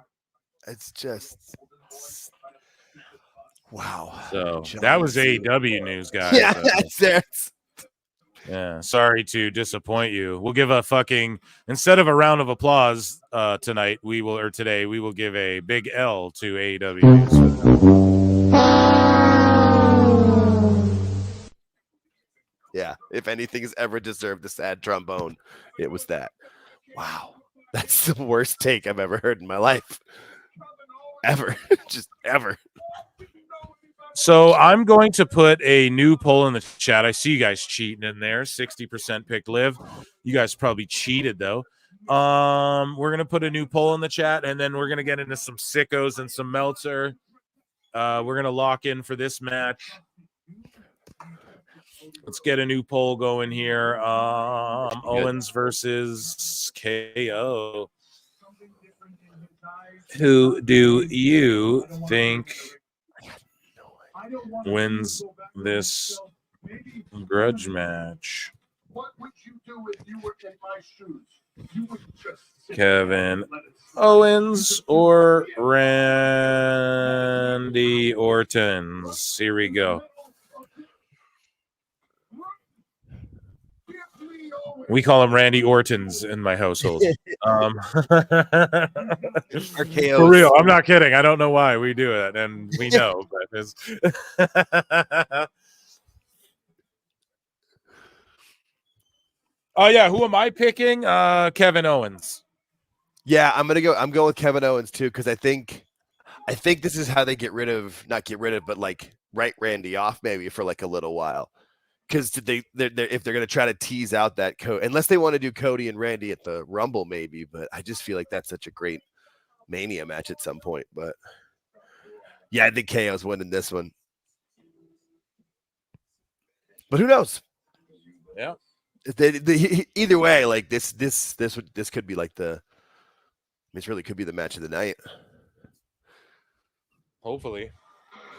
it's just wow. So John that was Cena. AEW news, guys. Yeah, that's yeah. Sorry to disappoint you. We'll give a fucking instead of a round of applause today we will give a big L to AEW news. Yeah, if anything has ever deserved a sad trombone, it was that. Wow, that's the worst take I've ever heard in my life. Ever, just ever. So I'm going to put a new poll in the chat. I see you guys cheating in there. 60% picked Liv. You guys probably cheated though. We're gonna put a new poll in the chat, and then we're gonna get into some sickos and some Meltzer. We're gonna lock in for this match. Let's get a new poll going here. Owens versus KO. Who do you think wins this grudge match? Kevin Owens or Randy Orton's? Here we go. We call him Randy Orton's in my household. For real, I'm not kidding. I don't know why we do it, and we know. But it's oh yeah, who am I picking? Kevin Owens. Yeah, I'm going with Kevin Owens too, because I think this is how they not get rid of, but like write Randy off maybe for like a little while. Because if they're going to try to tease out that unless they want to do Cody and Randy at the Rumble, maybe. But I just feel like that's such a great Mania match at some point. But yeah, I think KO's winning this one. But who knows? Yeah. Either way, like this could be like this really could be the match of the night. Hopefully.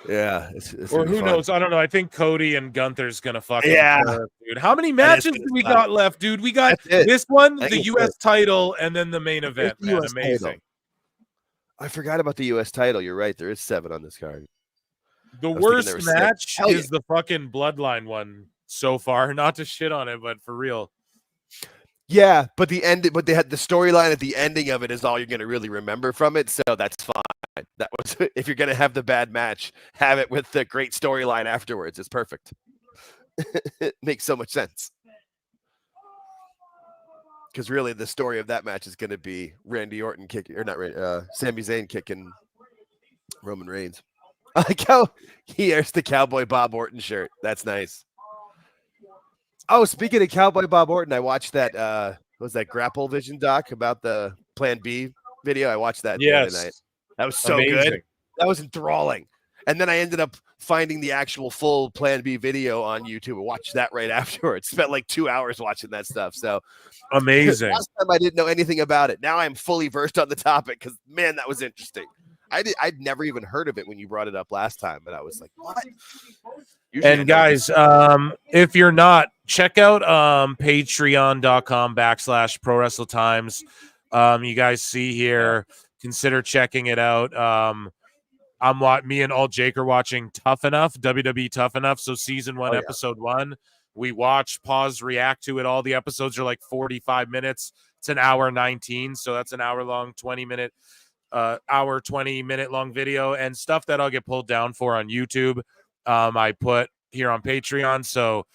Yeah, or who knows? I don't know. I think Cody and Gunther's gonna fucking dude. How many matches do we got left, dude? We got this one, the U.S. title, and then the main event. Man, amazing. Title. I forgot about the U.S. title. You're right. There is 7 on this card. The worst match is the fucking Bloodline one so far. Not to shit on it, but for real. Yeah, but they had the storyline at the ending of it is all you're going to really remember from it, so that's fine. That was if you're going to have the bad match, have it with the great storyline afterwards. It's perfect. It makes so much sense. Because really, the story of that match is going to be Randy Orton kicking, or not Sami Zayn kicking Roman Reigns. I like how he wears the Cowboy Bob Orton shirt. That's nice. Oh, speaking of Cowboy Bob Orton, I watched that what was that Grapple Vision doc about the Plan B video. I watched that the other night. That was so good. That was enthralling. And then I ended up finding the actual full Plan B video on YouTube and watched that right afterwards. Spent like 2 hours watching that stuff. So amazing. Last time I didn't know anything about it. Now I'm fully versed on the topic because man, that was interesting. I'd never even heard of it when you brought it up last time, and I was like, what? And guys, if you're not, check out patreon.com/prowrestletimes. You guys see here, consider checking it out. Me and Alt Jake are watching Tough Enough, WWE Tough Enough. So season 1, episode 1, we watch, pause, react to it. All the episodes are like 45 minutes. It's an hour 19, so that's an hour long, 20-minute. Hour 20-minute long video and stuff that I'll get pulled down for on YouTube. I put here on Patreon. So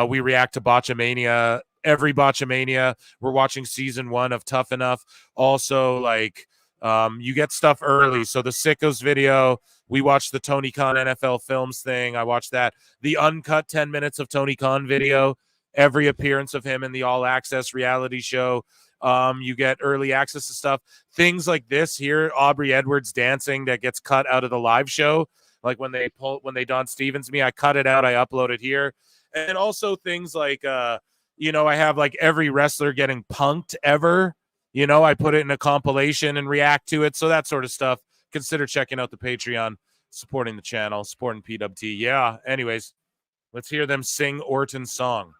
we react to Botchamania, every Botchamania. We're watching season 1 of Tough Enough. Also, like you get stuff early. So the Sickos video, we watched the Tony Khan NFL Films thing. I watched that. The uncut 10 minutes of Tony Khan video, every appearance of him in the All Access reality show. You get early access to stuff, things like this here, Aubrey Edwards dancing that gets cut out of the live show. Like when they Don Stevens me, I cut it out, I upload it here. And also things like, I have like every wrestler getting punked ever, I put it in a compilation and react to it. So that sort of stuff. Consider checking out the Patreon, supporting the channel, supporting PWT. Yeah. Anyways, let's hear them sing Orton's song.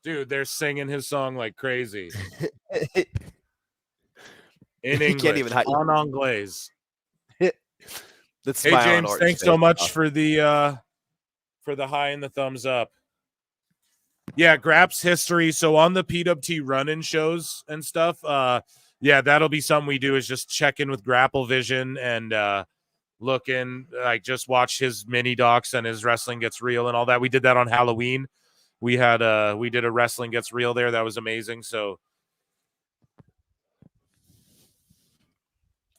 Dude, they're singing his song like crazy. In You English, can't even hide. en anglais. That's Hey, smile on James, Orton's thanks so face, much though. for the high and the thumbs up. Yeah, Graps history. So on the PWT run-in shows and stuff, yeah, that'll be something we do is just check in with Grapple Vision and look in, like just watch his mini docs and his Wrestling Gets Real and all that. We did that on Halloween. We did a Wrestling Gets Real there. That was amazing. So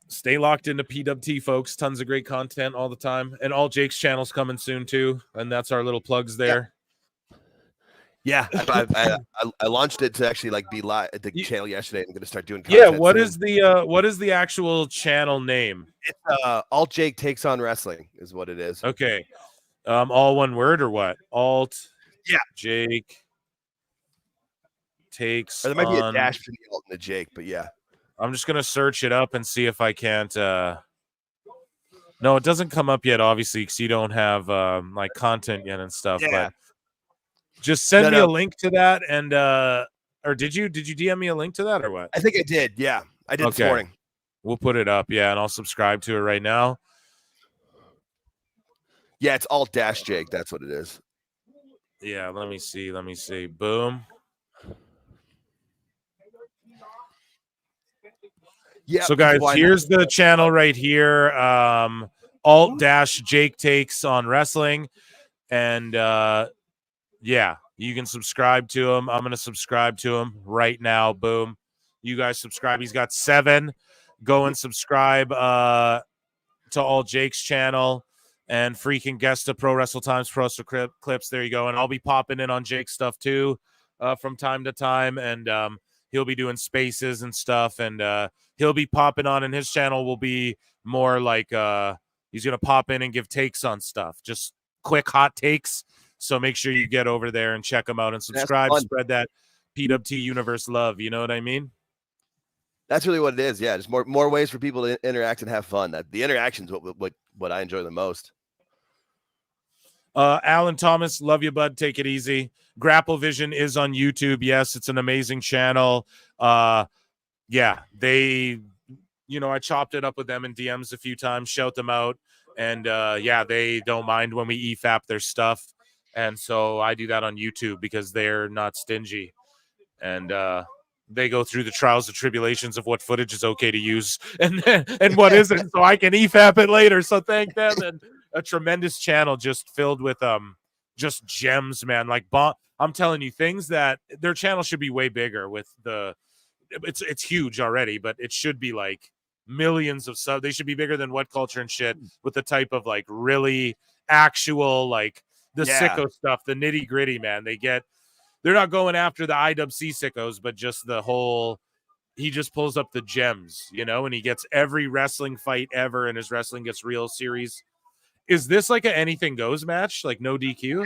stay locked into PWT, folks. Tons of great content all the time. And all Jake's channels coming soon too. And that's our little plugs there. Yeah, I launched it to actually like be live at the channel yesterday. I'm going to start doing content. Yeah, what soon. is the actual channel name? It's Alt Jake Takes on Wrestling is what it is. Okay. All one word or what? Alt Jake Takes or there might be a on... dash between the Alt and the Jake, but yeah. I'm just gonna search it up and see if I can't no, it doesn't come up yet, obviously, because you don't have like content yet and stuff. Yeah. But just send me a link to that, and or did you DM me a link to that or what? I think I did. Yeah, I did this morning. We'll put it up, yeah, and I'll subscribe to it right now. Yeah, it's Alt Dash Jake. That's what it is. Yeah, let me see. Boom. Yeah. So guys, here's the channel right here. Alt Dash Jake Takes on Wrestling, and yeah, you can subscribe to him. I'm gonna subscribe to him right now. Boom. You guys subscribe. He's got 7. Go and subscribe to all Jake's channel and freaking guest to Pro Wrestle Times, Pro Wrestle Clips. There you go. And I'll be popping in on Jake's stuff too from time to time. And he'll be doing spaces and stuff. And he'll be popping on, and his channel will be more like he's going to pop in and give takes on stuff. Just quick hot takes. So make sure you get over there and check him out and subscribe. Spread that PWT universe love. You know what I mean? That's really what it is. Yeah, just more ways for people to interact and have fun. The interaction's what I enjoy the most. Alan Thomas, love you, bud. Take it easy. Grapple Vision is on YouTube. Yes, it's an amazing channel. Yeah, they, I chopped it up with them in DMs a few times, shout them out. And yeah, they don't mind when we EFAP their stuff. And so I do that on YouTube because they're not stingy. And they go through the trials and tribulations of what footage is okay to use and what isn't, so I can EFAP it later. So thank them. And a tremendous channel just filled with just gems, man. Like I'm telling you, things that their channel should be way bigger with it's huge already, but it should be like millions of subs. They should be bigger than What Culture and shit with the type of like really actual like the sicko stuff, the nitty gritty, man. They're not going after the IWC sickos, but just the whole, he just pulls up the gems, and he gets every wrestling fight ever in his Wrestling Gets Real series. Is this like a anything goes match? Like no DQ?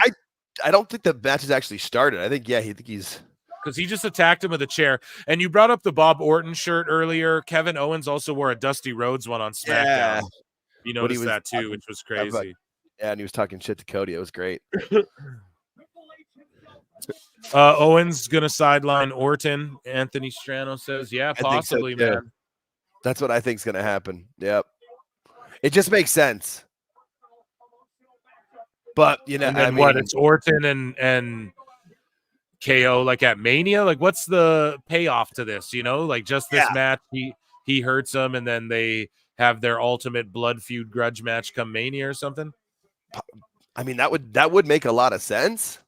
I don't think the match has actually started. I think, he's... Because he just attacked him with a chair. And you brought up the Bob Orton shirt earlier. Kevin Owens also wore a Dusty Rhodes one on SmackDown. Yeah. You noticed that too, which was crazy. Yeah, and he was talking shit to Cody. It was great. Owens gonna sideline Orton. Anthony Strano says, "Yeah, possibly, so, man." That's what I think's gonna happen. Yep, it just makes sense. But what? It's Orton and KO like at Mania. Like, what's the payoff to this? Like just this match, he hurts him, and then they have their ultimate blood feud grudge match come Mania or something. I mean, that would make a lot of sense.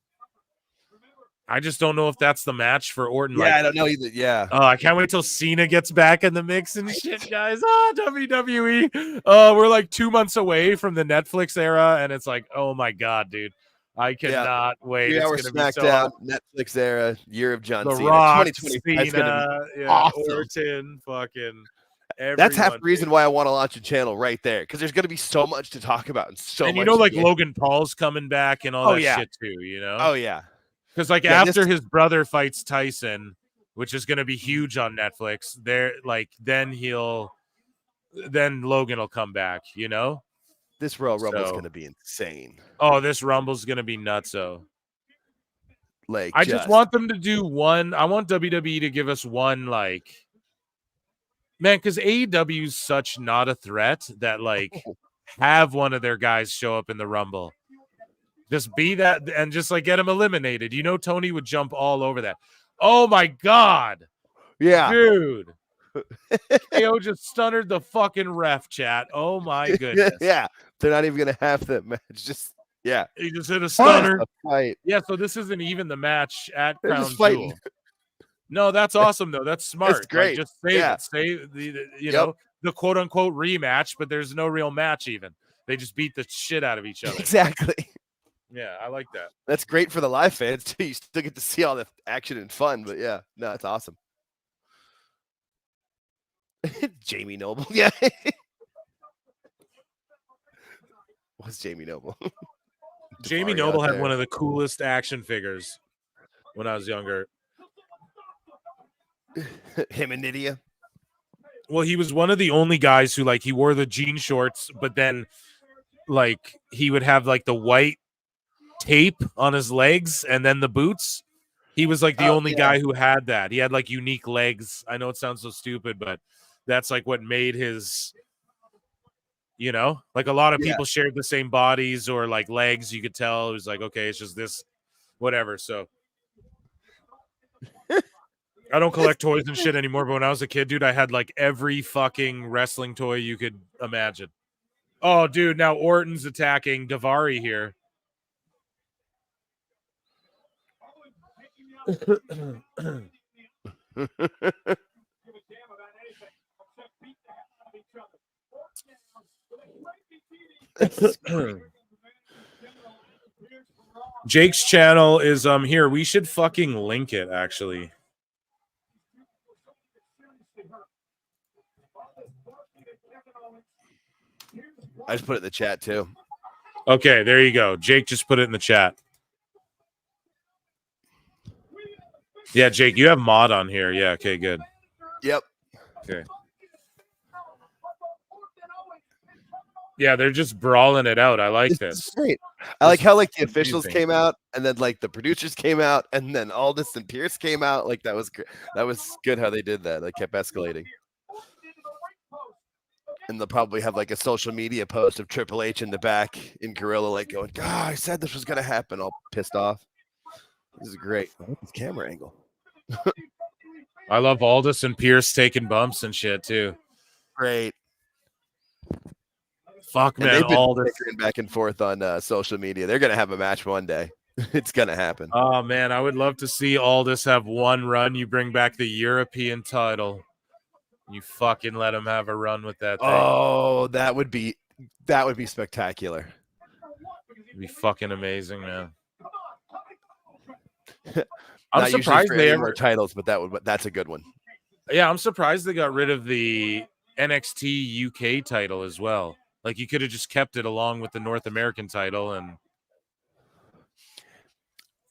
I just don't know if that's the match for Orton. Yeah, I don't know either. Yeah. I can't wait till Cena gets back in the mix and shit, guys. WWE. We're like 2 months away from the Netflix era, and it's like, oh my god, dude, I cannot wait. Yeah, we're SmackDown, Netflix era, year of John Cena. Rock, 2020 is gonna be awesome. Orton, fucking. Everyone. That's half the reason why I want to launch a channel right there, because there's going to be so much to talk about and much. Like Logan Paul's coming back and all that shit too. Oh yeah. Because after his brother fights Tyson, which is going to be huge on Netflix, then Logan will come back. This Royal Rumble is going to be insane. Oh, this Rumble's going to be nutso. Like, I just want them to do one. I want WWE to give us one, like, man, because AEW is such not a threat that, like, have one of their guys show up in the Rumble. Just be that and just, like, get him eliminated. You know, Tony would jump all over that. Oh, my God. Yeah. Dude. KO just stunnered the fucking ref, chat. Oh, my goodness. Yeah. They're not even going to have that match. Just, yeah. He just hit a stunner. Fight. Yeah, so this isn't even the match at They're Crown just fighting. Jewel. No, that's awesome, though. That's smart. That's great. Like, just save Yeah. it. Save the you know, the quote-unquote rematch, but there's no real match even. They just beat the shit out of each other. Exactly. Yeah, I like that. That's great for the live fans, too. You still get to see all the action and fun, but yeah. No, it's awesome. Jamie Noble. Yeah. What's Jamie Noble? Jamie Noble had one of the coolest action figures when I was younger. Him and Nydia. Well, he was one of the only guys who, like, he wore the jean shorts, but then, like, he would have, like, the white tape on his legs and then the boots. He was, like, the only guy who had that. He had, like, unique legs. I know it sounds so stupid, but that's, like, what made his, you know, like, a lot of people shared the same bodies or, like, legs. You could tell it was like, okay, it's just this, whatever. So I don't collect toys and shit anymore, but when I was a kid, dude, I had, like, every fucking wrestling toy you could imagine. Oh, dude, now Orton's attacking Daivari here. Jake's channel is here. We should fucking link it, actually. I just put it in the chat too. Okay, there you go. Jake just put it in the chat. Yeah, Jake, you have mod on here. Yeah, okay, good. Yep. Okay. Yeah, they're just brawling it out. I like this. Great. I like how, like, the officials came out, and then, like, the producers came out, and then Aldis and Pierce came out. Like, that was good. That was good how they did that. They kept escalating. And they'll probably have, like, a social media post of Triple H in the back in Gorilla, like, going, God, I said this was going to happen, all pissed off. This is great. I like this camera angle. I love Aldis and Pierce taking bumps and shit, too. Great. Fuck, and man, they've been Aldis. bickering back and forth on social media. They're going to have a match one day. It's going to happen. Oh, man, I would love to see Aldis have one run. You bring back the European title. You fucking let him have a run with that thing. Oh, that would be spectacular. It'd be fucking amazing, man. I'm surprised they ever titles, but that's a good one. Yeah, I'm surprised they got rid of the NXT UK title as well. Like, you could have just kept it along with the North American title, and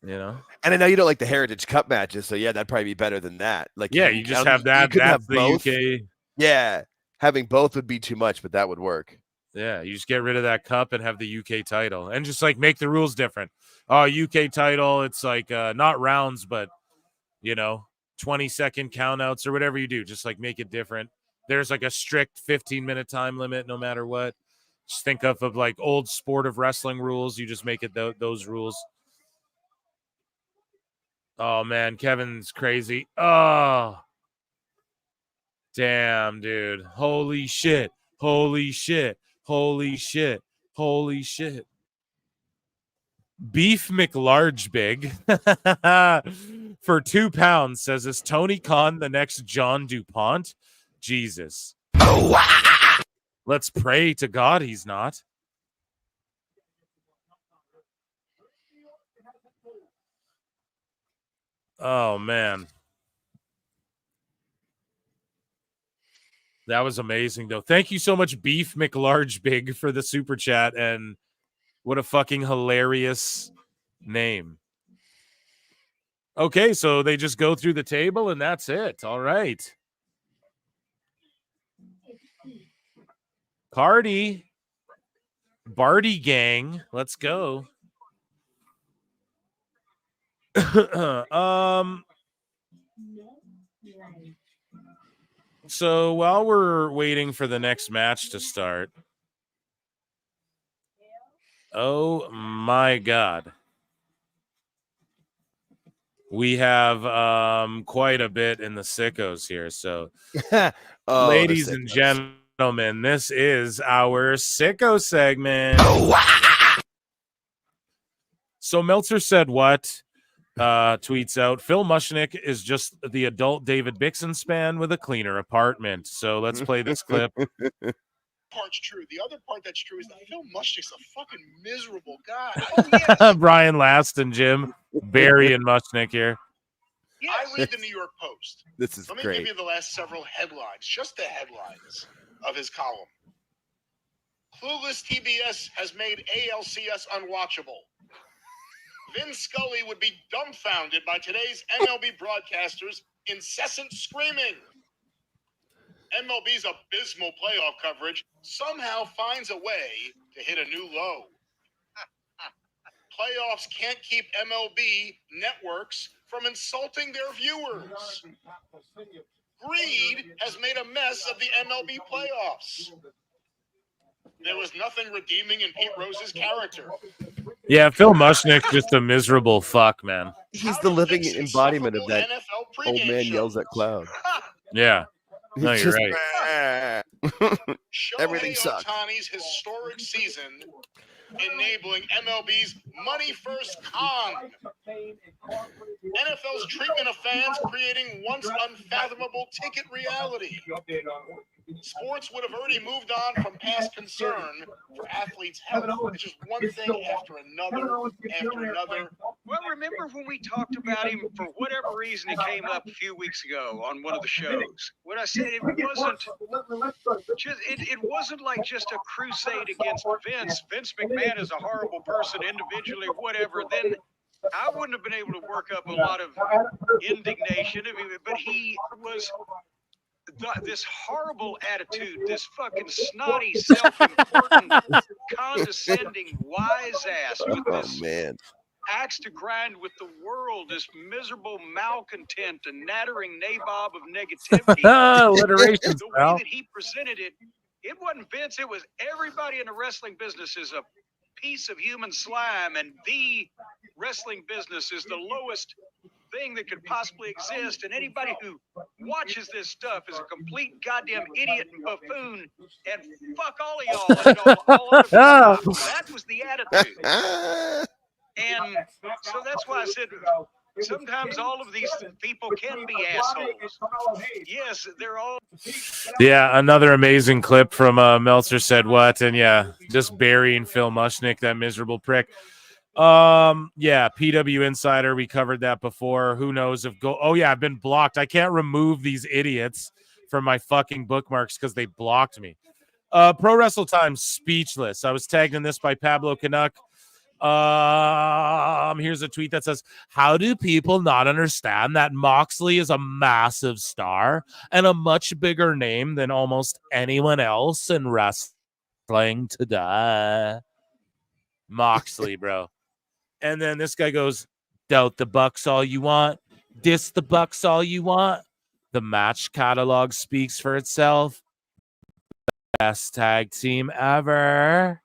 you know. And I know you don't like the Heritage Cup matches, so yeah, that'd probably be better than that. Like, yeah, you just have that. That's the both. UK. Yeah, having both would be too much, but that would work. Yeah, you just get rid of that cup and have the UK title, and just, like, make the rules different. Oh, UK title, it's like not rounds, but, you know, 20-second countouts or whatever you do. Just, like, make it different. There's, like, a strict 15-minute time limit no matter what. Just think of like old sport of wrestling rules. You just make it those rules. Oh, man, Kevin's crazy. Oh, damn, dude. Holy shit. Holy shit. Holy shit. Holy shit. Beef McLarge Big for £2 says, is Tony Khan the next John DuPont? Jesus. Let's pray to God he's not. Oh, man. That was amazing, though. Thank you so much, Beef McLarge Big, for the super chat, and what a fucking hilarious name. Okay, so they just go through the table, and that's it. All right. Party. Barty gang. Let's go. So while we're waiting for the next match to start, oh my God, we have quite a bit in the sickos here. So, ladies and gentlemen, this is our sicko segment. So Meltzer said what? Tweets out, Phil Mushnick is just the adult David Bixen span with a cleaner apartment. So let's play this clip. Part's true. The other part that's true is that Phil Mushnick's a fucking miserable guy. Oh, yes. Brian Last and Jim, Barry and Mushnick here. I read the New York Post. This is Let me great. give you the last several headlines, just the headlines of his column. Clueless TBS has made ALCS unwatchable. Vince Scully would be dumbfounded by today's MLB broadcasters' incessant screaming. MLB's abysmal playoff coverage somehow finds a way to hit a new low. Playoffs can't keep MLB networks from insulting their viewers. Greed has made a mess of the MLB playoffs. There was nothing redeeming in Pete Rose's character. Yeah, Phil Mushnick's just a miserable fuck, man. He's the living embodiment of that old man yells at cloud. Yeah. No, you're right. Everything sucks. Ohtani's historic season, enabling MLB's money first con. NFL's treatment of fans creating once unfathomable ticket reality. Sports would have already moved on from past concern for athletes' health. It's just one thing after another, after another. Well, remember when we talked about him, for whatever reason, it came up a few weeks ago on one of the shows. When I said it wasn't like just a crusade against Vince. Vince McMahon is a horrible person individually, whatever. Then I wouldn't have been able to work up a lot of indignation. I mean, but he was this horrible attitude, this fucking snotty, self-important, condescending, wise ass with this axe to grind with the world, this miserable malcontent and nattering nabob of negativity. Alliteration, the way that he presented it, it wasn't Vince, it was everybody in the wrestling business is a piece of human slime, and the wrestling business is the lowest thing that could possibly exist, and anybody who watches this stuff is a complete goddamn idiot and buffoon, and fuck all of y'all and all other people. That was the attitude. And so that's why I said sometimes all of these people can be assholes. Yes, they're all. Yeah, another amazing clip from Meltzer said what, and yeah, just burying Phil Mushnick, that miserable prick. Yeah, PW Insider, we covered that before. Who knows if oh yeah, I've been blocked. I can't remove these idiots from my fucking bookmarks because they blocked me. Pro Wrestle Times speechless. I was tagged in this by Pablo Canuck. Here's a tweet that says, how do people not understand that Moxley is a massive star and a much bigger name than almost anyone else in wrestling today? Moxley, bro. And then this guy goes, doubt the Bucks all you want, diss the Bucks all you want. The match catalog speaks for itself. Best tag team ever.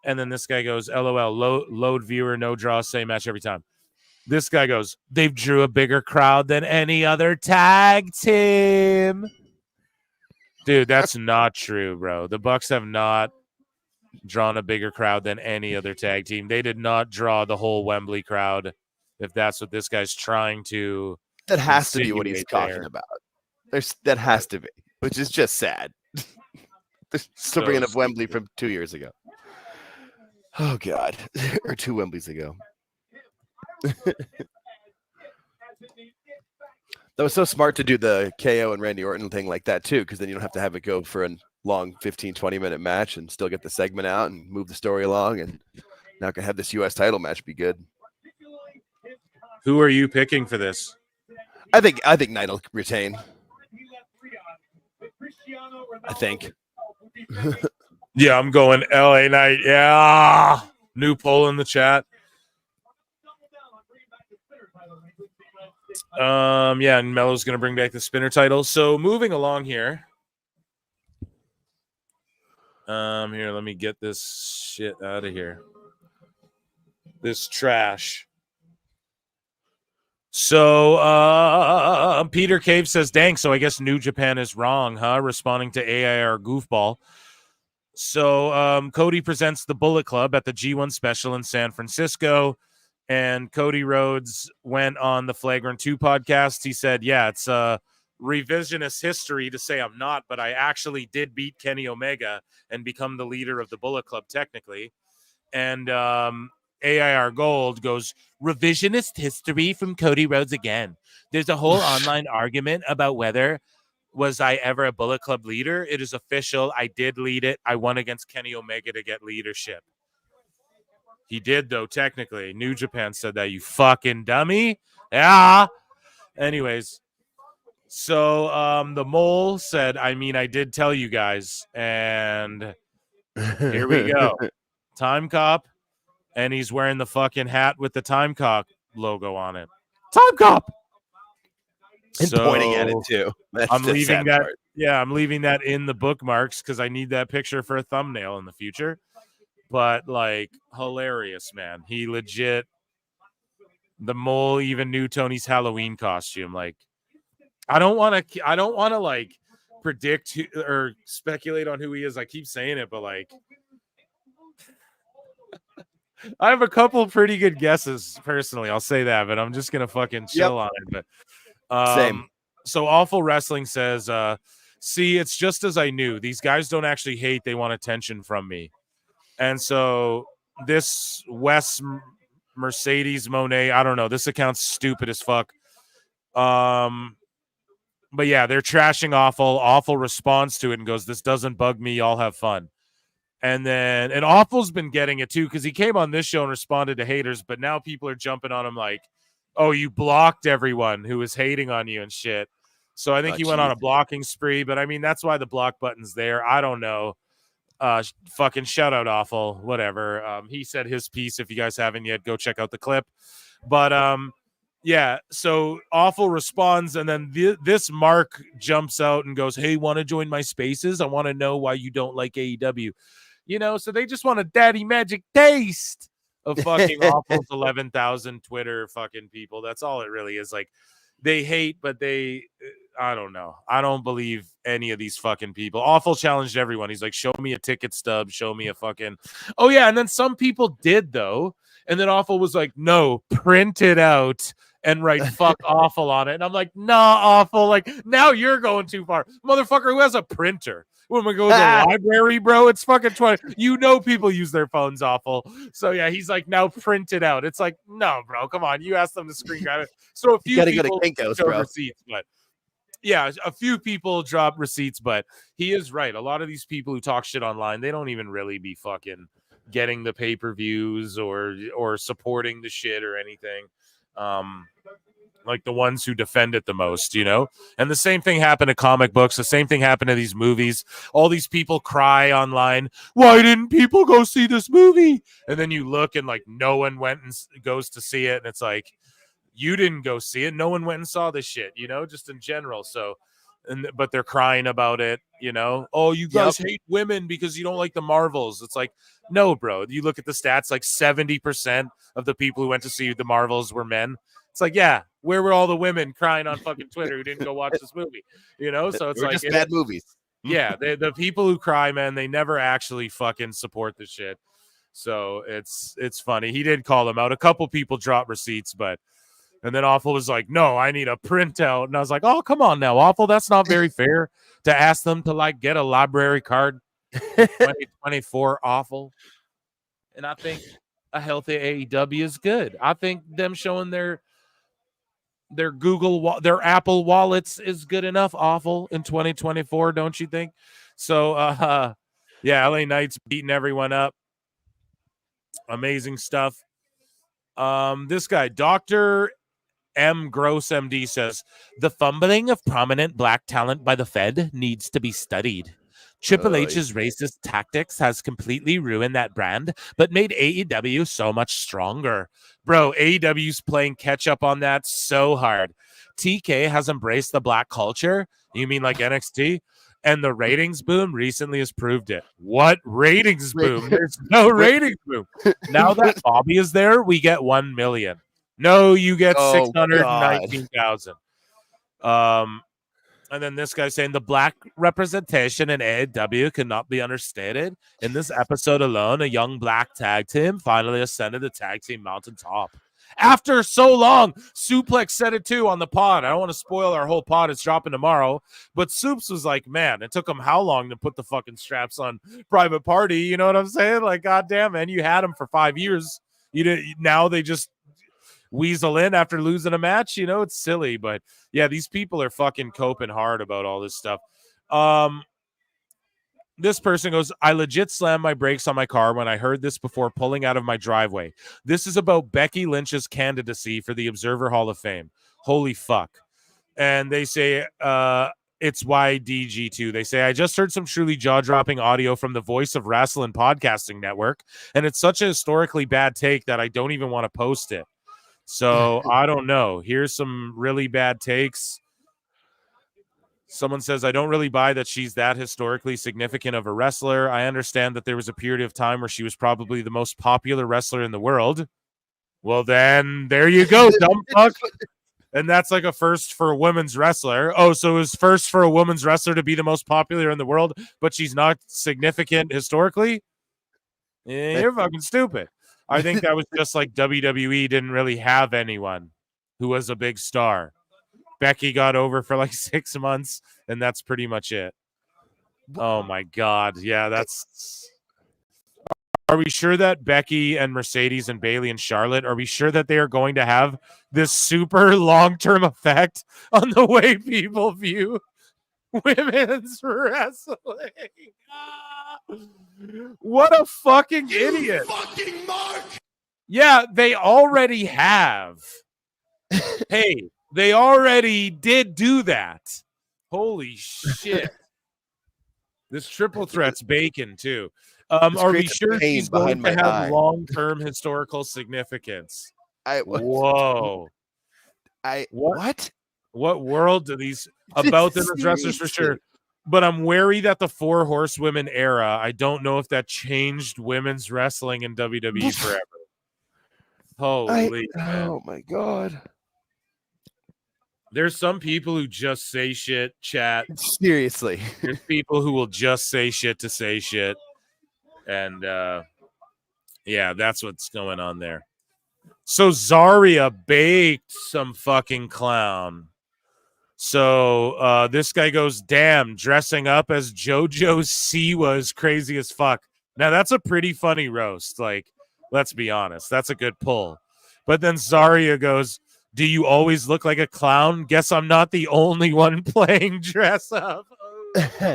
And then this guy goes, LOL, load viewer, no draw, same match every time. This guy goes, they've drew a bigger crowd than any other tag team. Dude, that's not true, bro. The Bucks have not drawn a bigger crowd than any other tag team. They did not draw the whole Wembley crowd, if that's what this guy's trying to. That has to be what he's talking about. That has to be, which is just sad. They're still bringing up Wembley from 2 years ago. Oh, God. Or 2 Wembleys ago. That was so smart to do the KO and Randy Orton thing like that, too, because then you don't have to have it go for a long 15, 20-minute match and still get the segment out and move the story along. And now can have this U.S. title match be good. Who are you picking for this? I think Knight will retain. I think. Yeah, I'm going LA Knight. Yeah. New poll in the chat. Yeah, and Melo's gonna bring back the spinner title. So moving along here. Here, let me get this shit out of here. This trash. So Peter Cave says, dang, so I guess New Japan is wrong, huh? Responding to AIR goofball. So Cody presents the Bullet Club at the G1 special in San Francisco. And Cody Rhodes went on the Flagrant 2 podcast. He said, yeah, it's revisionist history to say I'm not, but I actually did beat Kenny Omega and become the leader of the Bullet Club technically. And AIR Gold goes, revisionist history from Cody Rhodes again. There's a whole online argument about whether was I ever a Bullet Club leader. It is official. I did lead it. I won against Kenny Omega to get leadership. He did, though, technically. New Japan said that, you fucking dummy. Yeah. Anyways, so the Mole said, I mean, I did tell you guys. And here we go. Time Cop. And he's wearing the fucking hat with the Time Cop logo on it. Time Cop. And pointing at it, too. I'm leaving that. Part. Yeah, I'm leaving that in the bookmarks because I need that picture for a thumbnail in the future. But, like, hilarious, man. He legit, the Mole even knew Tony's Halloween costume. Like, I don't want to, like, predict or speculate on who he is. I keep saying it, but, like, I have a couple pretty good guesses, personally. I'll say that, but I'm just going to fucking chill on it. But, same. So Awful Wrestling says, see, it's just as I knew. These guys don't actually hate. They want attention from me. And so this Wes Mercedes Monet, I don't know. This account's stupid as fuck. But yeah, they're trashing Awful. Awful responds to it and goes, this doesn't bug me. Y'all have fun. And Awful's been getting it too because he came on this show and responded to haters. But now people are jumping on him like, oh, you blocked everyone who was hating on you and shit. So I think he went on a blocking spree. But I mean, that's why the block button's there. I don't know. Fucking shout out Awful, whatever. He said his piece. If you guys haven't yet, go check out the clip. But yeah, so Awful responds, and then this Mark jumps out and goes, hey, want to join my spaces? I want to know why you don't like AEW. You know, so they just want a daddy magic taste of fucking Awful's 11,000 Twitter fucking people. That's all it really is. Like, they hate, but I don't know. I don't believe any of these fucking people. Awful challenged everyone. He's like, show me a ticket stub. Show me a fucking. Oh, yeah. And then some people did, though. And then Awful was like, no, print it out and write fuck Awful on it. And I'm like, nah, Awful. Like, now you're going too far. Motherfucker, who has a printer? When we go to the library, bro, it's fucking 20. You know people use their phones, Awful. So, yeah, he's like, now print it out. It's like, no, bro, come on. You asked them to screen grab it. So a few people showed receipts, but yeah, a few people drop receipts, but he is right. A lot of these people who talk shit online, they don't even really be fucking getting the pay-per-views or supporting the shit or anything. Like the ones who defend it the most, you know? And the same thing happened to comic books. The same thing happened to these movies. All these people cry online, why didn't people go see this movie? And then you look and like no one went and goes to see it. And it's like, you didn't go see it. No one went and saw this shit, you know, just in general. So, but they're crying about it, you know? Oh, you guys hate women because you don't like the Marvels. It's like, no, bro. You look at the stats, like 70% of the people who went to see the Marvels were men. It's like, yeah, where were all the women crying on fucking Twitter who didn't go watch this movie? You know, so it's like just bad movies. Yeah, the people who cry, man, they never actually fucking support the shit. So it's funny. He did call them out. A couple people dropped receipts, and then Awful was like, no, I need a printout. And I was like, oh, come on now, Awful. That's not very fair to ask them to like get a library card. 2024 Awful. And I think a healthy AEW is good. I think them showing their Google, their Apple wallets is good enough, Awful, in 2024, don't you think? So, yeah, LA Knight's beating everyone up. Amazing stuff. This guy, Dr. M. Gross MD says, the fumbling of prominent black talent by the Fed needs to be studied. Triple H's racist tactics has completely ruined that brand, but made AEW so much stronger. Bro, AEW's playing catch up on that so hard. TK has embraced the black culture. You mean like NXT? And the ratings boom recently has proved it. What ratings boom? There's no ratings boom. Now that Bobby is there, we get 1 million. No, you get 619,000. And then this guy saying the black representation in AEW cannot be understated. In this episode alone, a young black tag team finally ascended the tag team mountaintop. After so long, Suplex said it too on the pod. I don't want to spoil our whole pod. It's dropping tomorrow. But Supes was like, man, it took him how long to put the fucking straps on Private Party? You know what I'm saying? Like, goddamn, man, you had him for 5 years. You didn't. Now they just weasel in after losing a match. You know, it's silly. But yeah, these people are fucking coping hard about all this stuff. This person goes, I legit slammed my brakes on my car when I heard this before pulling out of my driveway. This is about Becky Lynch's candidacy for the Observer Hall of Fame. Holy fuck. And they say, it's YDG2. They say, I just heard some truly jaw-dropping audio from the Voice of Wrestling Podcasting Network, and it's such a historically bad take that I don't even want to post it. So I don't know. Here's some really bad takes. Someone says, I don't really buy that she's that historically significant of a wrestler. I understand that there was a period of time where she was probably the most popular wrestler in the world. Well, then there you go, dumb fuck. And that's like a first for a women's wrestler. Oh, so it was first for a women's wrestler to be the most popular in the world, but she's not significant historically? Yeah, you're fucking stupid. I think that was just like WWE didn't really have anyone who was a big star. Becky got over for like 6 months, and that's pretty much it. Oh, my God. Yeah, that's... Are we sure that Becky and Mercedes and Bayley and Charlotte, are we sure that they are going to have this super long-term effect on the way people view women's wrestling? What a fucking idiot. Fucking Mark! Yeah, they already have. Hey, they already did do that. Holy shit. This triple threat's bacon, too. Are we sure she's going to have long-term historical significance? Whoa. What? What world do these about them as wrestlers for sure? But I'm wary that the 4 horsewomen era, I don't know if that changed women's wrestling in WWE forever. Holy man. Oh my God. There's some people who just say shit, chat. Seriously. There's people who will just say shit to say shit. And yeah, that's what's going on there. So Zarya baked some fucking clown. So this guy goes, damn, dressing up as JoJo Siwa is crazy as fuck. Now that's a pretty funny roast. Like, let's be honest. That's a good pull. But then Zarya goes, do you always look like a clown? Guess I'm not the only one playing dress up.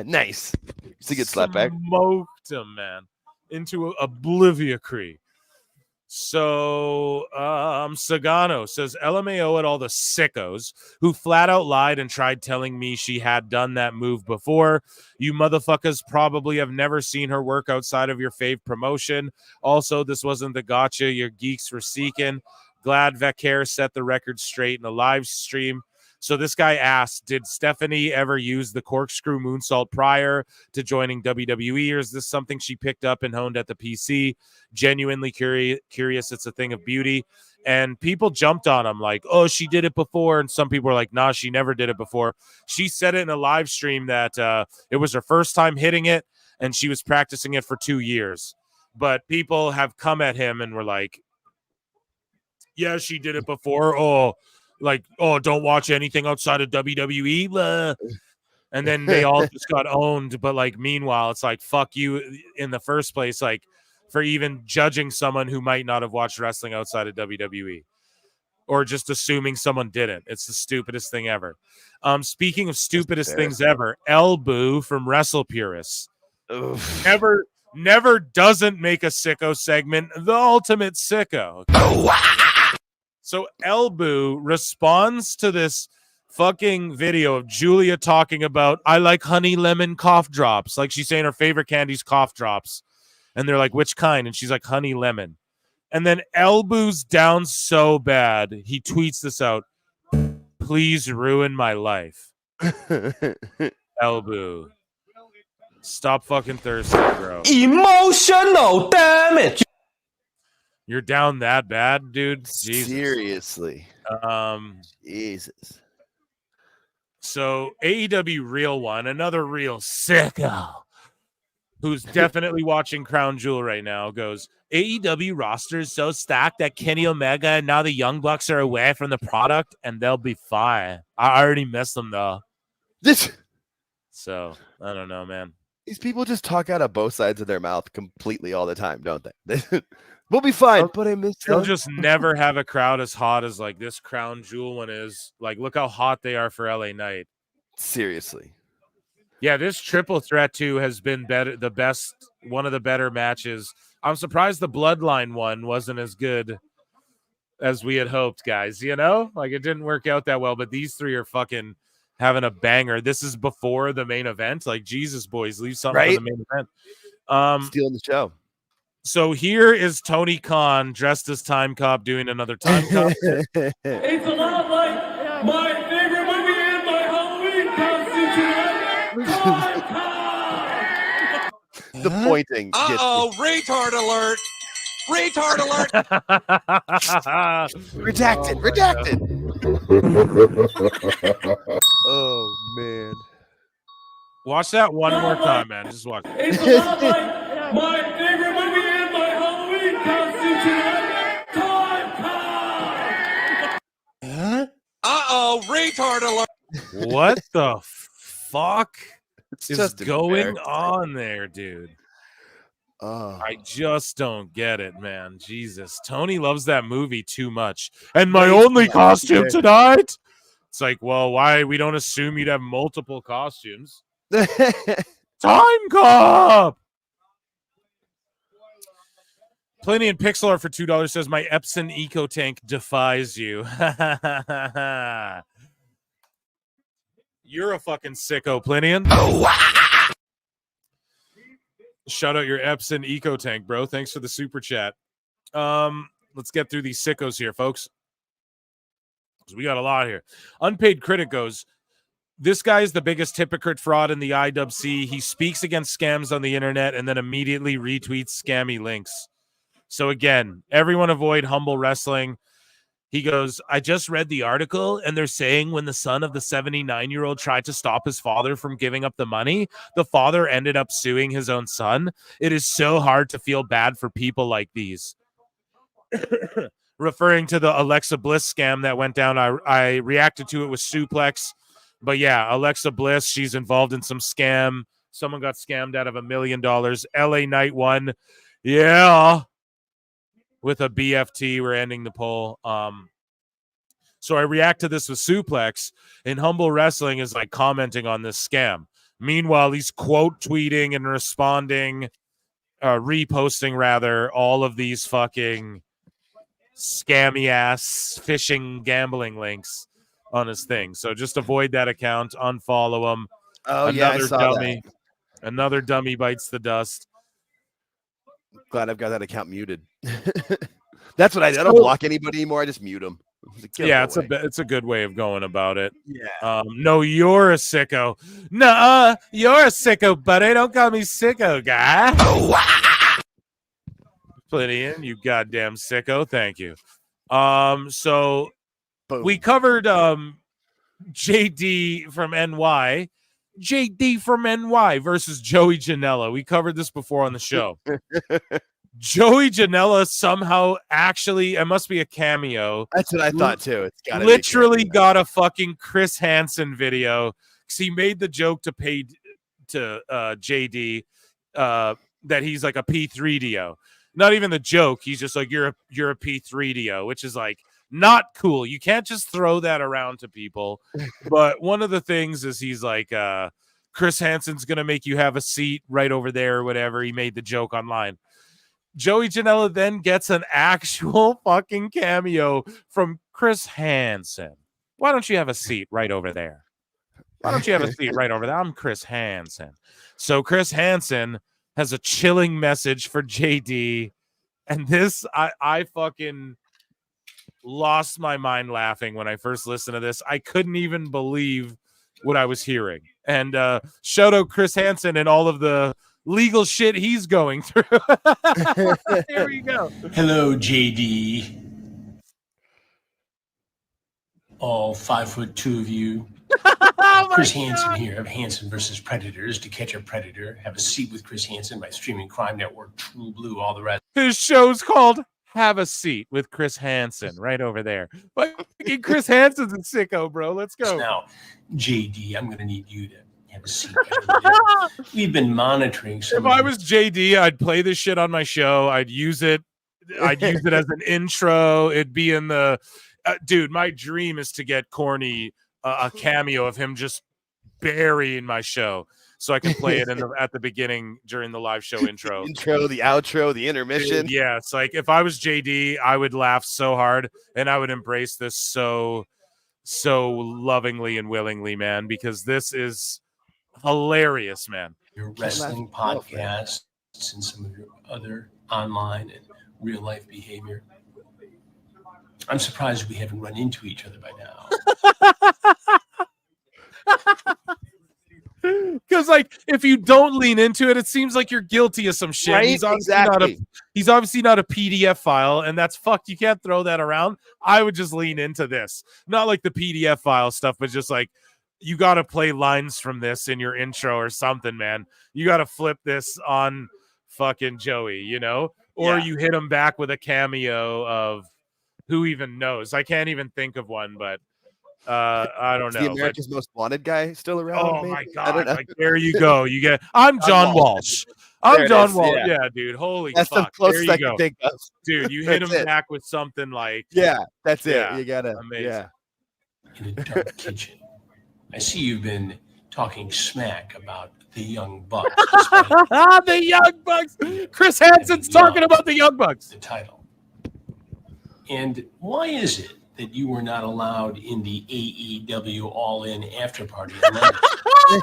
Nice. It's a good slapback. Smoked him, man. Into obliviacry. So Sagano says LMAO at all the sickos who flat out lied and tried telling me she had done that move before. You motherfuckers probably have never seen her work outside of your fave promotion. Also, this wasn't the gotcha your geeks were seeking. Glad Vecare set the record straight in a live stream. So this guy asked, did Stephanie ever use the corkscrew moonsault prior to joining WWE, or is this something she picked up and honed at the PC? Genuinely curious. It's a thing of beauty. And people jumped on him like, oh, she did it before. And some people were like, nah, she never did it before. She said it in a live stream that it was her first time hitting it, and she was practicing it for 2 years. But people have come at him and were like, yeah, she did it before. Oh, don't watch anything outside of WWE. Blah. And then they all just got owned. But like, meanwhile, it's like, fuck you in the first place, like for even judging someone who might not have watched wrestling outside of WWE or just assuming someone didn't. It's the stupidest thing ever. Speaking of stupidest things ever, Elboo from Wrestle Purists. Never doesn't make a sicko segment. The ultimate sicko. So Elboo responds to this fucking video of Julia talking about, I like honey lemon cough drops. Like she's saying her favorite candy's cough drops. And they're like, which kind? And she's like, honey lemon. And then elbows down so bad, he tweets this out. Please ruin my life. Elbow. Stop fucking thirsty, bro. Emotional damage. You're down that bad, dude? Jesus. Seriously. Jesus. So AEW Real One, another real sicko, who's definitely watching Crown Jewel right now, goes, AEW roster is so stacked that Kenny Omega and now the Young Bucks are away from the product and they'll be fine. I already miss them though. So I don't know, man. These people just talk out of both sides of their mouth completely all the time, don't they? We'll be fine, but I miss They'll them. just never have a crowd as hot as like this Crown Jewel one is. Like, look how hot they are for LA Knight. Seriously. Yeah, this triple threat too has been better, the best, one of the better matches. I'm surprised the Bloodline one wasn't as good as we had hoped, guys. You know, like it didn't work out that well, but these three are fucking having a banger. This is before the main event. Like, Jesus, boys, leave something for the main event. Stealing the show. So here is Tony Khan dressed as Time Cop doing another Time Cop. It's a lot like my favorite movie and my Halloween costume tonight. The pointing. Retard alert! Retard alert! Redacted. Redacted. Oh, man. Watch that one more time, man. Just watch. It's a lot like my favorite movie and my Halloween costume tonight. Retard alert! What the fuck is just going embarrassing. on there, dude? Oh. I just don't get it, man. Jesus. Tony loves that movie too much. And my only costume tonight? It's like, well, why? We don't assume you'd have multiple costumes. Time Cop! Plenty in Pixel Art for $2 says, my Epson Eco Tank defies you. You're a fucking sicko, Plinian. Shout out your Epson Eco Tank, bro. Thanks for the super chat. Let's get through these sickos here, folks. We got a lot here. Unpaid Critic goes, this guy is the biggest hypocrite fraud in the IWC. He speaks against scams on the internet and then immediately retweets scammy links. So again, everyone avoid Humble Wrestling. He goes, I just read the article and they're saying when the son of the 79-year-old tried to stop his father from giving up the money, the father ended up suing his own son. It is so hard to feel bad for people like these. Referring to the Alexa Bliss scam that went down, I reacted to it with Suplex. But yeah, Alexa Bliss, she's involved in some scam. Someone got scammed out of $1 million. LA Knight won. Yeah. With a BFT, we're ending the poll. So I react to this with Suplex, and Humble Wrestling is like commenting on this scam. Meanwhile, he's quote tweeting and responding, reposting rather, all of these fucking scammy ass phishing gambling links on his thing. So just avoid that account, unfollow him. Oh, yeah, I saw dummy. that. Another dummy bites the dust. Glad I've got that account muted. That's what I don't block anybody anymore. I just mute them. Yeah, it's a good way of going about it. Yeah. No, you're a sicko. Nuh-uh, you're a sicko, buddy. Don't call me sicko, guy. Plinian, you goddamn sicko. Thank you. So we covered JD from NY. JD from NY versus Joey Janela. We covered this before on the show. Joey Janela somehow actually, it must be a cameo. That's what I thought too. It's gotta literally got a fucking Chris Hansen video because he made the joke to JD that he's like a P3DO. Not even the joke. He's just like, you're a P3DO, which is like not cool. You can't just throw that around to people. But one of the things is he's like, Chris Hansen's gonna make you have a seat right over there or whatever. He made the joke online. Joey Janela then gets an actual fucking cameo from Chris Hansen. Why don't you have a seat right over there? Why don't you have a seat right over there? I'm Chris Hansen. So Chris Hansen has a chilling message for JD. And this, I fucking lost my mind laughing when I first listened to this. I couldn't even believe what I was hearing. And shout out Chris Hansen and all of the legal shit he's going through. Here we go. Hello, JD. All 5'2" of you. Chris Hansen here of Hansen versus Predators. To catch a predator, have a seat with Chris Hansen by streaming crime network True Blue. All the rest. His show's called Have a Seat with Chris Hansen right over there. But Chris Hansen's a sicko, bro. Let's go. Now, JD, I'm going to need you to have a seat. We've been monitoring some. If I was JD, I'd play this shit on my show. I'd use it as an intro. It'd be in the dude. My dream is to get Corny a cameo of him just burying my show, so I can play it at the beginning during the live show intro. The outro, the intermission. Yeah, it's like if I was JD, I would laugh so hard and I would embrace this so lovingly and willingly, man, because this is hilarious, man. Your wrestling podcasts and some of your other online and real life behavior. I'm surprised we haven't run into each other by now. Because like if you don't lean into it, it seems like you're guilty of some shit. Right? He's obviously not a PDF file, and that's fucked. You can't throw that around. I would just lean into this. Not like the PDF file stuff, but just like you got to play lines from this in your intro or something, man. You got to flip this on fucking Joey, you know? Or you hit him back with a cameo of who even knows. I can't even think of one, but I don't know. The America's Most Wanted guy still around? Oh maybe? my god! Like, there you go. You get. I'm John Walsh. I'm John Walsh. Yeah, dude. Holy that's fuck! The closest there you I go, can think of. Dude. You hit him back with something like. Yeah, that's it. Yeah, you gotta. amazing. Yeah. In a dark kitchen. I see you've been talking smack about the Young Bucks. The Young Bucks. Chris Hansen's talking about the Young Bucks. The title. And why is it that you were not allowed in the AEW All-In After Party?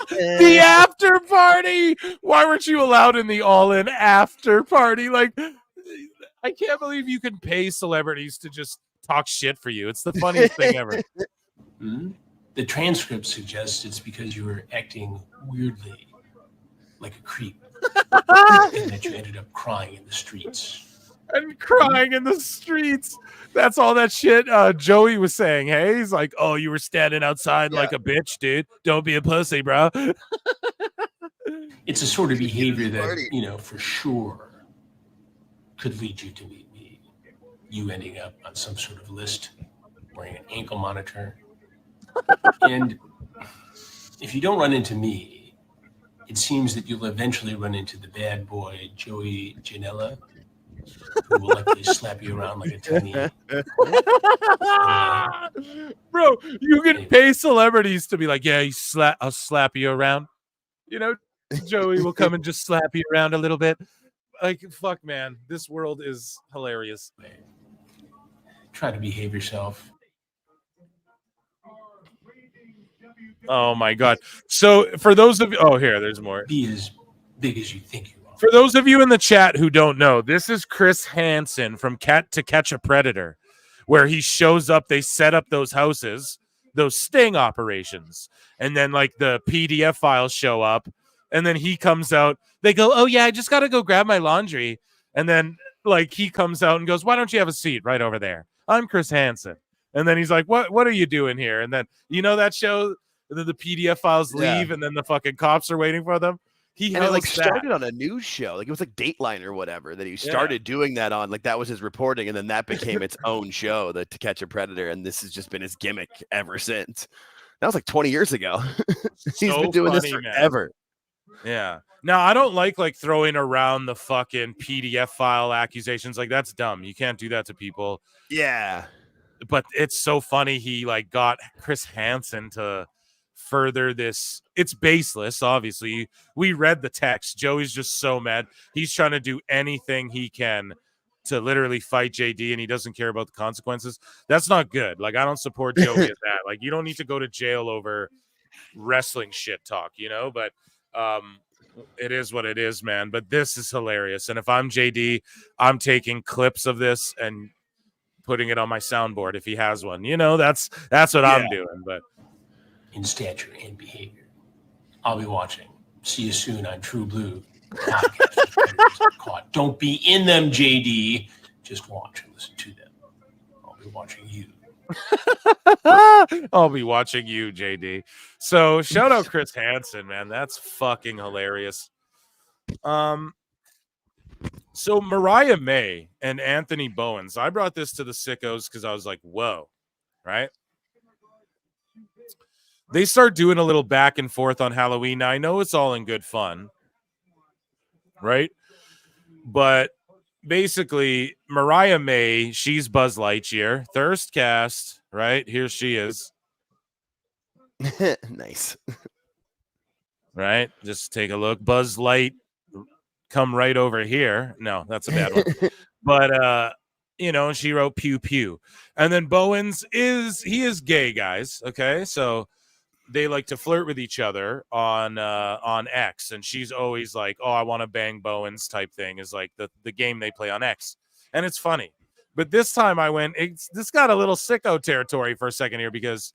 The after party. Why weren't you allowed in the All-In After Party? Like, I can't believe you can pay celebrities to just talk shit for you. It's the funniest thing ever. Hmm? The transcript suggests it's because you were acting weirdly, like a creep, and that you ended up crying in the streets. And crying in the streets. That's all that shit Joey was saying. Hey, he's like, oh, you were standing outside like a bitch, dude. Don't be a pussy, bro. It's a sort of behavior that, you know, for sure could lead you to meet me. You ending up on some sort of list, wearing an ankle monitor. And if you don't run into me, it seems that you'll eventually run into the bad boy, Joey Janela, who will likely slap you around like a tiny. Bro, you can pay celebrities to be like, yeah, I'll slap you around. You know, Joey will come and just slap you around a little bit. Like, fuck, man, this world is hilarious. Try to behave yourself. Oh my god. So for those of you, there's more. Be as big as you think you are. For those of you in the chat who don't know, this is Chris Hansen from To Catch a Predator, where he shows up. They set up those houses, those sting operations, and then like the PDF files show up, and then he comes out. They go, oh yeah, I just got to go grab my laundry, and then like he comes out and goes, why don't you have a seat right over there? I'm Chris Hansen, and then he's like, what are you doing here? And then you know that show. And then the PDF files leave, and then the fucking cops are waiting for them. He and it like started on a news show, like it was like Dateline or whatever that he started doing that on. Like that was his reporting, and then that became its own show, the To Catch a Predator, and this has just been his gimmick ever since. That was like 20 years ago. He's been doing this forever. Man. Yeah. Now I don't like throwing around the fucking PDF file accusations. Like that's dumb. You can't do that to people. Yeah. But it's so funny. He like got Chris Hansen to further this. It's baseless, obviously. We read the text. Joey's just so mad. He's trying to do anything he can to literally fight JD and he doesn't care about the consequences. That's not good. Like, I don't support Joey at that. Like, you don't need to go to jail over wrestling shit talk, you know, but it is what it is, man. But this is hilarious. And if I'm JD, I'm taking clips of this and putting it on my soundboard if he has one. You know, that's what I'm doing. But in stature and behavior. I'll be watching. See you soon on True Blue. Podcasters, predators are caught. Don't be in them, JD. Just watch and listen to them. I'll be watching you. I'll be watching you, JD. So shout out Chris Hansen, man. That's fucking hilarious. So Mariah May and Anthony Bowens. I brought this to the sickos because I was like, whoa, right? They start doing a little back and forth on Halloween. Now, I know it's all in good fun, right? But basically, Mariah May, she's Buzz Lightyear. Thirstcast, right? Here she is. Nice. Right? Just take a look. Buzz Light, come right over here. No, that's a bad one. But, you know, she wrote pew pew. And then Bowens is gay, guys. Okay, so they like to flirt with each other on X, and she's always like, oh, I want to bang Bowens type thing is like the game they play on X. And it's funny. But this time I went, this got a little sicko territory for a second here, because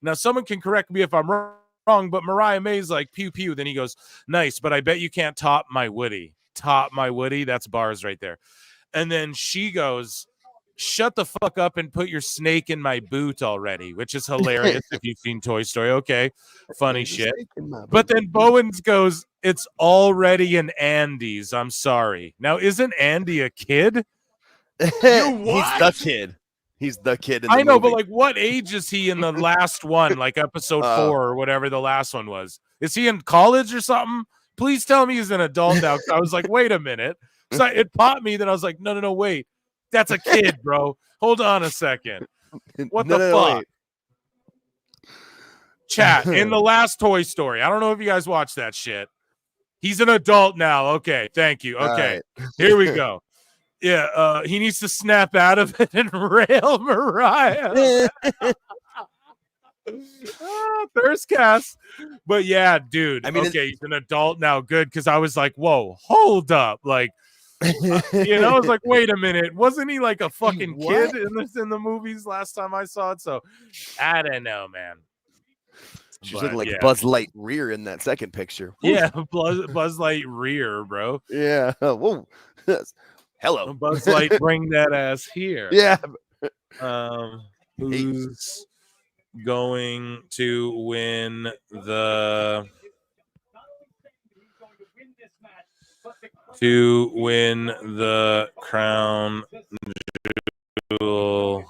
now someone can correct me if I'm wrong, but Mariah May's like pew pew. Then he goes, nice, but I bet you can't top my Woody. Top my Woody. That's bars right there. And then she goes, shut the fuck up and put your snake in my boot already, which is hilarious if you've seen Toy Story. Okay, funny shit. But then Bowens goes, it's already an Andy's. I'm sorry. Now, isn't Andy a kid? He's the kid. He's the kid in the I know, movie. but like, what age is he in the last one, like episode 4 or whatever the last one was? Is he in college or something? Please tell me he's an adult now. I was like, wait a minute. So it popped me. Then I was like, no, wait. That's a kid, bro. Hold on a second. What the fuck? Chat, in the last Toy Story. I don't know if you guys watched that shit. He's an adult now. Okay, thank you. Okay, here we go. Yeah, he needs to snap out of it and rail Mariah. Thirstcast. But yeah, dude. I mean, okay, he's an adult now. Good, because I was like, whoa, hold up. Like, you know, I was like, wait a minute, wasn't he like a fucking kid in the movies last time I saw it? So I don't know, man. She's looking like Buzz Lightyear in that second picture. Woo. Yeah, Buzz Lightyear, bro. Yeah. Whoa. Hello, Buzz Light, bring that ass here. Yeah. Who's going to win the crown jewel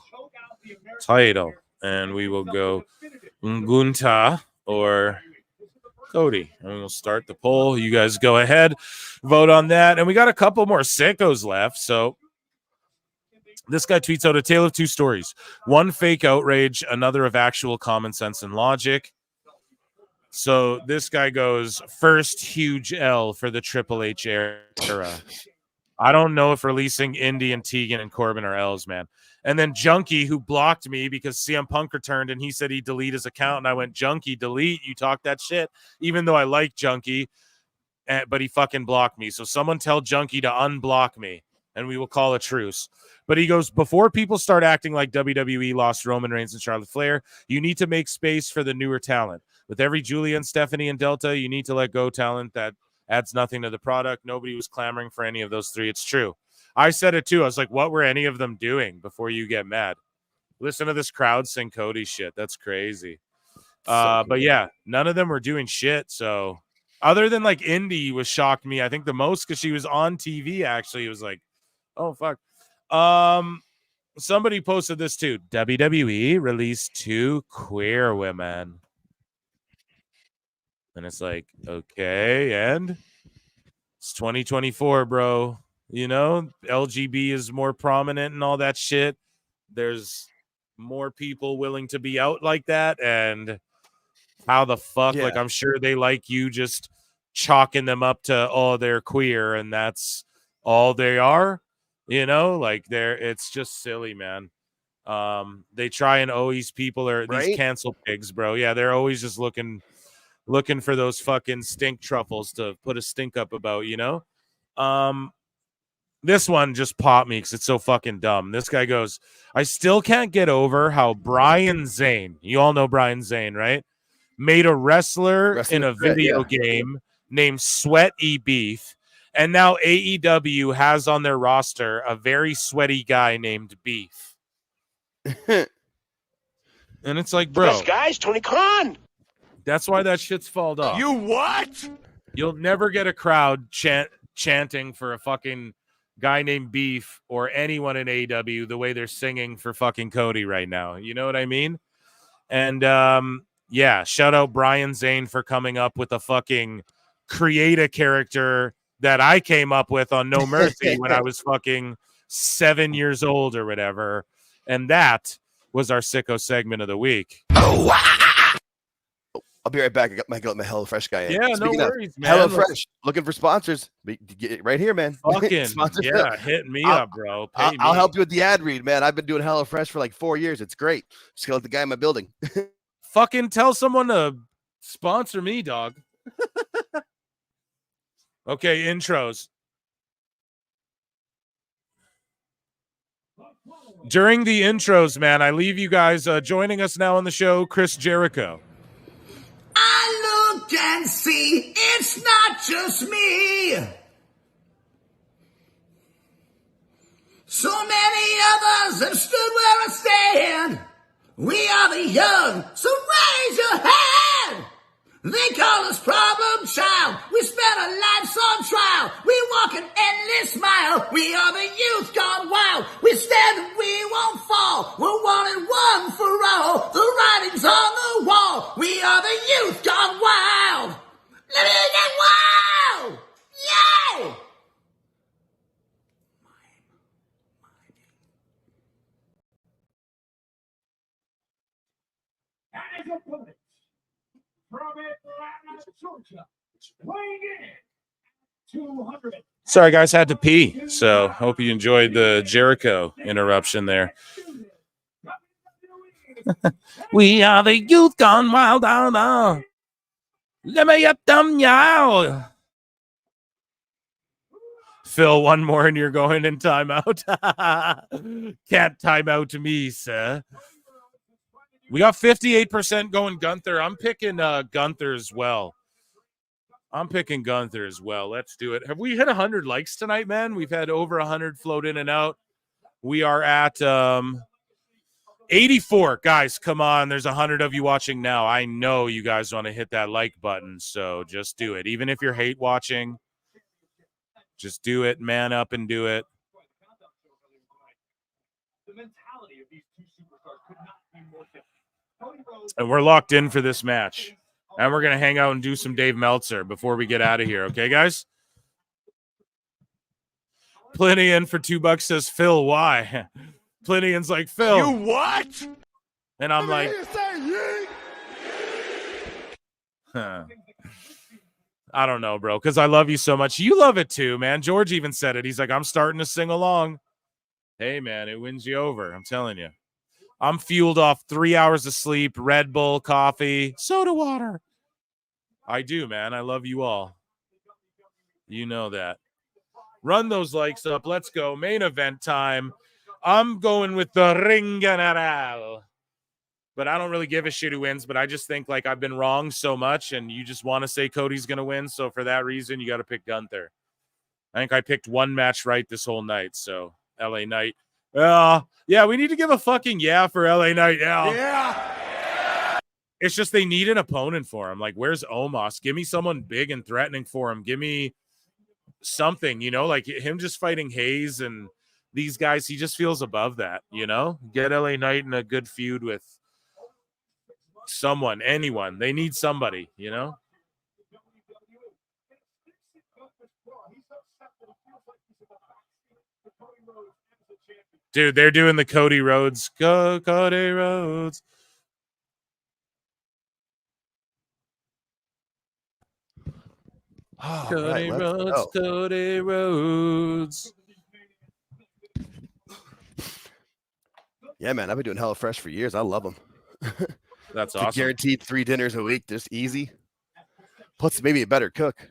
title? And we will go Ngunta or Cody. And we'll start the poll. You guys go ahead, vote on that. And we got a couple more sickos left. So this guy tweets out a tale of two stories. One fake outrage, another of actual common sense and logic. So this guy goes, first huge L for the Triple H era. I don't know if releasing Indy and Tegan and Corbin are L's, man. And then Junkie, who blocked me because CM Punk returned and he said he'd delete his account. And I went, Junkie, delete. You talk that shit. Even though I like Junkie, but he fucking blocked me. So someone tell Junkie to unblock me and we will call a truce. But he goes, before people start acting like WWE lost Roman Reigns and Charlotte Flair, you need to make space for the newer talent. With every Julia and Stephanie and Delta, you need to let go talent that adds nothing to the product. Nobody was clamoring for any of those three. It's true. I said it too. I was like, what were any of them doing before you get mad? Listen to this crowd sing Cody shit. That's crazy. But yeah, none of them were doing shit. So other than like Indy was shocked me, I think the most because she was on TV. Actually, it was like, oh fuck. Somebody posted this too. WWE released 2 queer women. And it's like, okay, and it's 2024, bro. You know, LGB is more prominent and all that shit. There's more people willing to be out like that. And how the fuck? Like, I'm sure they like you just chalking them up to, oh, they're queer and that's all they are. You know, like it's just silly, man. They try and always people are these Right? cancel pigs, bro. Yeah, they're always just looking for those fucking stink truffles to put a stink up about, you know? This one just popped me because it's so fucking dumb. This guy goes, I still can't get over how Brian Zane, you all know Brian Zane, right? Made a wrestler in a threat, video yeah. game named Sweaty Beef. And now AEW has on their roster a very sweaty guy named Beef. And it's like, bro. Best guys, Tony Khan. That's why that shit's falled off. You what? You'll never get a crowd chanting for a fucking guy named Beef or anyone in AEW the way they're singing for fucking Cody right now. You know what I mean? And yeah, shout out Brian Zane for coming up with a fucking create a character that I came up with on No Mercy when I was fucking 7 years old or whatever. And that was our sicko segment of the week. I'll be right back. I got my HelloFresh guy in. Yeah, Speaking no of worries, man. HelloFresh, looking for sponsors. Get right here, man. Fucking Sponsorship. yeah, hit me up, bro. Pay I'll me. help you with the ad read, man. I've been doing HelloFresh for like 4 years. It's great. Just gonna let the guy in my building. Fucking tell someone to sponsor me, dog. Okay, intros. During the intros, man, I leave you guys joining us now on the show, Chris Jericho. I look and see it's not just me. So many others have stood where I stand. We are the young, so raise your hand. They call us problem child. We spent our lives on trial. We walk an endless mile. We are the youth gone wild. We stand and we won't fall. We're one and one for all. The writing's on the wall. We are the youth gone wild. Let it get wild. Yeah. And his opponent, from Atlanta, Georgia, weighing in 200. Sorry, guys, had to pee. So hope you enjoyed the Jericho interruption there. We are the youth gone wild. Let me up them now. Phil, one more and you're going in timeout. Can't time out me, sir. We got 58% going Gunther. I'm picking Gunther as well. Let's do it. Have we hit 100 likes tonight, man? We've had over 100 float in and out. We are at 84. Guys, come on. There's 100 of you watching now. I know you guys want to hit that like button, so just do it. Even if you're hate watching, just do it. Man up and do it. And we're locked in for this match. And we're going to hang out and do some Dave Meltzer before we get out of here. Okay, guys? Plinian for $2 says, Phil, why? Plinian's like, Phil. You what? And I'm like, I don't know, bro, because I love you so much. You love it too, man. George even said it. He's like, I'm starting to sing along. Hey, man, it wins you over. I'm telling you. I'm fueled off 3 hours of sleep, Red Bull, coffee, soda water. I do, man. I love you all. You know that. Run those likes up. Let's go. Main event time. I'm going with the Ring General. But I don't really give a shit who wins, but I just think like I've been wrong so much and you just want to say Cody's going to win. So for that reason, you got to pick Gunther. I think I picked one match right this whole night. So LA Knight. Yeah, we need to give a fucking yeah for LA Knight. Yeah. It's just they need an opponent for him. Like, where's Omos? Give me someone big and threatening for him. Give me something, you know, like him just fighting Hayes and these guys. He just feels above that, you know? Get LA Knight in a good feud with someone, anyone. They need somebody, you know? Dude, they're doing the Cody Rhodes. Go, Cody Rhodes. Oh, Cody right, Rhodes, Cody Rhodes. Yeah, man, I've been doing HelloFresh for years. I love them. That's It's awesome. guaranteed 3 dinners a week, just easy. Plus, maybe a better cook.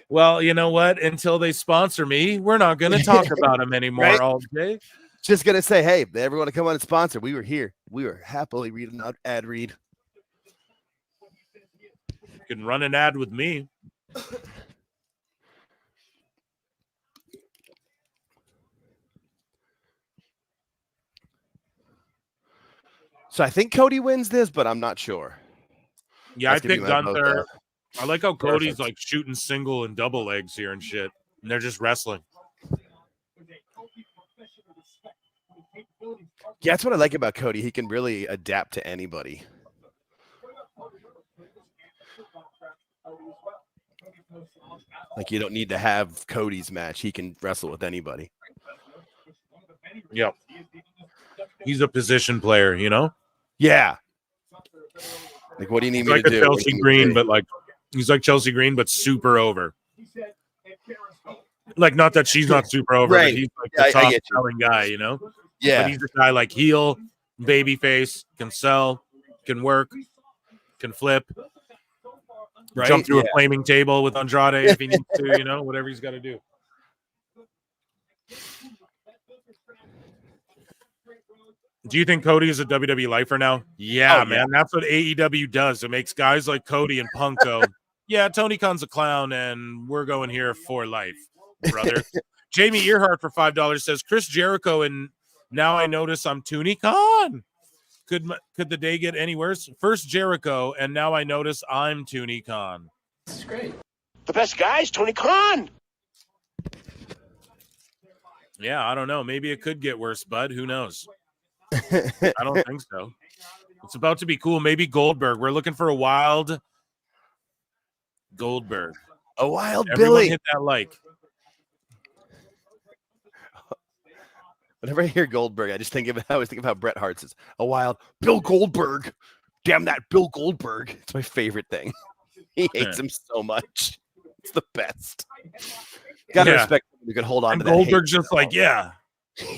Well, you know what? Until they sponsor me, we're not going to talk about them anymore Right? all day. Just gonna say, hey, they ever want to come on and sponsor? We were here. We were happily reading out ad read. You can run an ad with me. So I think Cody wins this, but I'm not sure. Yeah, That's I gonna be picked my vote, Gunther. though. I like how Cody's Perfect. like shooting single and double legs here and shit. And they're just wrestling. Yeah, that's what I like about Cody. He can really adapt to anybody. Like, you don't need to have Cody's match. He can wrestle with anybody. Yep. He's a position player, you know? Yeah. Like, what do you need He's me like to a do? Chelsea Green, but like he's like Chelsea Green, but super over. Like, not that she's not super over, Right. but he's like Yeah, the I top get you. selling guy, you know? Yeah. But he's a guy like heel, babyface, can sell, can work, can flip, Right? jump through a Yeah. flaming table with Andrade if he needs to, you know, whatever he's got to do. Do you think Cody is a WWE lifer now? Yeah, Oh, man. yeah. That's what AEW does. It makes guys like Cody and Punk go, yeah, Tony Khan's a clown, and we're going here for life, brother. Jamie Earhart for $5 says, Chris Jericho, and now I notice I'm Tony Khan. Could the day get any worse? First Jericho, and now I notice I'm Tony Khan. This is great. The best guy is Tony Khan. Yeah, I don't know. Maybe it could get worse, bud. Who knows? I don't think so. It's about to be cool. Maybe Goldberg. We're looking for a wild Goldberg. A wild Everyone Billy. hit that like. Whenever I hear Goldberg, I always think of how Bret Hart's is. A wild Bill Goldberg. Damn that Bill Goldberg. It's my favorite thing. He hates him so much. It's the best. Gotta respect him. You can hold on and to that. Goldberg's just like, yeah.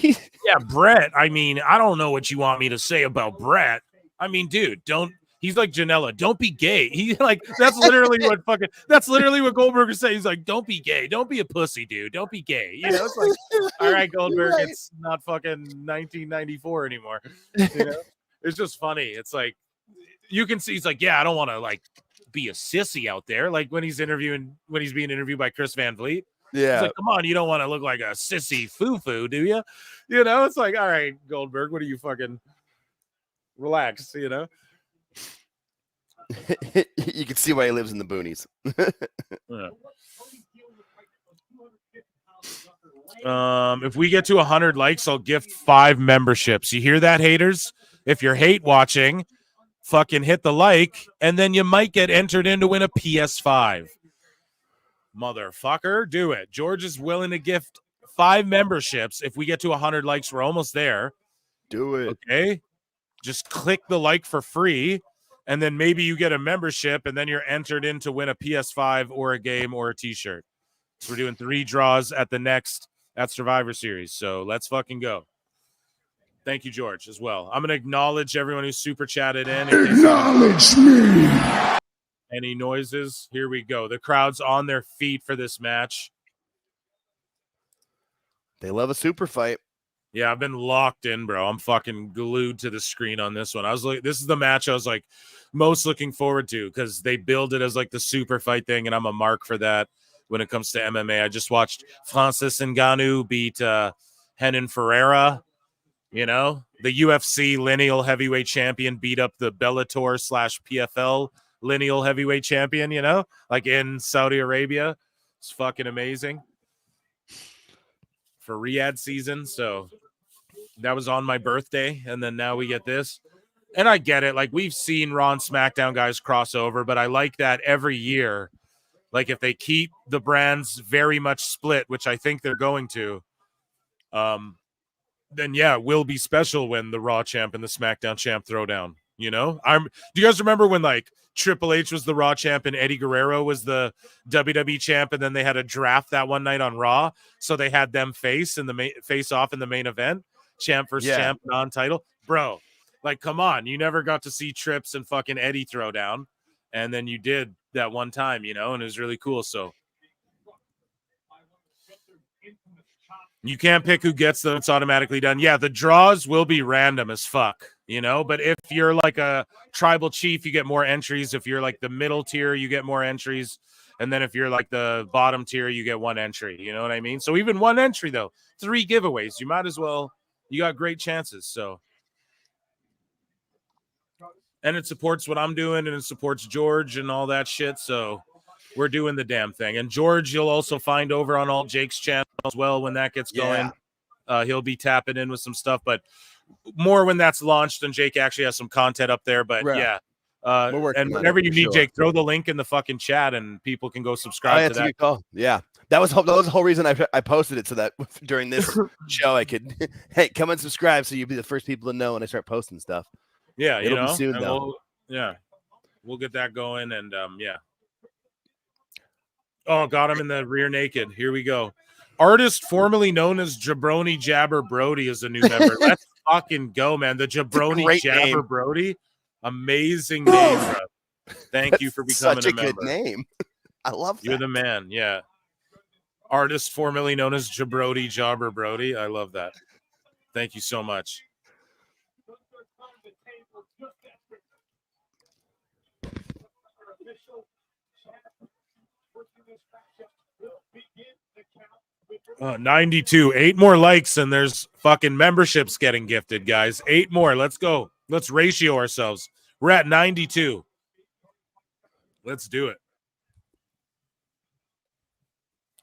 Yeah, Brett. I mean, I don't know what you want me to say about Brett. I mean, dude, he's like Janela, don't be gay. He like that's literally what Goldberg is saying. He's like, don't be gay, don't be a pussy, dude, don't be gay. You know, it's like, all right, Goldberg, Right. it's not fucking 1994 anymore. You know, it's just funny. It's like you can see he's like, yeah, I don't want to like be a sissy out there. Like when he's being interviewed by Chris Van Vliet. Yeah. It's like, come on, you don't want to look like a sissy foo-foo, do you? You know, it's like, all right, Goldberg, what are you fucking relax, you know? You can see why he lives in the boonies. Yeah. If we get to 100 likes, I'll gift 5 memberships. You hear that, haters? If you're hate watching, fucking hit the like, and then you might get entered in to win a PS5. Motherfucker, do it. George is willing to gift 5 memberships. If we get to 100 likes, we're almost there. Do it. Okay. Just click the like for free, and then maybe you get a membership, and then you're entered in to win a PS5 or a game or a t-shirt. So we're doing 3 draws at Survivor Series. So let's fucking go. Thank you, George, as well. I'm going to acknowledge everyone who super chatted in. Acknowledge me. Any noises? Here we go. The crowd's on their feet for this match. They love a super fight. Yeah, I've been locked in, bro. I'm fucking glued to the screen on this one. I was like, this is the match I was like most looking forward to because they build it as like the super fight thing, and I'm a mark for that when it comes to MMA. I just watched Francis Ngannou beat Renan Ferreira. You know, the UFC lineal heavyweight champion beat up the Bellator / PFL lineal heavyweight champion, you know, like in Saudi Arabia. It's fucking amazing for Riyadh season. So that was on my birthday, and then now we get this. And I get it. Like, we've seen Raw and SmackDown guys cross over, but I like that every year. Like, if they keep the brands very much split, which I think they're going to, then yeah, it will be special when the Raw champ and the SmackDown champ throw down. You know, do you guys remember when like Triple H was the Raw champ and Eddie Guerrero was the WWE champ, and then they had a draft that one night on Raw, so they had them face off in the main event. champ versus champ non-title, bro. Like, come on, you never got to see Trips and fucking Eddie throw down, and then you did that one time, and it was really cool. So you can't pick who gets them; it's automatically done. Yeah, the draws will be random as fuck, But if you're like a tribal chief, you get more entries. If you're like the middle tier, you get more entries. And then if you're like the bottom tier, you get one entry. You know what I mean? So even one entry, though, 3 giveaways. You might as well. You got great chances. So, and it supports what I'm doing, and it supports George and all that shit. So we're doing the damn thing. And George, you'll also find over on all Jake's channel as well when that gets going. He'll be tapping in with some stuff, but more when that's launched and Jake actually has some content up there. But yeah. And whenever you need Jake, throw the link in the fucking chat and people can go subscribe to that. A good call. Yeah. That was the whole reason I posted it, so that during this show I could, hey, come and subscribe so you'll be the first people to know when I start posting stuff. Yeah, it'll be soon though. We'll get that going, and Oh, got him in the rear naked. Here we go. Artist formerly known as Jabroni Jabber Brody is a new member. Let's fucking go, man. The Jabroni Jabber Brody. Amazing name, bro. Thank you for becoming such a member. good name. I love that. You're the man. Yeah. Artist formerly known as Jabroni Jabber Brody. I love that. Thank you so much. Uh, 92. 8 more likes and there's fucking memberships getting gifted, guys. 8 more. Let's go. Let's ratio ourselves. We're at 92. Let's do it.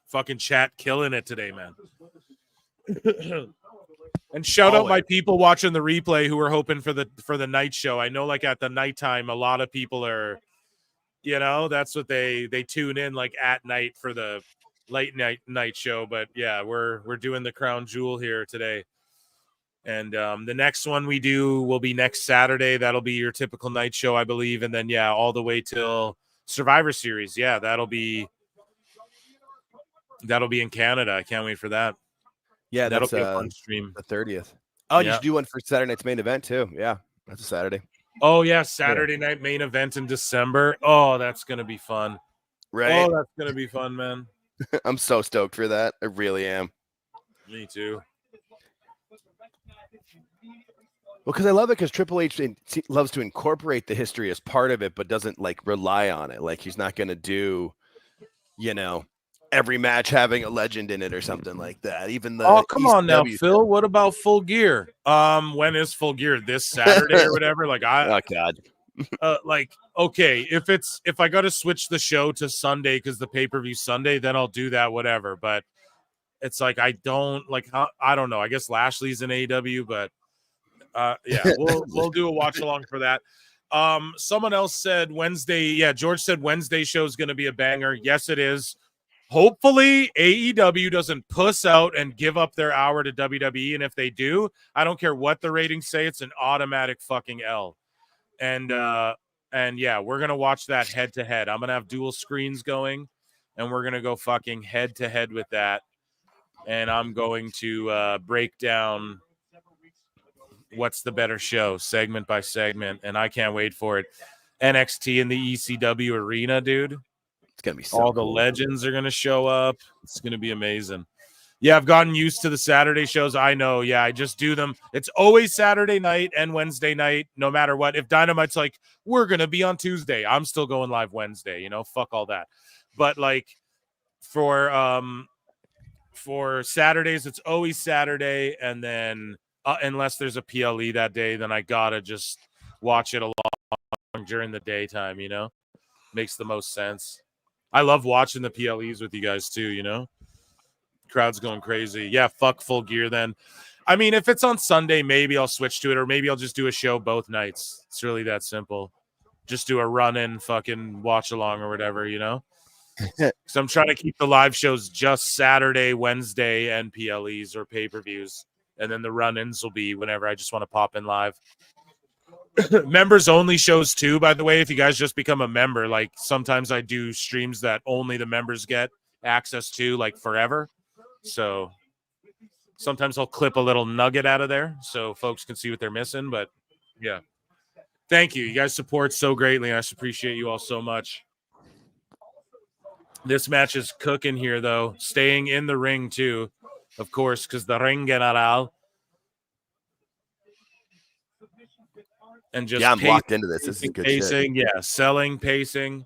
Fucking chat killing it today, man. And shout out my people watching the replay who are hoping for the night show. I know, like, at the nighttime, a lot of people are, that's what they tune in, like, at night for the late night show. But yeah, we're doing the crown jewel here today. And the next one we do will be next Saturday. That'll be your typical night show, I believe. And then, all the way till Survivor Series. Yeah, that'll be in Canada. I can't wait for that. Yeah, that'll that's be a fun stream. The 30th. Oh, you should do one for Saturday night's main event too. Yeah, that's a Saturday. Oh yeah, Saturday night main event in December. Oh, that's gonna be fun. Right? Oh, that's gonna be fun, man. I'm so stoked for that. I really am. Me too. Well, because I love it because Triple H loves to incorporate the history as part of it, but doesn't like rely on it. Like he's not going to do, every match having a legend in it or something like that. Even the come on now, Phil. What about Full Gear? When is Full Gear? This Saturday or whatever? Like oh god. Okay, if I got to switch the show to Sunday because the pay-per-view Sunday, then I'll do that. Whatever. But it's like I don't like. I don't know. I guess Lashley's in AEW, but. We'll do a watch along for that. Someone else said Wednesday. Yeah, George said Wednesday show is going to be a banger. Yes, it is. Hopefully, AEW doesn't puss out and give up their hour to WWE. And if they do, I don't care what the ratings say. It's an automatic fucking L. And yeah, we're going to watch that head to head. I'm going to have dual screens going and we're going to go fucking head to head with that. And I'm going to break down what's the better show, segment by segment, and I can't wait for it. NXT in the ECW arena, dude. It's gonna be so all the legends are gonna show up. It's gonna be amazing. Yeah, I've gotten used to the Saturday shows. I know. Yeah, I just do them. It's always Saturday night and Wednesday night, no matter what. If Dynamite's like, we're gonna be on Tuesday, I'm still going live Wednesday. Fuck all that. But like for Saturdays, it's always Saturday, and then. Unless there's a PLE that day, then I gotta just watch it along during the daytime, Makes the most sense. I love watching the PLEs with you guys too, Crowd's going crazy. Yeah, fuck Full Gear then. I mean, if it's on Sunday, maybe I'll switch to it, or maybe I'll just do a show both nights. It's really that simple. Just do a run-in fucking watch-along or whatever, So I'm trying to keep the live shows just Saturday, Wednesday, and PLEs or pay-per-views. And then the run-ins will be whenever I just want to pop in live. Members only shows too, by the way. If you guys just become a member, like sometimes I do streams that only the members get access to, like forever. So Sometimes I'll clip a little nugget out of there so folks can see what they're missing. But yeah, thank you. You guys support so greatly. I just appreciate you all so much. This match is cooking here, though. Staying in the ring, too, of course, because the ring general. And just I'm locked into this. This is good pacing, shit. Yeah, selling, pacing.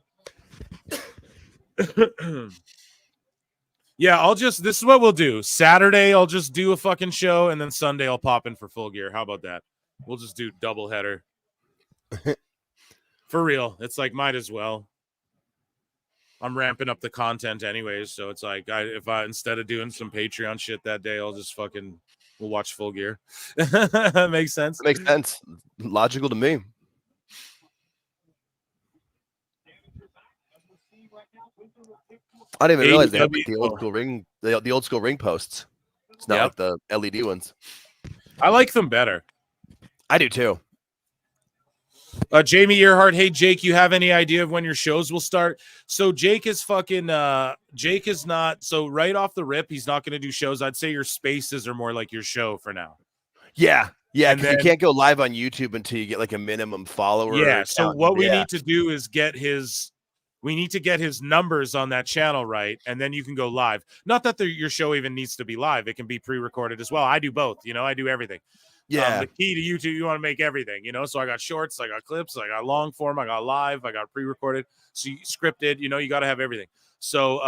Yeah, this is what we'll do. Saturday, I'll just do a fucking show, and then Sunday, I'll pop in for Full Gear. How about that? We'll just do double header. For real. It's like, might as well. I'm ramping up the content anyways, so it's like, if I instead of doing some Patreon shit that day, I'll just we'll watch Full Gear. Makes sense? Makes sense. Logical to me. I didn't even realize they have like the old school ring, the old school ring posts. It's not like the LED ones. I like them better. I do too. Jamie Earhart, hey Jake, you have any idea of when your shows will start? So Jake is not, so right off the rip, he's not going to do shows. I'd say your spaces are more like your show for now. Yeah, because you can't go live on YouTube until you get like a minimum follower. Yeah, so what we need to do is get his numbers on that channel right, and then you can go live. Not that your show even needs to be live. It can be pre-recorded as well. I do both, I do everything. Yeah. The key to YouTube, you want to make everything, so I got shorts, I got clips, I got long form, I got live, I got pre-recorded, so scripted, you got to have everything. So,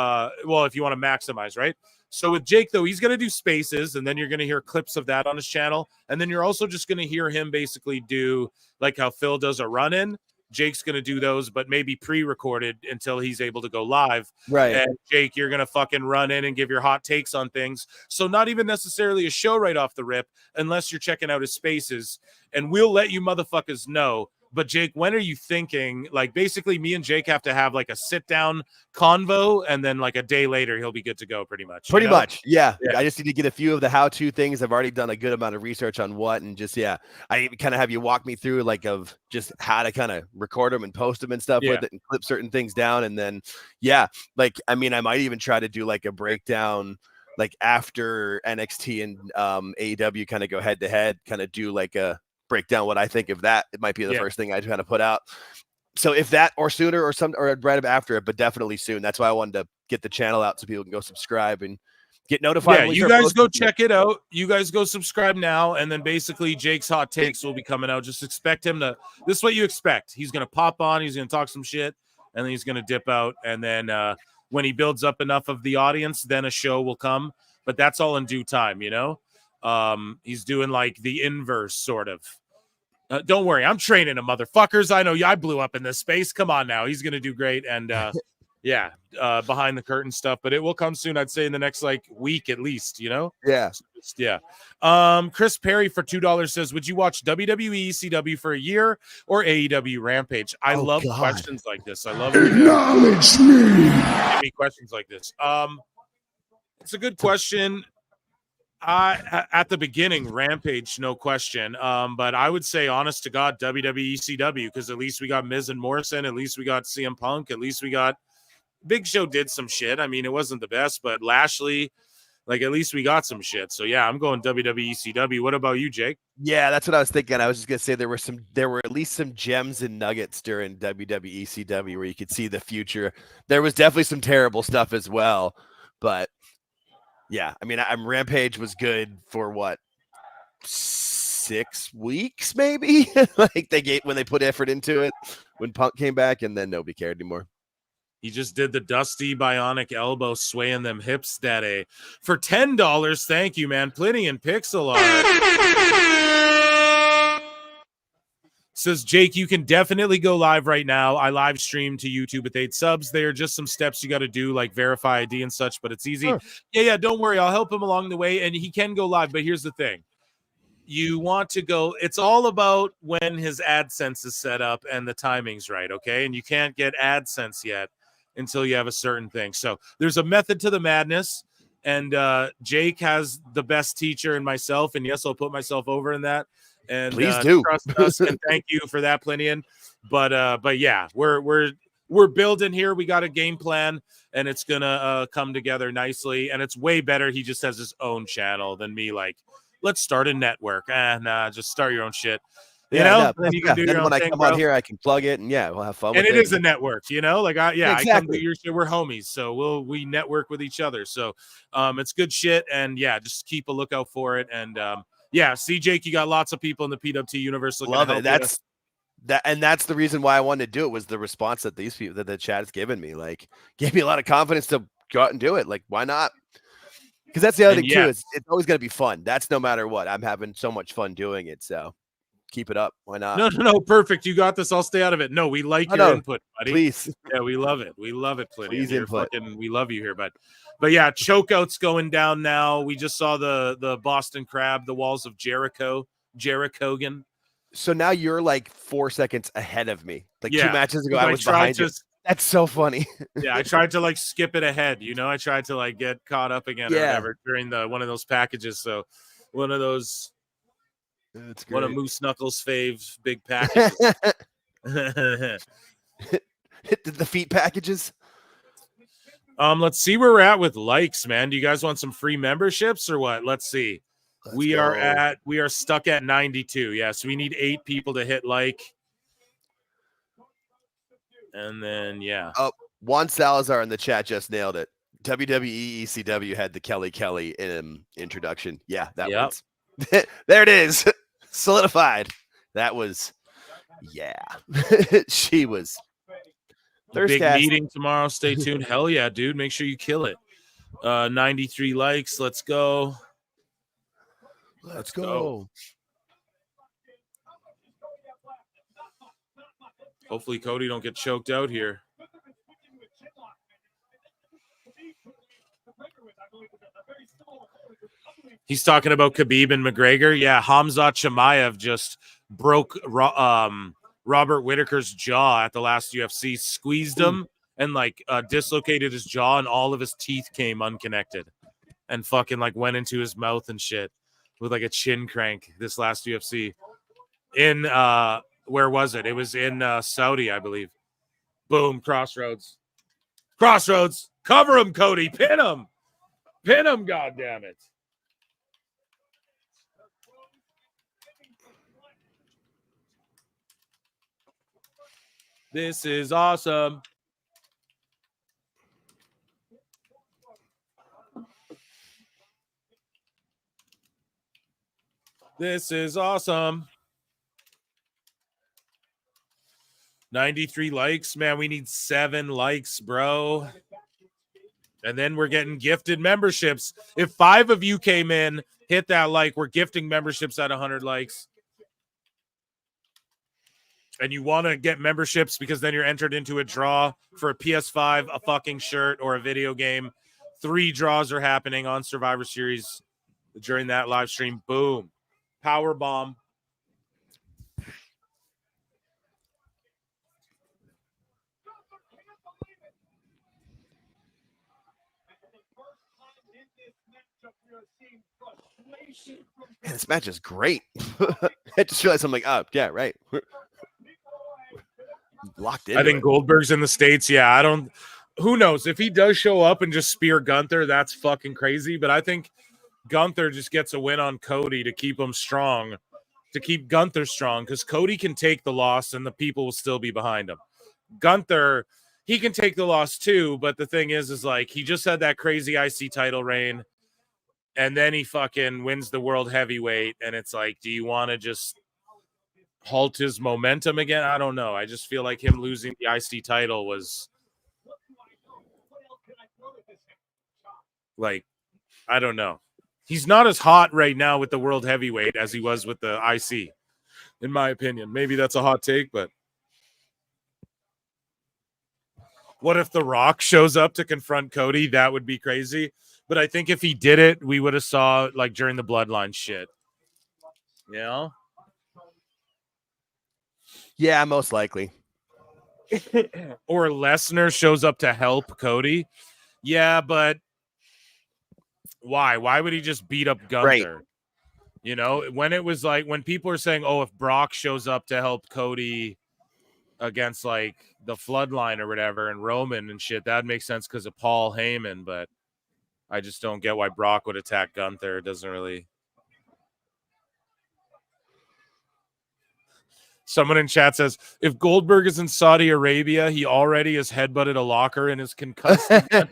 if you want to maximize, right? So with Jake, though, he's going to do spaces, and then you're going to hear clips of that on his channel. And then you're also just going to hear him basically do like how Phil does a run-in. Jake's going to do those, but maybe pre-recorded until he's able to go live. Right. And Jake, you're going to fucking run in and give your hot takes on things. So not even necessarily a show right off the rip, unless you're checking out his spaces. And we'll let you motherfuckers know. But Jake, when are you thinking? Like, basically, me and Jake have to have like a sit-down convo, and then like a day later, he'll be good to go, pretty much. Pretty much, yeah. I just need to get a few of the how-to things. I've already done a good amount of research on what, and just I kind of have you walk me through like of just how to kind of record them and post them and stuff with it, and clip certain things down, and then I might even try to do like a breakdown. Like after NXT and AEW kind of go head-to-head, kind of do like a break down what I think of that. It might be the first thing I kind of put out. So if that or sooner or right after it, but definitely soon. That's why I wanted to get the channel out so people can go subscribe and get notified. Yeah, you guys go check it out. You guys go subscribe now, and then basically Jake's hot takes will be coming out. Just expect him to. This is what you expect. He's gonna pop on. He's gonna talk some shit, and then he's gonna dip out. And then when he builds up enough of the audience, then a show will come. But that's all in due time, He's doing like the inverse sort of. Don't worry, I'm training him, motherfuckers. I know I blew up in this space. Come on now. He's going to do great. And behind the curtain stuff, but it will come soon. I'd say in the next like week at least, Yeah. Chris Perry for $2 says, would you watch WWE ECW for a year or AEW Rampage? I love questions like this. I love acknowledge me. Give me questions like this. It's a good question. At the beginning, Rampage, no question. But I would say, honest to God, WWE ECW, because at least we got Miz and Morrison. At least we got CM Punk. At least we got Big Show did some shit. I mean, it wasn't the best, but Lashley, like at least we got some shit. So yeah, I'm going WWE ECW. What about you, Jake? Yeah, that's what I was thinking. I was just gonna say there were at least some gems and nuggets during WWE ECW where you could see the future. There was definitely some terrible stuff as well, but. Yeah, I mean, Rampage was good for what 6 weeks, maybe. Like when they put effort into it when Punk came back, and then nobody cared anymore. He just did the Dusty Bionic elbow swaying them hips that day for $10. Thank you, man. Plenty in pixel art. Says Jake, you can definitely go live right now. I live stream to YouTube with 8 subs. There are just some steps you got to do, like verify ID and such, but it's easy. Sure. Yeah, don't worry. I'll help him along the way, and he can go live. But here's the thing. You want to go – it's all about when his AdSense is set up and the timing's right, okay? And you can't get AdSense yet until you have a certain thing. So there's a method to the madness, and Jake has the best teacher in myself, and yes, I'll put myself over in that. And please do trust us, and thank you for that, Plinian. But yeah, we're we're building here. We got a game plan, and it's gonna come together nicely. And it's way better. He just has his own channel than me. Like, let's start a network. Nah, just start your own shit. You know, then you can do your own when I thing, come bro. on here, I can plug it, and we'll have fun. And with it is a network, you know. Like, I come exactly. do your shit. We're homies, so we network with each other. So, it's good shit, and just keep a lookout for it. And see, Jake, you got lots of people in the PWT universe looking. Love to it. help That's the reason why I wanted to do it, was the response that these people, that the chat has given me. Like, gave me a lot of confidence to go out and do it. Like, why not? Because that's the other thing too. It's always going to be fun. That's no matter what. I'm having so much fun doing it. So keep it up. Why not? No, perfect. You got this. I'll stay out of it. No, we like your input, buddy. Please. Yeah, we love it. We love it, Pliny. Please input. We love you here, bud. But yeah, chokeout's going down now. We just saw the Boston Crab, the walls of Jerichogan. So now you're like 4 seconds ahead of me. Like 2 matches ago, I was tried behind to, you. That's so funny. Yeah, I tried to like skip it ahead. You know, I tried to like get caught up again or whatever during one of those packages. So one of those. That's great. One of Moose Knuckles' fave big packages. The feet packages. Let's see where we're at with likes, man. Do you guys want some free memberships or what? Let's see. We are stuck at 92. Yes, we need 8 people to hit like. And then Juan Salazar in the chat just nailed it. WWE ECW had the Kelly introduction. Yeah, that was there it is. Solidified. That was she was big meeting tomorrow. Stay tuned. Hell yeah, dude. Make sure you kill it. 93 likes. Let's go. Let's go. Hopefully Cody don't get choked out here. He's talking about Khabib and McGregor. Yeah, Hamzat Chimaev just broke Robert Whittaker's jaw at the last UFC, squeezed him and like dislocated his jaw, and all of his teeth came unconnected and fucking like went into his mouth and shit with like a chin crank this last UFC. In where was it? It was in Saudi, I believe. Boom, Crossroads. Cover him, Cody. Pin him, God damn it. This is awesome. This is awesome. 93 likes, man. We need 7 likes, bro. And then we're getting gifted memberships. If 5 of you came in, hit that like. We're gifting memberships at 100 likes. And you want to get memberships because then you're entered into a draw for a PS5, a fucking shirt, or a video game. 3 draws are happening on Survivor Series during that live stream. Boom. Power bomb. Man, this match is great. I just realized I'm like, oh, yeah, right. Locked in. I think Goldberg's in the States. Yeah, who knows? If he does show up and just spear Gunther, that's fucking crazy. But I think Gunther just gets a win on Cody to keep him strong, to keep Gunther strong, because Cody can take the loss and the people will still be behind him. Gunther, he can take the loss too, but the thing is like he just had that crazy IC title reign, and then he fucking wins the world heavyweight, and it's like, do you want to just halt his momentum again? I don't know. I just feel like him losing the IC title was like, I don't know. He's not as hot right now with the world heavyweight as he was with the IC, in my opinion. Maybe that's a hot take, but what if The Rock shows up to confront Cody? That would be crazy. But I think if he did it, we would have saw like during the Bloodline shit. You know? Yeah, most likely. Or Lesnar shows up to help Cody. Yeah, but why? Why would he just beat up Gunther? Right. You know, when it was like, when people are saying, oh, if Brock shows up to help Cody against like the Bloodline or whatever and Roman and shit, that makes sense because of Paul Heyman, but I just don't get why Brock would attack Gunther. It doesn't really. Someone in chat says, if Goldberg is in Saudi Arabia, he already has headbutted a locker and is concussed. And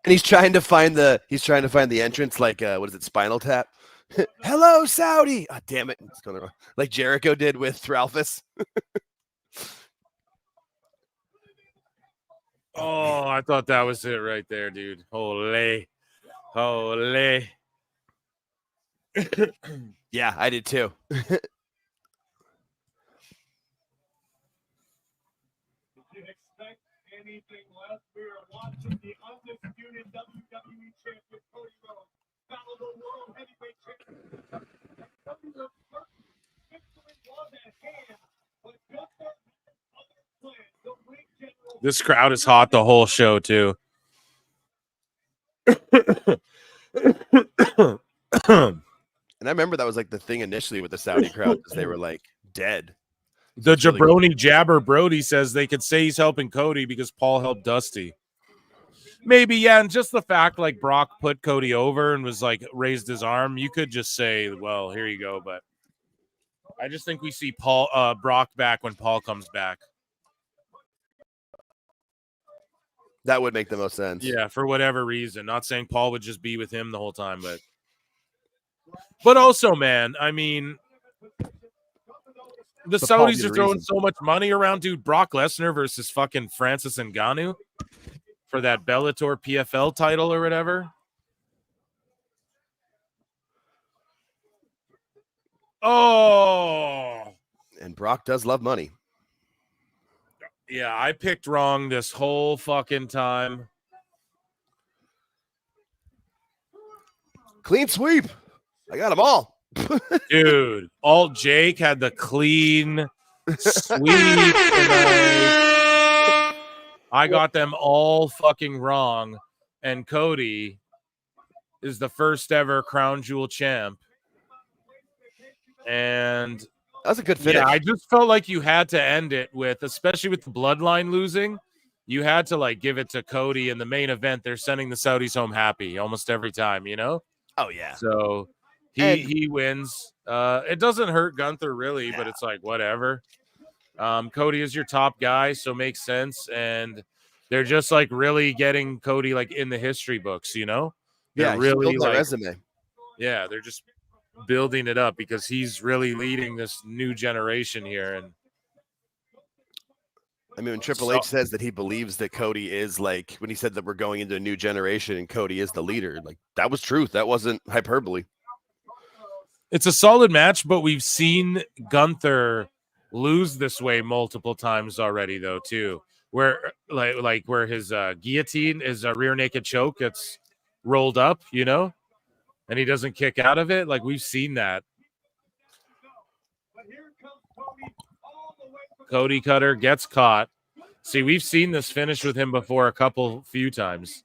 he's trying to find the entrance, like what is it, Spinal Tap? Hello, Saudi. Oh, damn it. It's going wrong. Like Jericho did with Ralphus. Oh, I thought that was it right there, dude. Holy. Yeah, I did too. Anything less, we are watching the undisputed WWE champion Cody Rhodes battle the world heavyweight champion. WWE's first victory was at hand, but Gunther had other plans. The ring general. This crowd is hot the whole show, too. And I remember that was like the thing initially with the Saudi crowd, because they were like dead. The Jabroni Jabber Brody says they could say he's helping Cody because Paul helped Dusty. Maybe, yeah, and just the fact like Brock put Cody over and was like raised his arm, you could just say, well, here you go. But I just think we see Brock back when Paul comes back. That would make the most sense. Yeah, for whatever reason. Not saying Paul would just be with him the whole time, but also, man, I mean, the Saudis are throwing so much money around, dude. Brock Lesnar versus fucking Francis Ngannou for that Bellator PFL title or whatever. Oh. And Brock does love money. Yeah, I picked wrong this whole fucking time. Clean sweep. I got them all. Dude, Alt Jake had the clean sweep. I got them all fucking wrong. And Cody is the first ever Crown Jewel champ. And that's a good finish. Yeah, I just felt like you had to end it with, especially with the Bloodline losing, you had to like give it to Cody in the main event. They're sending the Saudis home happy almost every time, you know? Oh, yeah. So he wins. It doesn't hurt Gunther really, but it's like whatever. Cody is your top guy, so makes sense. And they're just like really getting Cody like in the history books, you know? They're really like resume. Yeah, they're just building it up because he's really leading this new generation here. And I mean, when Triple H says that he believes that Cody is like, when he said that we're going into a new generation and Cody is the leader, like that was truth. That wasn't hyperbole. It's a solid match, but we've seen Gunther lose this way multiple times already, though, too. Where like where his guillotine is a rear naked choke gets rolled up, you know, and he doesn't kick out of it. Like we've seen that. Cody Cutter gets caught. See, we've seen this finish with him before a few times.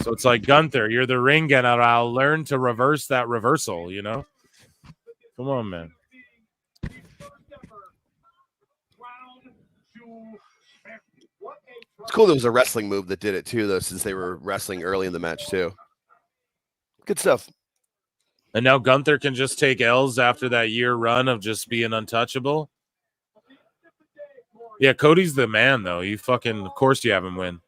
So it's like, Gunther, you're the ring general. Learn to reverse that reversal, you know? Come on, man. It's cool there was a wrestling move that did it too, though, since they were wrestling early in the match too. Good stuff. And now Gunther can just take L's after that year run of just being untouchable. Yeah, Cody's the man, though. Of course you have him win.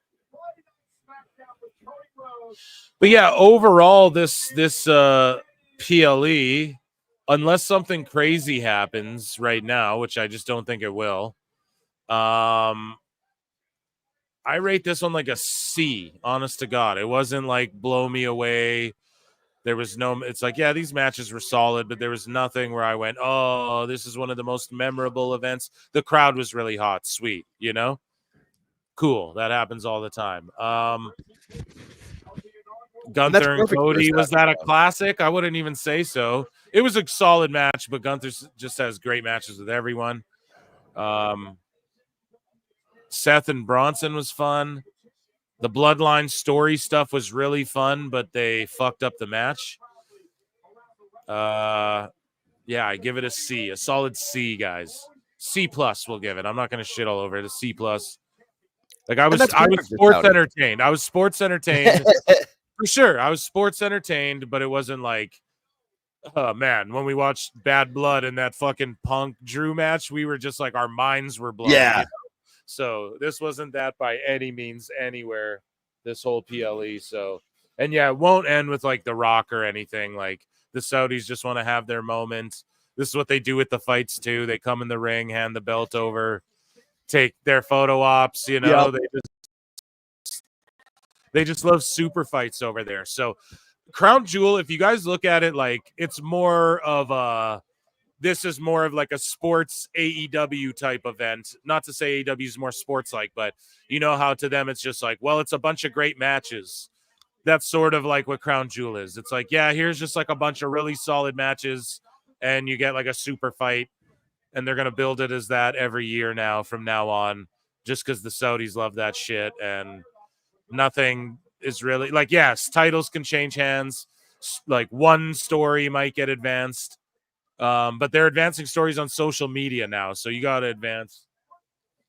But yeah, overall, this PLE, unless something crazy happens right now, which I just don't think it will, I rate this one like a C, honest to God. It wasn't like blow me away. There was no, it's like, yeah, these matches were solid, but there was nothing where I went, oh, this is one of the most memorable events. The crowd was really hot, sweet, you know? Cool. That happens all the time. Gunther and Cody, was that a classic? I wouldn't even say so. It was a solid match, but Gunther just has great matches with everyone. Seth and Bronson was fun. The Bloodline story stuff was really fun, but they fucked up the match. Yeah, I give it a C, a solid C, guys. C plus. We'll give it. I'm not going to shit all over it. A C plus. Like I was sports entertained for sure. I was sports entertained, but it wasn't like, oh man, when we watched Bad Blood and that fucking Punk Drew match, we were just like our minds were blown. Yeah. You know? So this wasn't that by any means anywhere. This whole PLE. So and yeah, it won't end with like The Rock or anything. Like the Saudis just want to have their moment. This is what they do with the fights too. They come in the ring, hand the belt over, take their photo ops. You know, they just love super fights over there. So Crown Jewel, if you guys look at it, like it's more of a, this is more of like a sports AEW type event. Not to say AEW is more sports like, but you know how to them it's just like, well, it's a bunch of great matches. That's sort of like what Crown Jewel is. It's like, yeah, here's just like a bunch of really solid matches, and you get like a super fight, and they're gonna build it as that every year now from now on, just because the Saudis love that shit, and nothing is really like, yes, titles can change hands, like one story might get advanced, but they're advancing stories on social media now, so you got to advance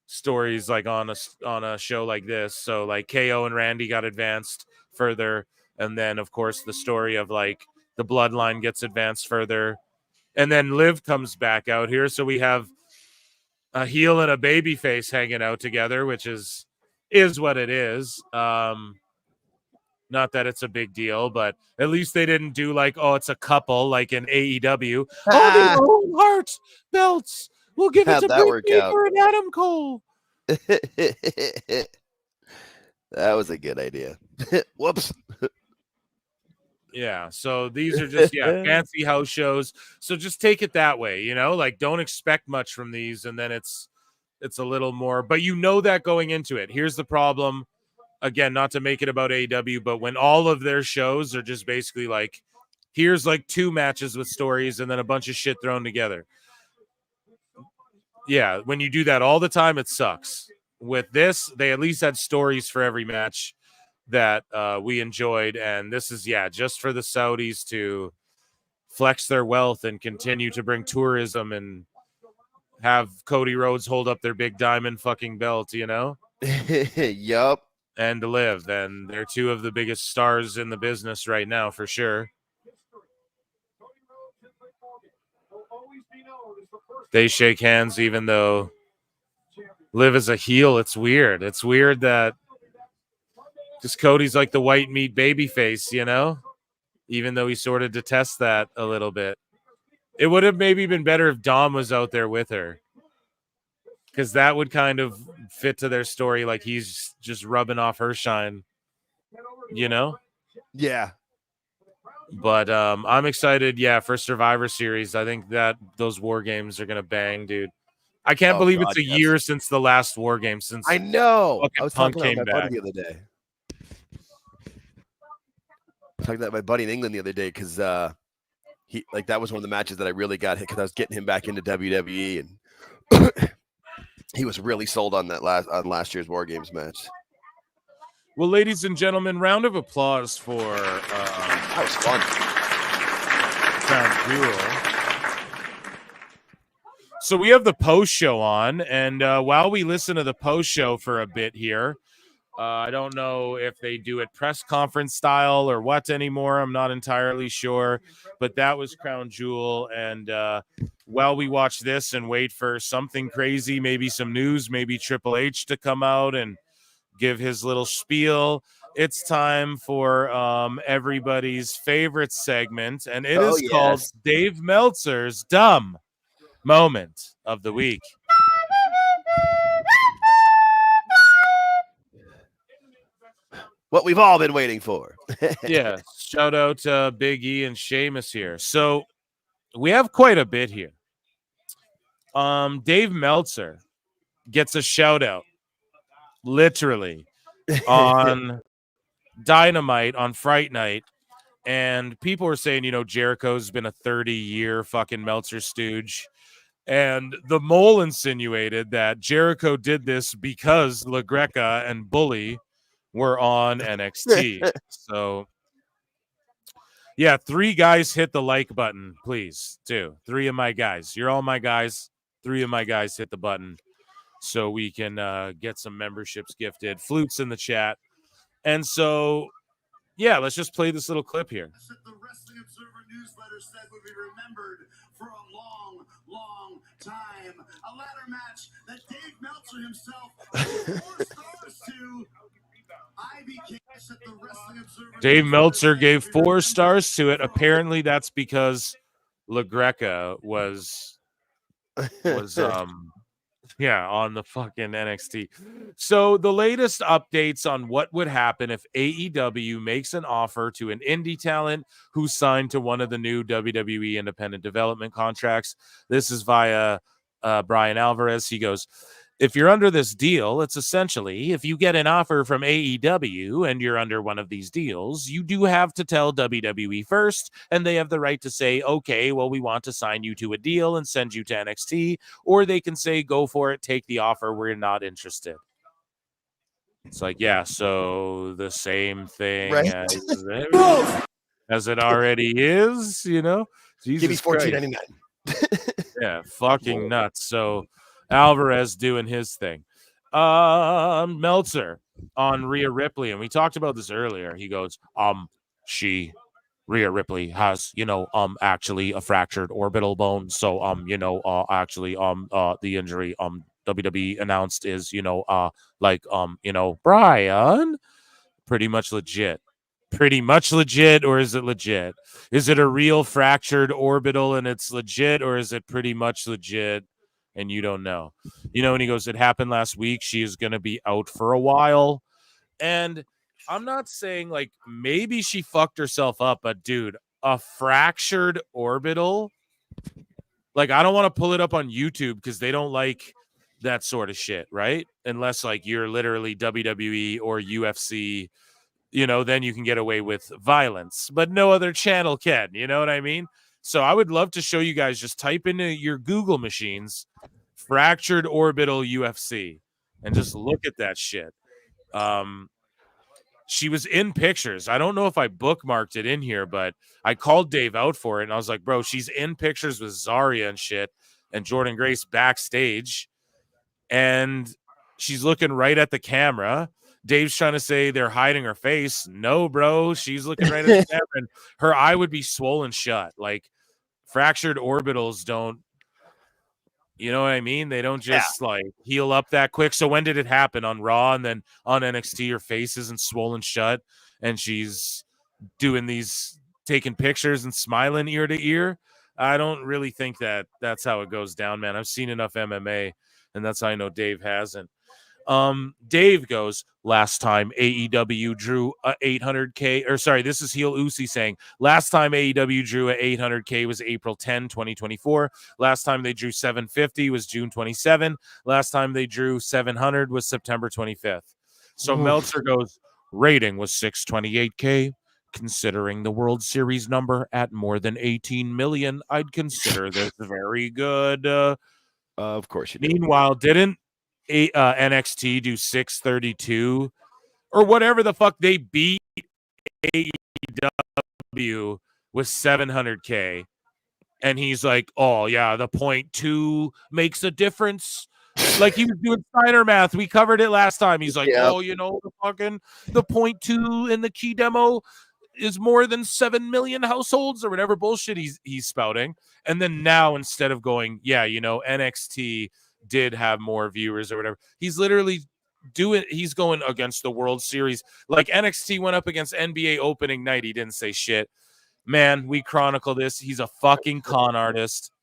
stories like on a show like this. So like KO and Randy got advanced further, and then of course the story of like the Bloodline gets advanced further, and then Liv comes back out here, so we have a heel and a baby face hanging out together, which is what it is. Not that it's a big deal, but at least they didn't do like, oh, it's a couple like in AEW. Oh, they own heart belts. We'll give it to Britt Baker and Adam Cole. That was a good idea. Whoops. Yeah, so these are just fancy house shows. So just take it that way, you know, like don't expect much from these, and then it's a little more, but you know that going into it. Here's the problem. Again, not to make it about AEW, but when all of their shows are just basically like, here's like 2 matches with stories and then a bunch of shit thrown together. Yeah, when you do that all the time, it sucks. With this, they at least had stories for every match that we enjoyed, and this is just for the Saudis to flex their wealth and continue to bring tourism and have Cody Rhodes hold up their big diamond fucking belt, you know? Yup. And to Liv, then they're 2 of the biggest stars in the business right now for sure. They shake hands even though Liv is a heel. It's weird. It's weird that just Cody's like the white meat baby face, you know, even though he sort of detests that a little bit. It would have maybe been better if Dom was out there with her, because that would kind of fit to their story. Like he's just rubbing off her shine, you know? Yeah. But I'm excited, for Survivor Series. I think that those War Games are going to bang, dude. I can't believe it's a year since the last War Game. Since I know. I was Punk talking came about my back buddy the other day. Talking to my buddy in England the other day because that was one of the matches that I really got hit because I was getting him back into WWE, and he was really sold on that last year's War Games match. Well, ladies and gentlemen, round of applause for that was fun. Crown Jewel. So we have the post show on, and while we listen to the post show for a bit here, I don't know if they do it press conference style or what anymore. I'm not entirely sure, but that was Crown Jewel. And while we watch this and wait for something crazy, maybe some news, maybe Triple H to come out and give his little spiel, it's time for everybody's favorite segment, and it is called Dave Meltzer's Dumb Moment of the Week. What we've all been waiting for. Yeah, shout out to Big E and Sheamus here. So we have quite a bit here. Dave Meltzer gets a shout out, literally, on Dynamite on Fright Night, and people were saying, Jericho's been a 30-year fucking Meltzer stooge, and the Mole insinuated that Jericho did this because La Greca and Bully were on NXT. So, 3 guys hit the like button, please. 2, 3 of my guys. You're all my guys. 3 of my guys hit the button so we can get some memberships gifted. Flutes in the chat. And so, yeah, let's just play this little clip here. The Wrestling Observer newsletter said would be remembered for a long, long time. A ladder match that Dave Meltzer himself gave 4 stars to. Dave Meltzer gave 4 stars to it. Apparently, that's because LaGreca was on the fucking NXT. So the latest updates on what would happen if AEW makes an offer to an indie talent who's signed to one of the new WWE independent development contracts. This is via Brian Alvarez. He goes, if you're under this deal, it's essentially if you get an offer from AEW and you're under one of these deals, you do have to tell WWE first, and they have the right to say, okay, well, we want to sign you to a deal and send you to NXT, or they can say, go for it, take the offer, we're not interested. It's like, yeah, so the same thing Right? as it already is, you know? Jesus Give me $14.99. Yeah, fucking nuts. So Alvarez doing his thing. Meltzer on Rhea Ripley, and we talked about this earlier. He goes, Rhea Ripley has, actually a fractured orbital bone. So, the injury, WWE announced is, Brian, pretty much legit. Pretty much legit, or is it legit? Is it a real fractured orbital and it's legit, or is it pretty much legit and you don't know? And he goes, it happened last week. She is going to be out for a while. And I'm not saying like maybe she fucked herself up, but dude, a fractured orbital, like I don't want to pull it up on YouTube because they don't like that sort of shit, right? Unless like you're literally WWE or UFC, then you can get away with violence, but no other channel can, you know what I mean? So I would love to show you guys, just type into your Google machines, fractured orbital UFC, and just look at that shit. She was in pictures. I don't know if I bookmarked it in here, but I called Dave out for it, and I was like, bro, she's in pictures with Zarya and shit, and Jordan Grace backstage, and she's looking right at the camera. Dave's trying to say they're hiding her face. No, bro, she's looking right at the camera, and her eye would be swollen shut. Like, fractured orbitals don't, you know what I mean? They don't just like heal up that quick. So when did it happen? On Raw, and then on NXT, her face isn't swollen shut, and she's doing these, taking pictures and smiling ear to ear. I don't really think that that's how it goes down, man. I've seen enough MMA, and that's how I know Dave hasn't. Dave goes, last time AEW drew a 800K, or sorry, this is Heel Uzi saying, last time AEW drew a 800K was April 10, 2024. Last time they drew 750 was June 27. Last time they drew 700 was September 25th. So Meltzer goes, rating was 628K. Considering the World Series number at more than 18 million, I'd consider this very good. Of course you do. Meanwhile, didn't NXT do 632 or whatever the fuck they beat AEW with 700K, and he's like, oh yeah, the 0.2 makes a difference. Like he was doing Steiner math. We covered it last time. He's like, oh, the 0.2 in the key demo is more than 7 million households or whatever bullshit he's spouting. And then now, instead of going, NXT did have more viewers or whatever, he's literally he's going against the World Series. Like NXT went up against NBA opening night. He didn't say shit. Man, we chronicle this. He's a fucking con artist.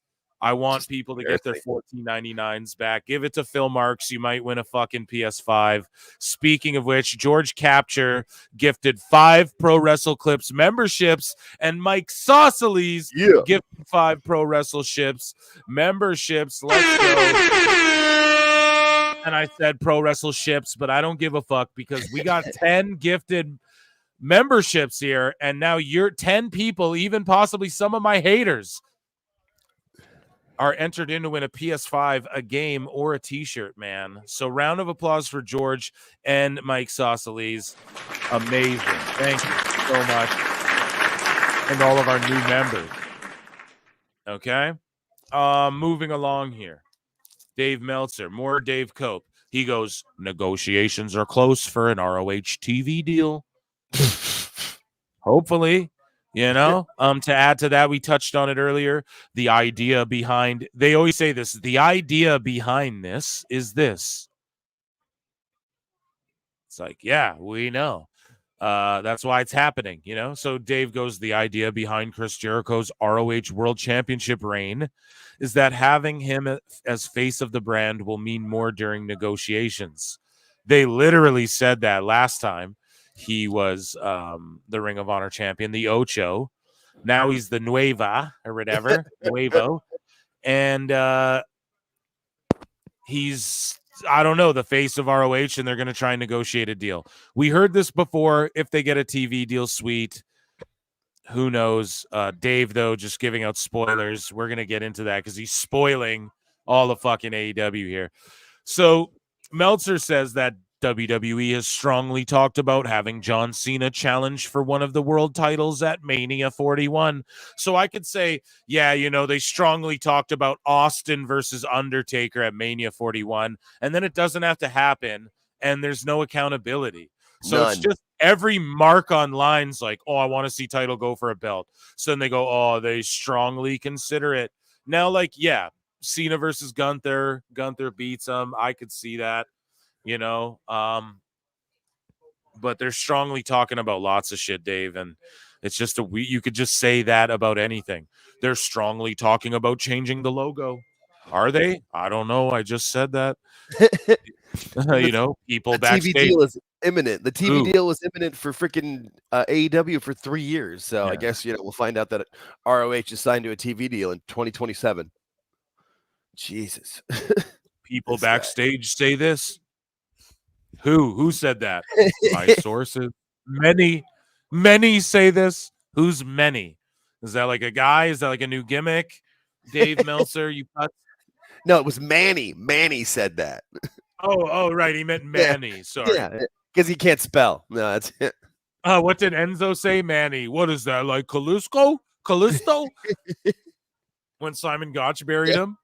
I want people to get their $14.99s back. Give it to Phil Marks. You might win a fucking PS5. Speaking of which, George Capture gifted 5 Pro Wrestle Clips memberships, and Mike Saucely's gifted 5 Pro Wrestle Ships memberships. Let's go. And I said Pro Wrestle Ships, but I don't give a fuck because we got 10 gifted memberships here, and now you're 10 people, even possibly some of my haters, are entered in to win a PS5, a game, or a t-shirt, man. So round of applause for George and Mike Saucely's. Amazing. Thank you so much. And all of our new members. Okay. Moving along here. Dave Meltzer, more Dave Cope. He goes, negotiations are close for an ROH TV deal. Hopefully, to add to that, we touched on it earlier. The idea behind, they always say this, the idea behind this is this. It's like, yeah, we know. That's why it's happening, So Dave goes, the idea behind Chris Jericho's ROH World Championship reign is that having him as face of the brand will mean more during negotiations. They literally said that last time he was the Ring of Honor champion, the Ocho. Now he's the Nueva or whatever, Nuevo. And he's, I don't know, the face of ROH, and they're going to try and negotiate a deal. We heard this before. If they get a TV deal, sweet. Who knows? Dave, though, just giving out spoilers. We're going to get into that because he's spoiling all the fucking AEW here. So Meltzer says that WWE has strongly talked about having John Cena challenge for one of the world titles at Mania 41. So I could say, yeah, they strongly talked about Austin versus Undertaker at Mania 41, and then it doesn't have to happen, and there's no accountability. So It's just every mark on line's like, oh, I want to see title go for a belt. So then they go, oh, they strongly consider it. Now, like, yeah, Cena versus Gunther. Gunther beats him. I could see that. But they're strongly talking about lots of shit, Dave, and it's just you could just say that about anything. They're strongly talking about changing the logo. Are they? I don't know. I just said that. People the backstage. TV deal is imminent. The TV deal was imminent for freaking AEW for 3 years. So I guess we'll find out that ROH is signed to a TV deal in 2027. Jesus. People backstage say this. Who said that? My sources. Many say this. Who's many? Is that like a guy? Is that like a new gimmick? Dave Meltzer, you putz? No, it was Manny. Manny said that. Oh, right. He meant Manny. Yeah. Sorry. Yeah, because he can't spell. No, that's it. What did Enzo say? Manny. What is that? Like Callisto? When Simon Gotch buried him?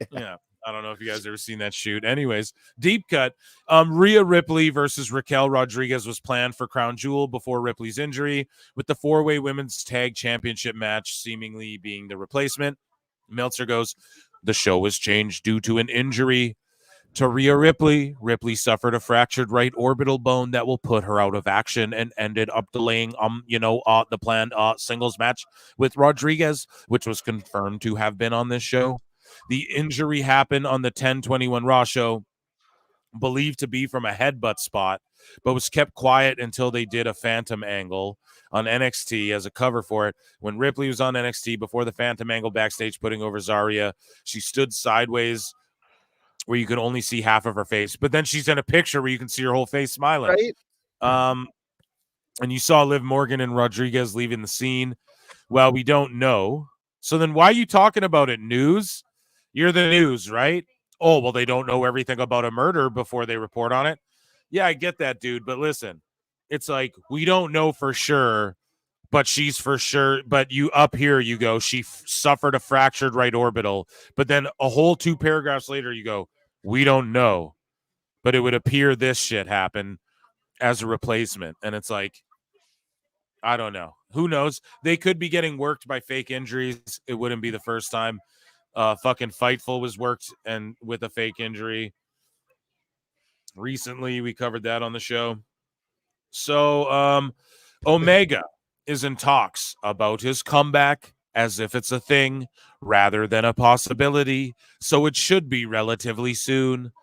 Yeah. I don't know if you guys ever seen that shoot. Anyways, deep cut. Rhea Ripley versus Raquel Rodriguez was planned for Crown Jewel before Ripley's injury, with the four-way women's tag championship match seemingly being the replacement. Meltzer goes, the show was changed due to an injury to Rhea Ripley. Ripley suffered a fractured right orbital bone that will put her out of action and ended up delaying the planned singles match with Rodriguez, which was confirmed to have been on this show. The injury happened on the 10/21 Raw show, believed to be from a headbutt spot, but was kept quiet until they did a Phantom angle on NXT as a cover for it. When Ripley was on NXT before the Phantom angle backstage putting over Zarya, she stood sideways where you could only see half of her face, but then she's in a picture where you can see her whole face smiling. Right. And you saw Liv Morgan and Rodriguez leaving the scene. Well, we don't know. So then why are you talking about it, news? You're the news, right? Oh, well, they don't know everything about a murder before they report on it. Yeah, I get that, dude. But listen, it's like, we don't know for sure, but she's for sure. But you up here, you go, she suffered a fractured right orbital. But then a whole 2 paragraphs later, you go, we don't know. But it would appear this shit happened as a replacement. And it's like, I don't know. Who knows? They could be getting worked by fake injuries. It wouldn't be the first time. Fucking Fightful was worked and with a fake injury. Recently, we covered that on the show. So, Omega is in talks about his comeback as if it's a thing rather than a possibility. So it should be relatively soon.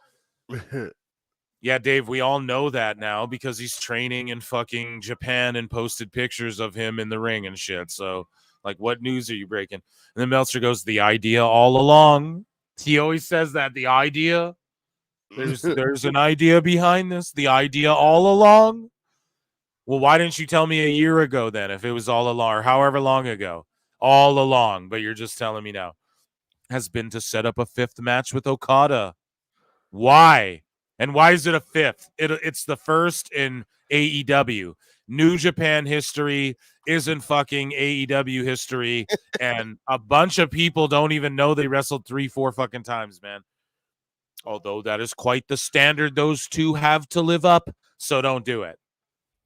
Yeah, Dave, we all know that now because he's training in fucking Japan and posted pictures of him in the ring and shit. So, like, what news are you breaking? And then Meltzer goes, the idea all along. He always says that, the idea. There's an idea behind this. The idea all along. Well, why didn't you tell me a year ago then if it was all along or however long ago? All along, but you're just telling me now. Has been to set up a 5th match with Okada. Why? And why is it a 5th? It's the first in AEW. New Japan history isn't fucking AEW history. And a bunch of people don't even know they wrestled 3-4 fucking times, man. Although that is quite the standard those two have to live up. So don't do it.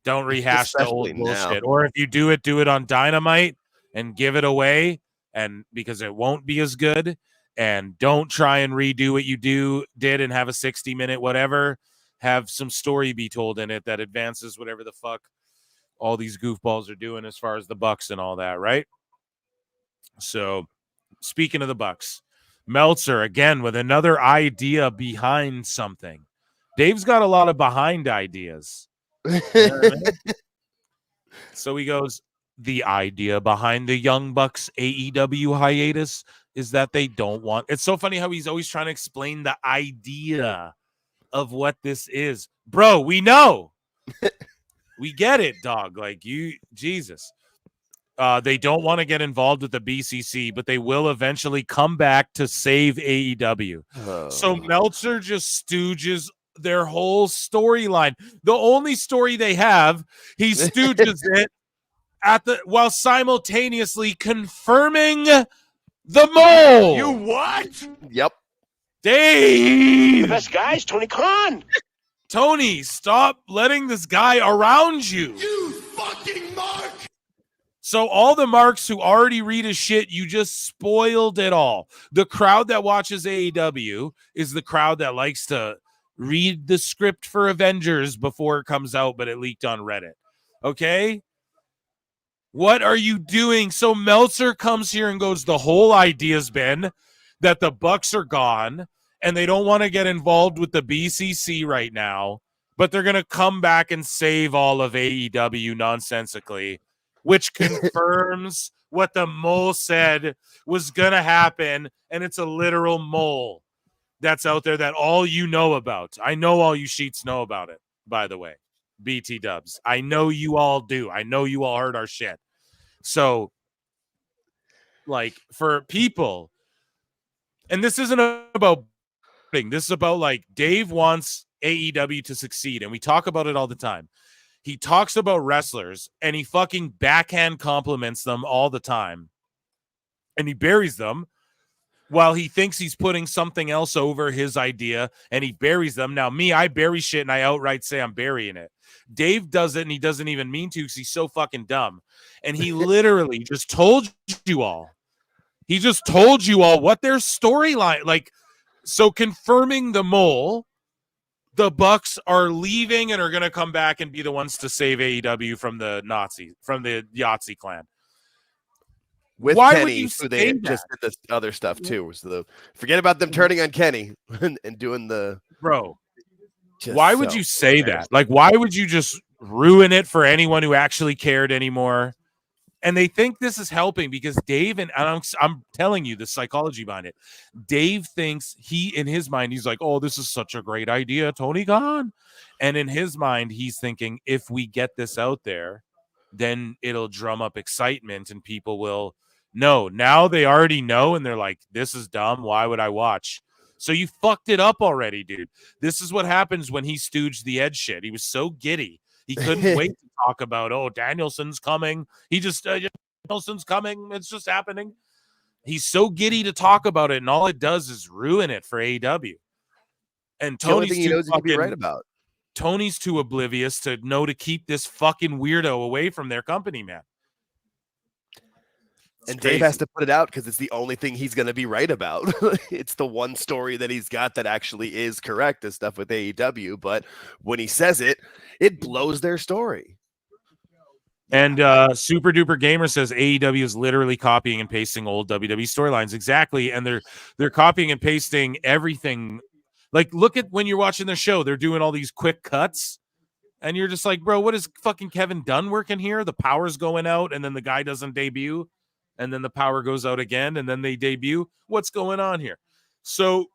Don't rehash the old bullshit. Or if you do it on Dynamite and give it away, and because it won't be as good. And don't try and redo what you did and have a 60-minute whatever. Have some story be told in it that advances whatever the fuck all these goofballs are doing as far as the Bucks and all that, right? So, speaking of the Bucks, Meltzer again with another idea behind something. Dave's got a lot of behind ideas. You know what I mean? So he goes, the idea behind the Young Bucks AEW hiatus is that they don't want. It's so funny how he's always trying to explain the idea of what this is. Bro, we know. We get it, dog. Like you, Jesus. They don't want to get involved with the BCC, but they will eventually come back to save AEW. So Meltzer just stooges their whole storyline. The only story they have, he stooges it while simultaneously confirming the mole. You what? Yep. Dave. The best guys, Tony Khan. Tony, stop letting this guy around you. You fucking mark. So all the marks who already read his shit, you just spoiled it all. The crowd that watches AEW is the crowd that likes to read the script for Avengers before it comes out, but it leaked on Reddit. Okay? What are you doing? So Meltzer comes here and goes, the whole idea's been that the Bucks are gone and they don't want to get involved with the BCC right now, but they're going to come back and save all of AEW nonsensically, which confirms what the mole said was going to happen, and it's a literal mole that's out there that all you know about. I know all you sheets know about it, by the way. BT dubs. I know you all do. I know you all heard our shit. So, like, for people, and this isn't about this is about, like, Dave wants AEW to succeed, and we talk about it all the time. He talks about wrestlers, and he fucking backhand compliments them all the time, and he buries them while he thinks he's putting something else over his idea, and he buries them. Now, me, I bury shit, and I outright say I'm burying it. Dave does it, and he doesn't even mean to because he's so fucking dumb. And he literally just told you all. He just told you all what their storyline, like, so confirming the mole, the Bucks are leaving and are going to come back and be the ones to save AEW from the Nazis, from the Yahtzee clan. With Why Kenny, would you who they just did this other stuff too. So forget about them turning on Kenny and doing the bro. Why would you say that? Like, why would you just ruin it for anyone who actually cared anymore? And they think this is helping because Dave, and I'm telling you the psychology behind it. Dave thinks in his mind, he's like, oh, this is such a great idea, Tony Khan. And in his mind, he's thinking, if we get this out there, then it'll drum up excitement and people will know. Now they already know and they're like, this is dumb. Why would I watch? So you fucked it up already, dude. This is what happens when he stooged the Edge shit. He was so giddy. He couldn't wait to talk about, oh, Danielson's coming. He just, Danielson's coming. It's just happening. He's so giddy to talk about it, and all it does is ruin it for AEW. And Tony's he knows he can be right about. Tony's too oblivious to know to keep this fucking weirdo away from their company, man. And Dave has to put it out because it's the only thing he's going to be right about. It's the one story that he's got that actually is correct, the stuff with AEW. But when he says it, it blows their story. And Super Duper Gamer says AEW is literally copying and pasting old WWE storylines. Exactly. And they're copying and pasting everything. Like, look at when you're watching their show, they're doing all these quick cuts. And you're just like, bro, what is fucking Kevin Dunn working here? The power's going out, and then the guy doesn't debut. And then the power goes out again, and then they debut. What's going on here? So,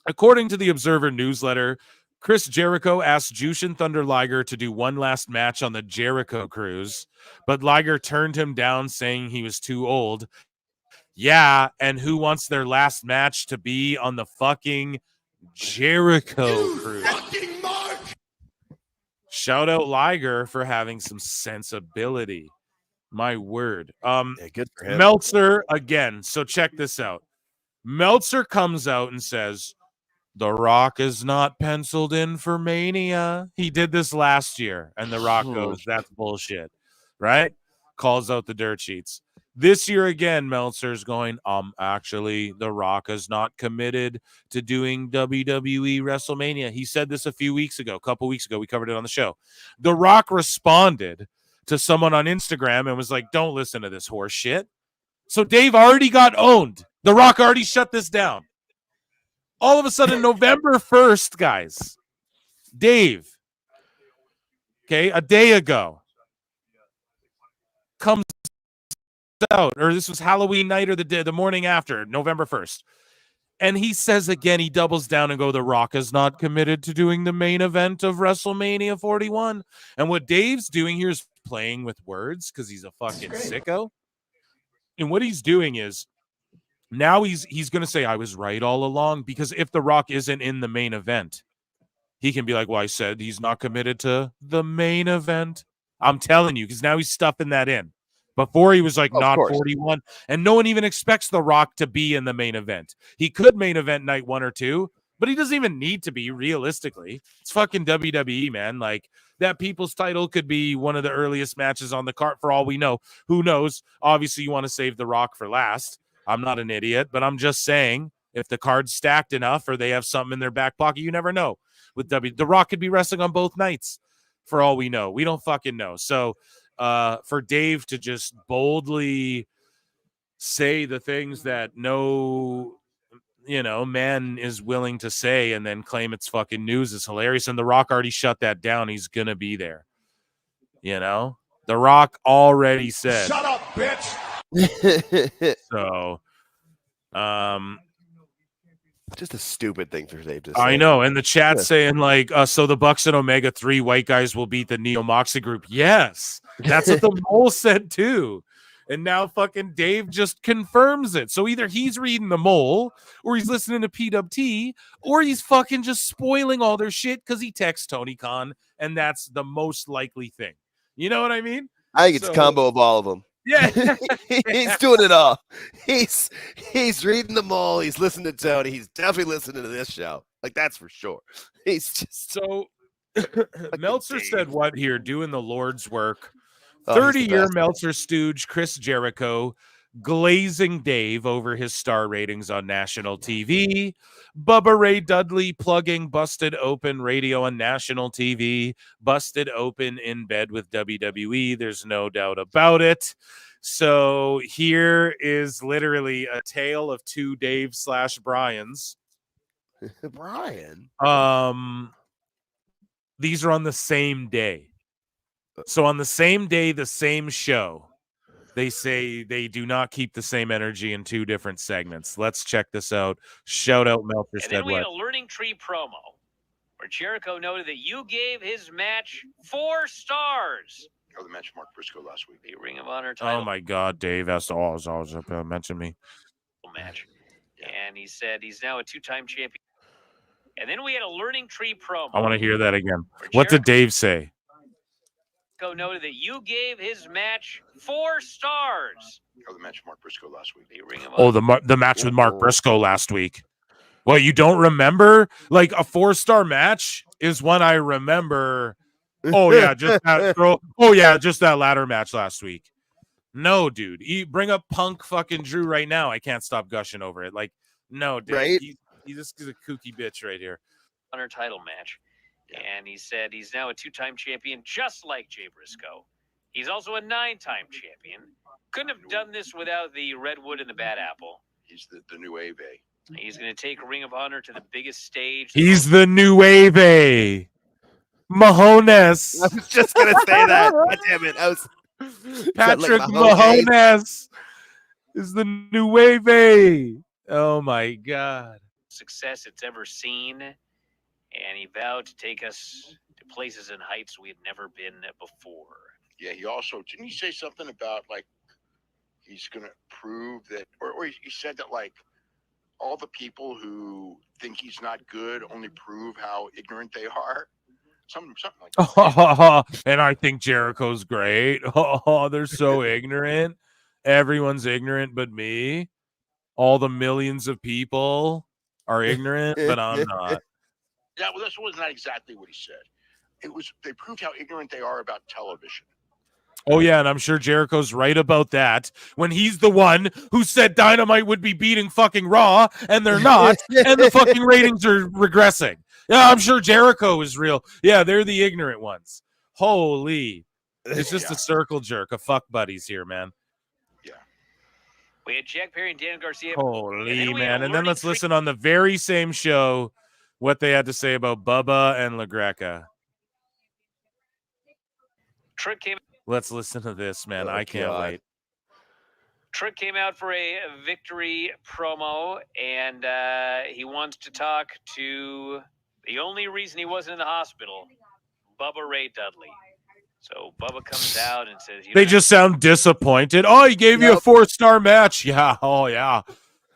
according to the Observer newsletter, Chris Jericho asked Jushin Thunder Liger to do one last match on the Jericho Cruise, but Liger turned him down, saying he was too old. Yeah, and who wants their last match to be on the fucking Jericho Cruise? Shout out Liger for having some sensibility. My word. Good for him. Meltzer again. So check this out. Meltzer comes out and says, The Rock is not penciled in for Mania. He did this last year, and The Rock goes, that's bullshit, right? Calls out the dirt sheets. This year again, Meltzer's going, actually, The Rock is not committed to doing WWE WrestleMania. He said this a couple weeks ago. We covered it on the show. The Rock responded to someone on Instagram and was like, don't listen to this horse shit. So Dave already got owned. The Rock already shut this down. All of a sudden, November 1st, guys, Dave, okay, a day ago, comes out, or this was Halloween night or the morning after, November 1st. And he says again, he doubles down and go, The Rock is not committed to doing the main event of WrestleMania 41. And what Dave's doing here is playing with words because he's a fucking sicko. And what he's doing is, now he's going to say, I was right all along, because if The Rock isn't in the main event, he can be like, well, I said he's not committed to the main event. I'm telling you, because now he's stuffing that in. Before he was like, not 41, and no one even expects The Rock to be in the main event. He could main event night 1 or 2, but he doesn't even need to be, realistically. It's fucking WWE, man. Like, that People's title could be one of the earliest matches on the card for all we know. Who knows? Obviously, you want to save The Rock for last. I'm not an idiot, but I'm just saying, if the card's stacked enough or they have something in their back pocket, you never know. With The Rock could be wrestling on both nights for all we know. We don't fucking know. So for Dave to just boldly say the things that no, man is willing to say and then claim it's fucking news is hilarious. And The Rock already shut that down. He's going to be there. The Rock already said. Shut up, bitch. So, just a stupid thing for Dave to say. I know, and the chat saying like, so the Bucks and Omega 3 white guys will beat the Neo Moxley group. Yes, that's what the mole said too. And now fucking Dave just confirms it. So either he's reading the mole, or he's listening to PWT, or he's fucking just spoiling all their shit because he texts Tony Khan, and that's the most likely thing. You know what I mean? I think it's a combo of all of them. Yeah. He's doing it all. He's reading them all. He's listening to Tony. He's definitely listening to this show. Like, that's for sure. He's just so Meltzer said what here? Doing the Lord's work. Oh, 30-year Meltzer stooge Chris Jericho glazing Dave over his star ratings on national TV. Bubba Ray Dudley plugging Busted Open radio on national TV. Busted Open in bed with WWE. There's no doubt about it. So here is literally a tale of two Dave / Brians. Brian. These are on the same day. So on the same day, the same show, they say they do not keep the same energy in two different segments. Let's check this out. Shout out Meltzer. And then we had a Learning Tree promo where Jericho noted that you gave his match 4 stars. Oh, the match Mark Briscoe last week. The Ring of Honor title. Oh my God, Dave has to always mention me. Match. And he said he's now a 2-time champion. And then we had a Learning Tree promo. I want to hear that again. What did Dave say? Noted that you gave his match 4 stars. Oh, the match Mark Briscoe last week. The Ring of Honor. The match with Mark Briscoe last week. Well, you don't remember? Like, a 4-star match is one I remember. Oh yeah, just that. Just that ladder match last week. No, dude, bring up Punk fucking Drew right now. I can't stop gushing over it. Like, no, dude, right? He just is a kooky bitch right here. Honor title match. And he said he's now a 2-time champion, just like Jay Briscoe. He's also a 9-time champion. Couldn't have done this without the Redwood and the Bad Apple. He's the new Ave. He's going to take Ring of Honor to the biggest stage. He's the new Wave. Mahones. I was just going to say that. God damn it. Patrick Mahones is the new Wave. Oh, my God. Success it's ever seen. And he vowed to take us to places and heights we had never been before. Yeah, he also, didn't he say something about, like, he's going to prove that, or he said that, like, all the people who think he's not good only prove how ignorant they are? Something like that. And I think Jericho's great. Oh, they're so ignorant. Everyone's ignorant but me. All the millions of people. are ignorant, but I'm not. Yeah, well, that was not exactly what he said. It was they proved how ignorant they are about television. Oh, yeah, and I'm sure Jericho's right about that when he's the one who said Dynamite would be beating fucking Raw, and they're not, and the fucking ratings are regressing. Yeah, I'm sure Jericho is real. Yeah, they're the ignorant ones. Holy. It's just a circle jerk of fuck buddies here, man. We had Jack Perry and Dan Garcia. Holy, man. And then let's listen on the very same show what they had to say about Bubba and LaGreca. Trick came. Let's listen to this, man. I can't wait. Trick came out for a victory promo, and he wants to talk to the only reason he wasn't in the hospital, Bubba Ray Dudley. So Bubba comes out and says, they just sound disappointed. Oh, he gave you a 4-star match. Yeah. Oh, yeah.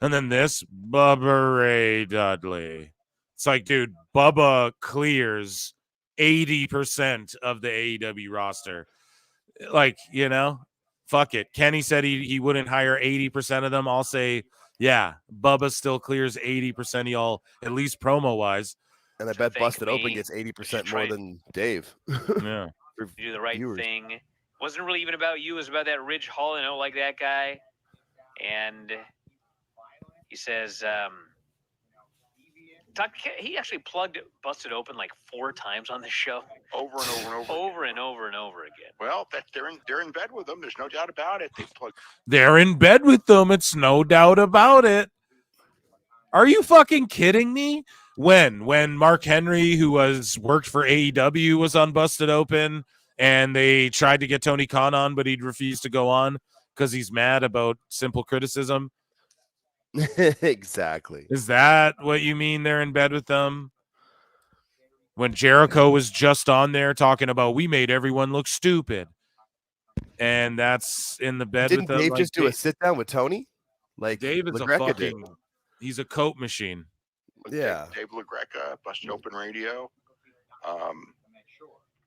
And then this, Bubba Ray Dudley. It's like, dude, Bubba clears 80% of the AEW roster. Like, you know, fuck it. Kenny said he wouldn't hire 80% of them. I'll say, yeah, Bubba still clears 80% of y'all, at least promo-wise. And I bet Busted Open gets 80% more than Dave. Yeah. Do the right thing. Wasn't really even about you. It was about that Ridge Hall. I don't like that guy. And he says, he actually plugged Busted Open like 4 times on the show. Over and over and over. Over and over and over again. Well, they're in bed with them. There's no doubt about it. They plug. They're in bed with them. It's no doubt about it. Are you fucking kidding me? When Mark Henry, who worked for AEW, was on Busted Open, and they tried to get Tony Khan on, but he'd refused to go on because he's mad about simple criticism. Exactly. Is that what you mean? They're in bed with them? When Jericho was just on there talking about we made everyone look stupid, and that's in the bed Didn't with them. Dave just do a sit down with Tony? Like Dave is LaGreca did. He's a coat machine. Yeah. Dave LaGreca, Busted Open Radio.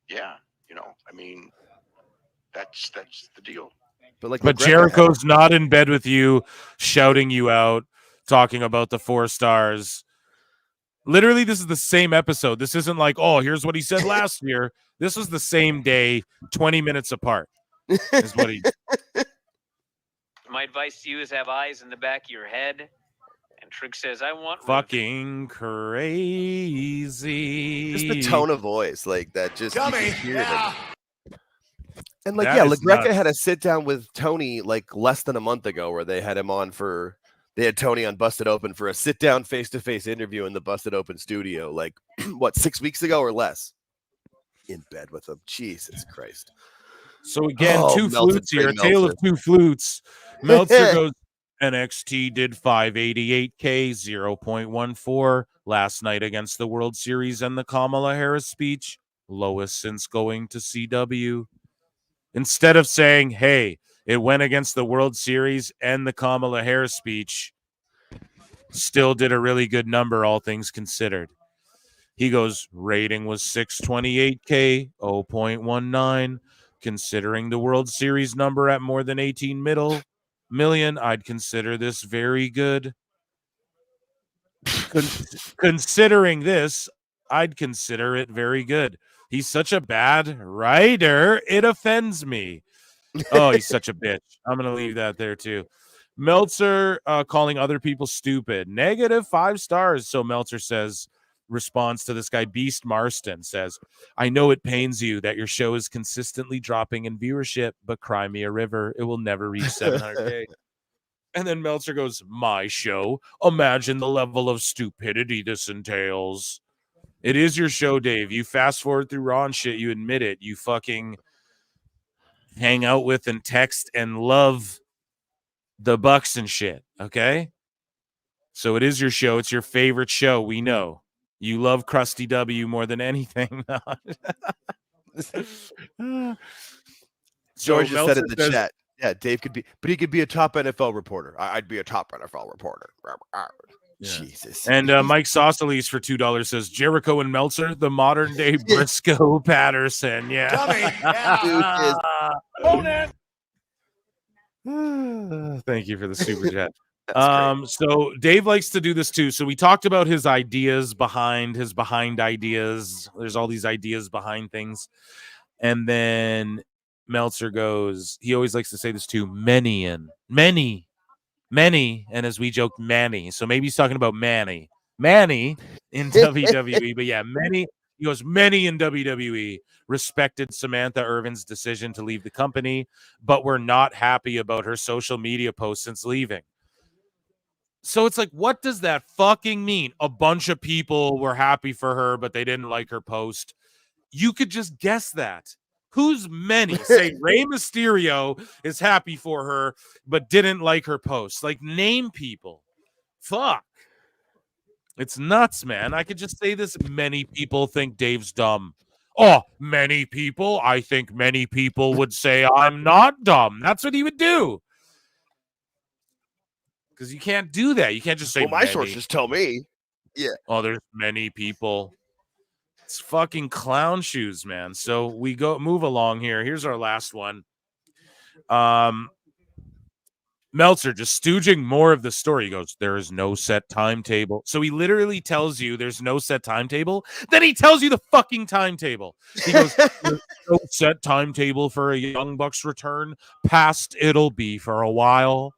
Yeah, you know, I mean, that's the deal. But Jericho's not in bed with you, shouting you out, talking about the 4 stars. Literally, this is the same episode. This isn't like, oh, here's what he said last year. This was the same day, 20 minutes apart. Is what he. My advice to you is have eyes in the back of your head. And Trick says, I want fucking crazy. Just the tone of voice, like that. Just you can hear them. And like, That yeah, is LaGreca nuts. had a sit down with Tony like less than a month ago, where they had him on for. They had Tony on Busted Open for a sit down face to face interview in the Busted Open studio, like what 6 weeks ago or less. In bed with him, Jesus Christ. So again, 2 Meltzer, flutes here. A Meltzer. tale of 2 flutes. Meltzer goes. NXT did 588K, 0.14 last night against the World Series and the Kamala Harris speech. Lowest since going to CW. Instead of saying, hey, it went against the World Series and the Kamala Harris speech, still did a really good number, all things considered. He goes, rating was 628K, 0.19. Considering the World Series number at more than 18 million, I'd consider this very good. Considering this, I'd consider it very good. He's such a bad writer, it offends me. Oh, he's such a bitch. I'm going to leave that there too. Meltzer calling other people stupid. -5 stars. So Meltzer says, responds to this guy, Beast Marston, says, I know it pains you that your show is consistently dropping in viewership, but cry me a river. It will never reach 700K. And then Meltzer goes, my show. Imagine the level of stupidity this entails. It is your show, Dave. You fast forward through Raw and shit. You admit it. You fucking hang out with and text and love the Bucks and shit. Okay? So it is your show. It's your favorite show. We know. You love Krusty W more than anything. George just said in the says, chat. Yeah, Dave could be, but he could be a top NFL reporter. I'd be a top NFL reporter. Jesus. And Mike Saucelis for $2 says Jericho and Meltzer, the modern day Briscoe Patterson. Yeah. Thank you for the super chat. So Dave likes to do this too. So we talked about his ideas behind ideas. There's all these ideas behind things. And then Meltzer goes, he always likes to say this too, many, and as we joked, Manny. So maybe he's talking about Manny in WWE, but yeah, many. He goes, many in WWE respected Samantha Irvin's decision to leave the company, but were not happy about her social media posts since leaving. So it's like, what does that fucking mean? A bunch of people were happy for her, but they didn't like her post. You could just guess that. Who's many? Say Rey Mysterio is happy for her, but didn't like her post. Like, name people. Fuck. It's nuts, man. I could just say this. Many people think Dave's dumb. Oh, many people? I think many people would say I'm not dumb. That's what he would do. Because you can't do that. You can't just say, well, my many. sources tell me. Yeah. Oh, there's many people. It's fucking clown shoes, man. So we move along here. Here's our last one. Meltzer just stooging more of the story. He goes, there is no set timetable. So he literally tells you there's no set timetable. Then he tells you the fucking timetable. He goes, there's no set timetable for a Young Bucks return. Past it'll be for a while.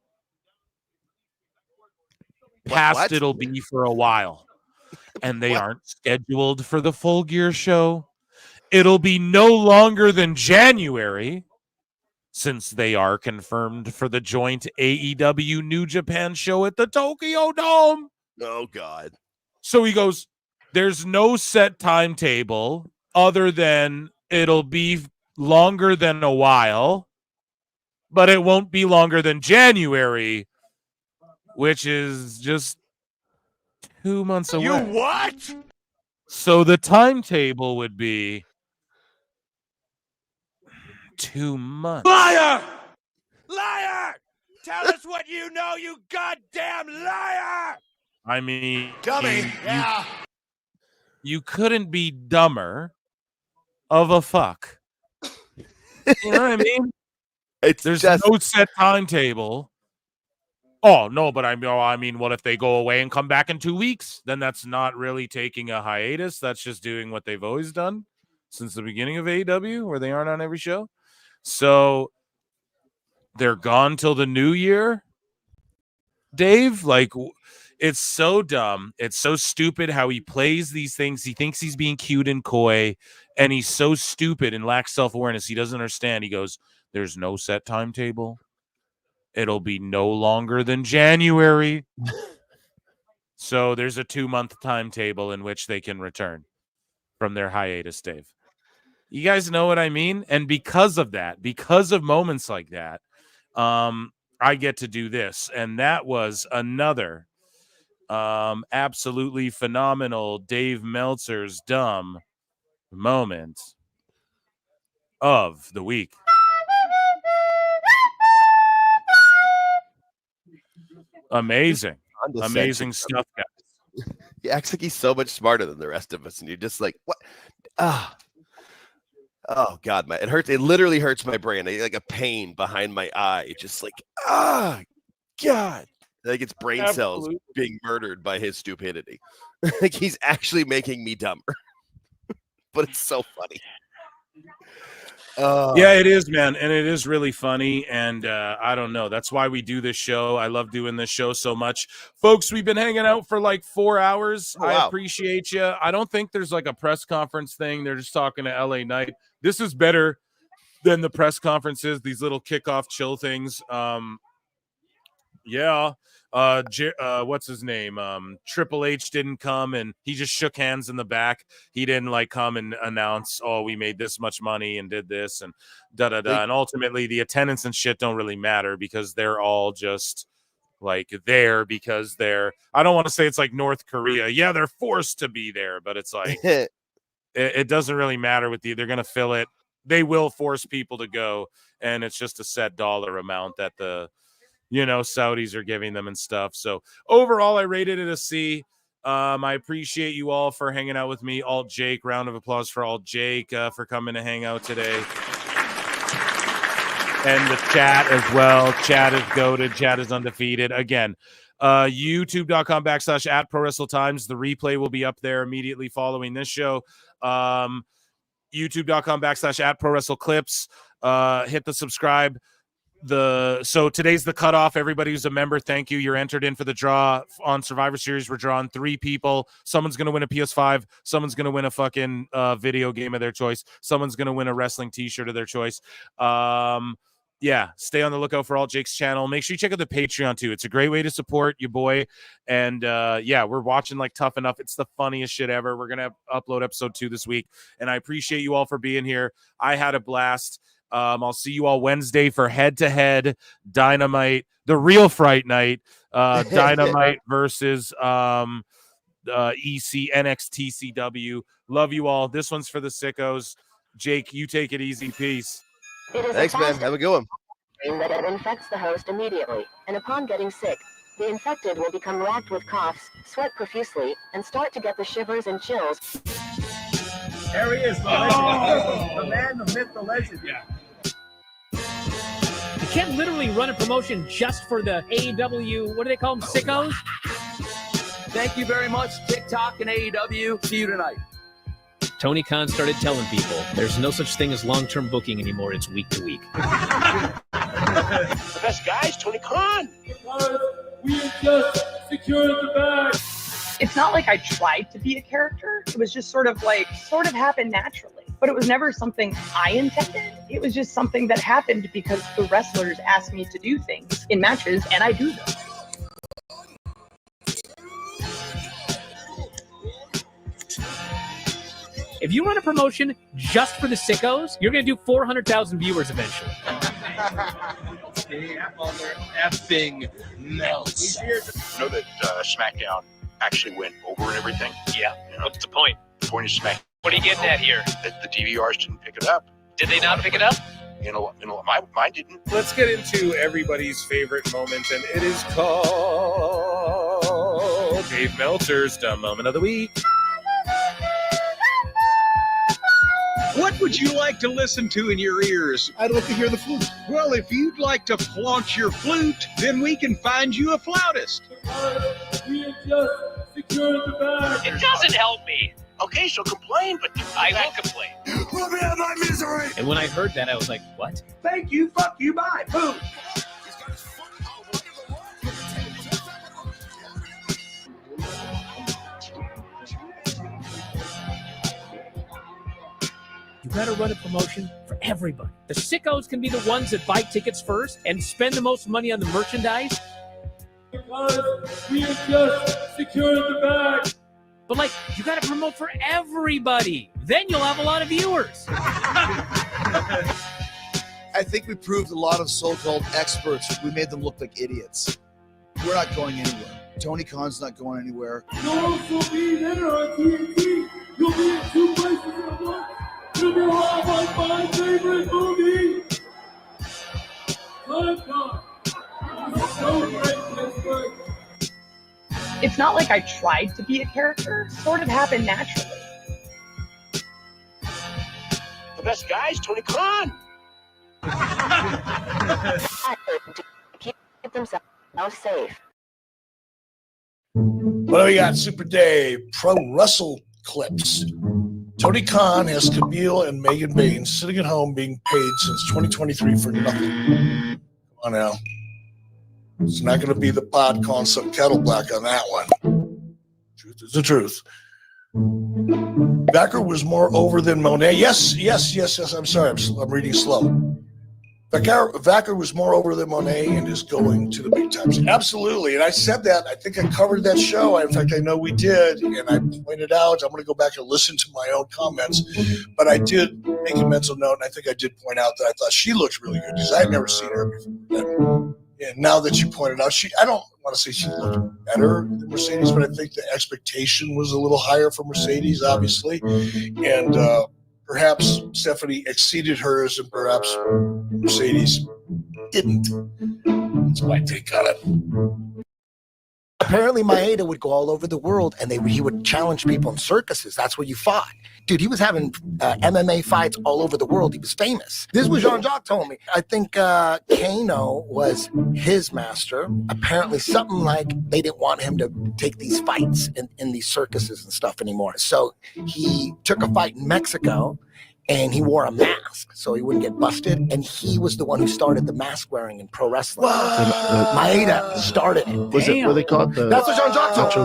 Past it'll be for a while. And they aren't scheduled for the Full Gear show. It'll be no longer than January, since they are confirmed for the joint AEW New Japan show at the Tokyo Dome. Oh, God. So he goes, there's no set timetable other than it'll be longer than a while, but it won't be longer than January, which is just 2 months away. You what? So the timetable would be 2 months. Liar! Liar! Tell us what you know, you goddamn liar! I mean, Dummy. Yeah. You couldn't be dumber of a fuck. You know what I mean? There's no set timetable. Oh, no, but I mean, what if they go away and come back in 2 weeks? Then that's not really taking a hiatus. That's just doing what they've always done since the beginning of AEW, where they aren't on every show. So they're gone till the new year, Dave. Like, it's so dumb. It's so stupid how he plays these things. He thinks he's being cute and coy, and he's so stupid and lacks self-awareness. He doesn't understand. He goes, there's no set timetable. It'll be no longer than January. So there's a 2-month timetable in which they can return from their hiatus, Dave. You guys know what I mean? And because of that, because of moments like that, I get to do this. And that was another absolutely phenomenal Dave Meltzer's dumb moment of the week. Amazing. Amazing stuff, guys. He acts like he's so much smarter than the rest of us, and you're just like, what? Oh God, it hurts. It literally hurts my brain. Like a pain behind my eye. Just like, God. Like it's brain cells being murdered by his stupidity. Like he's actually making me dumber. But it's so funny. Yeah, it is, man. And it is really funny. And I don't know. That's why we do this show. I love doing this show so much. Folks, we've been hanging out for like 4 hours. Oh, wow. I appreciate you. I don't think there's like a press conference thing. They're just talking to LA Knight. This is better than the press conferences, these little kickoff chill things. Yeah. What's his name? Triple H didn't come and he just shook hands in the back. He didn't like come and announce, oh, we made this much money and did this and da-da-da. And ultimately the attendance and shit don't really matter because they're all just like there because they're, I don't want to say it's like North Korea. Yeah, they're forced to be there, but it's like, it doesn't really matter with you. They're going to fill it. They will force people to go. And it's just a set dollar amount that the, Saudis are giving them and stuff. So overall, I rated it a C. I appreciate you all for hanging out with me. Alt Jake, round of applause for Alt Jake for coming to hang out today. and the chat as well. Chat is goated. Chat is undefeated. Again, youtube.com/@prowrestletimes. The replay will be up there immediately following this show. youtube.com/@prowrestleclips. Hit the subscribe. So today's the cutoff. Everybody who's a member, thank you. You're entered in for the draw on Survivor Series. We're drawing 3 people. Someone's going to win a PS5. Someone's going to win a fucking video game of their choice. Someone's going to win a wrestling t-shirt of their choice. Yeah, stay on the lookout for All Jake's channel. Make sure you check out the Patreon too. It's a great way to support your boy. And yeah, we're watching like Tough Enough. It's the funniest shit ever. We're going to upload episode 2 this week. And I appreciate you all for being here. I had a blast. I'll see you all Wednesday for head-to-head Dynamite, the real Fright Night, Dynamite versus NXT-CW. Love you all. This one's for the sickos. Jake, you take it easy. Peace. Thanks, man. Have a good one. That it infects the host immediately, and upon getting sick, the infected will become racked with coughs, sweat profusely, and start to get the shivers and chills. There he is, the legend. The man, the myth, the legend. Yeah. You can't literally run a promotion just for the AEW, what do they call them, sickos? Thank you very much, TikTok and AEW. See you tonight. Tony Khan started telling people there's no such thing as long-term booking anymore. It's week to week. The best guys, Tony Khan. We just secured the bag. It's not like I tried to be a character. It was just sort of happened naturally. But it was never something I intended. It was just something that happened because the wrestlers asked me to do things in matches, and I do them. If you run a promotion just for the sickos, you're going to do 400,000 viewers eventually. Effing Meltzer. You know that SmackDown actually went over and everything? Yeah. What's the point? The point is SmackDown. What are you getting at here? That the DVRs didn't pick it up. Did they not pick it up? You know, mine didn't. Let's get into everybody's favorite moment, and it is called Dave Meltzer's Dumb Moment of the Week. What would you like to listen to in your ears? I'd like to hear the flute. Well, if you'd like to flaunt your flute, then we can find you a flautist. We have just secured the bag. It doesn't help me. Okay, so complain, but I will complain. Let me have my misery. And when I heard that, I was like, what? Thank you, fuck you, bye. Boom. You gotta run a promotion for everybody. The sickos can be the ones that buy tickets first and spend the most money on the merchandise. Because we have just secured the bag. But like, you gotta promote for everybody. Then you'll have a lot of viewers. I think we proved a lot of so-called experts. We made them look like idiots. We're not going anywhere. Tony Khan's not going anywhere. You'll also be there on TNT. You'll be in 2 places at once. You'll be live on my favorite movie. Time God. So great, Pittsburgh. It's not like I tried to be a character. It sort of happened naturally. the best guys, Tony Khan. Keep themselves safe. What do we got? Super Dave, Pro Wrestle Clips. Tony Khan has Camille and Megan Baines sitting at home being paid since 2023 for nothing. Come on now. It's not going to be the pod calling some kettle black on that one. Truth is the truth. Becker was more over than Monet. Yes. I'm sorry. I'm reading slow. Becker was more over than Monet and is going to the big times. Absolutely. And I said that. I think I covered that show. In fact, I know we did. And I pointed out, I'm going to go back and listen to my own comments. But I did make a mental note. And I think I did point out that I thought she looked really good because I had never seen her before. And now that you pointed out, I don't want to say she looked better than Mercedes, but I think the expectation was a little higher for Mercedes, obviously. And perhaps Stephanie exceeded hers and perhaps Mercedes didn't. That's my take on it. Apparently, Maeda would go all over the world, and he would challenge people in circuses. That's where you fought. Dude, he was having MMA fights all over the world. He was famous. This is what Jean-Jacques told me. I think Kano was his master. Apparently, something like they didn't want him to take these fights in these circuses and stuff anymore. So he took a fight in Mexico, and he wore a mask so he wouldn't get busted. And he was the one who started the mask wearing in pro wrestling. Maeda started it. Were they caught? That's what Jean-Jacques told me.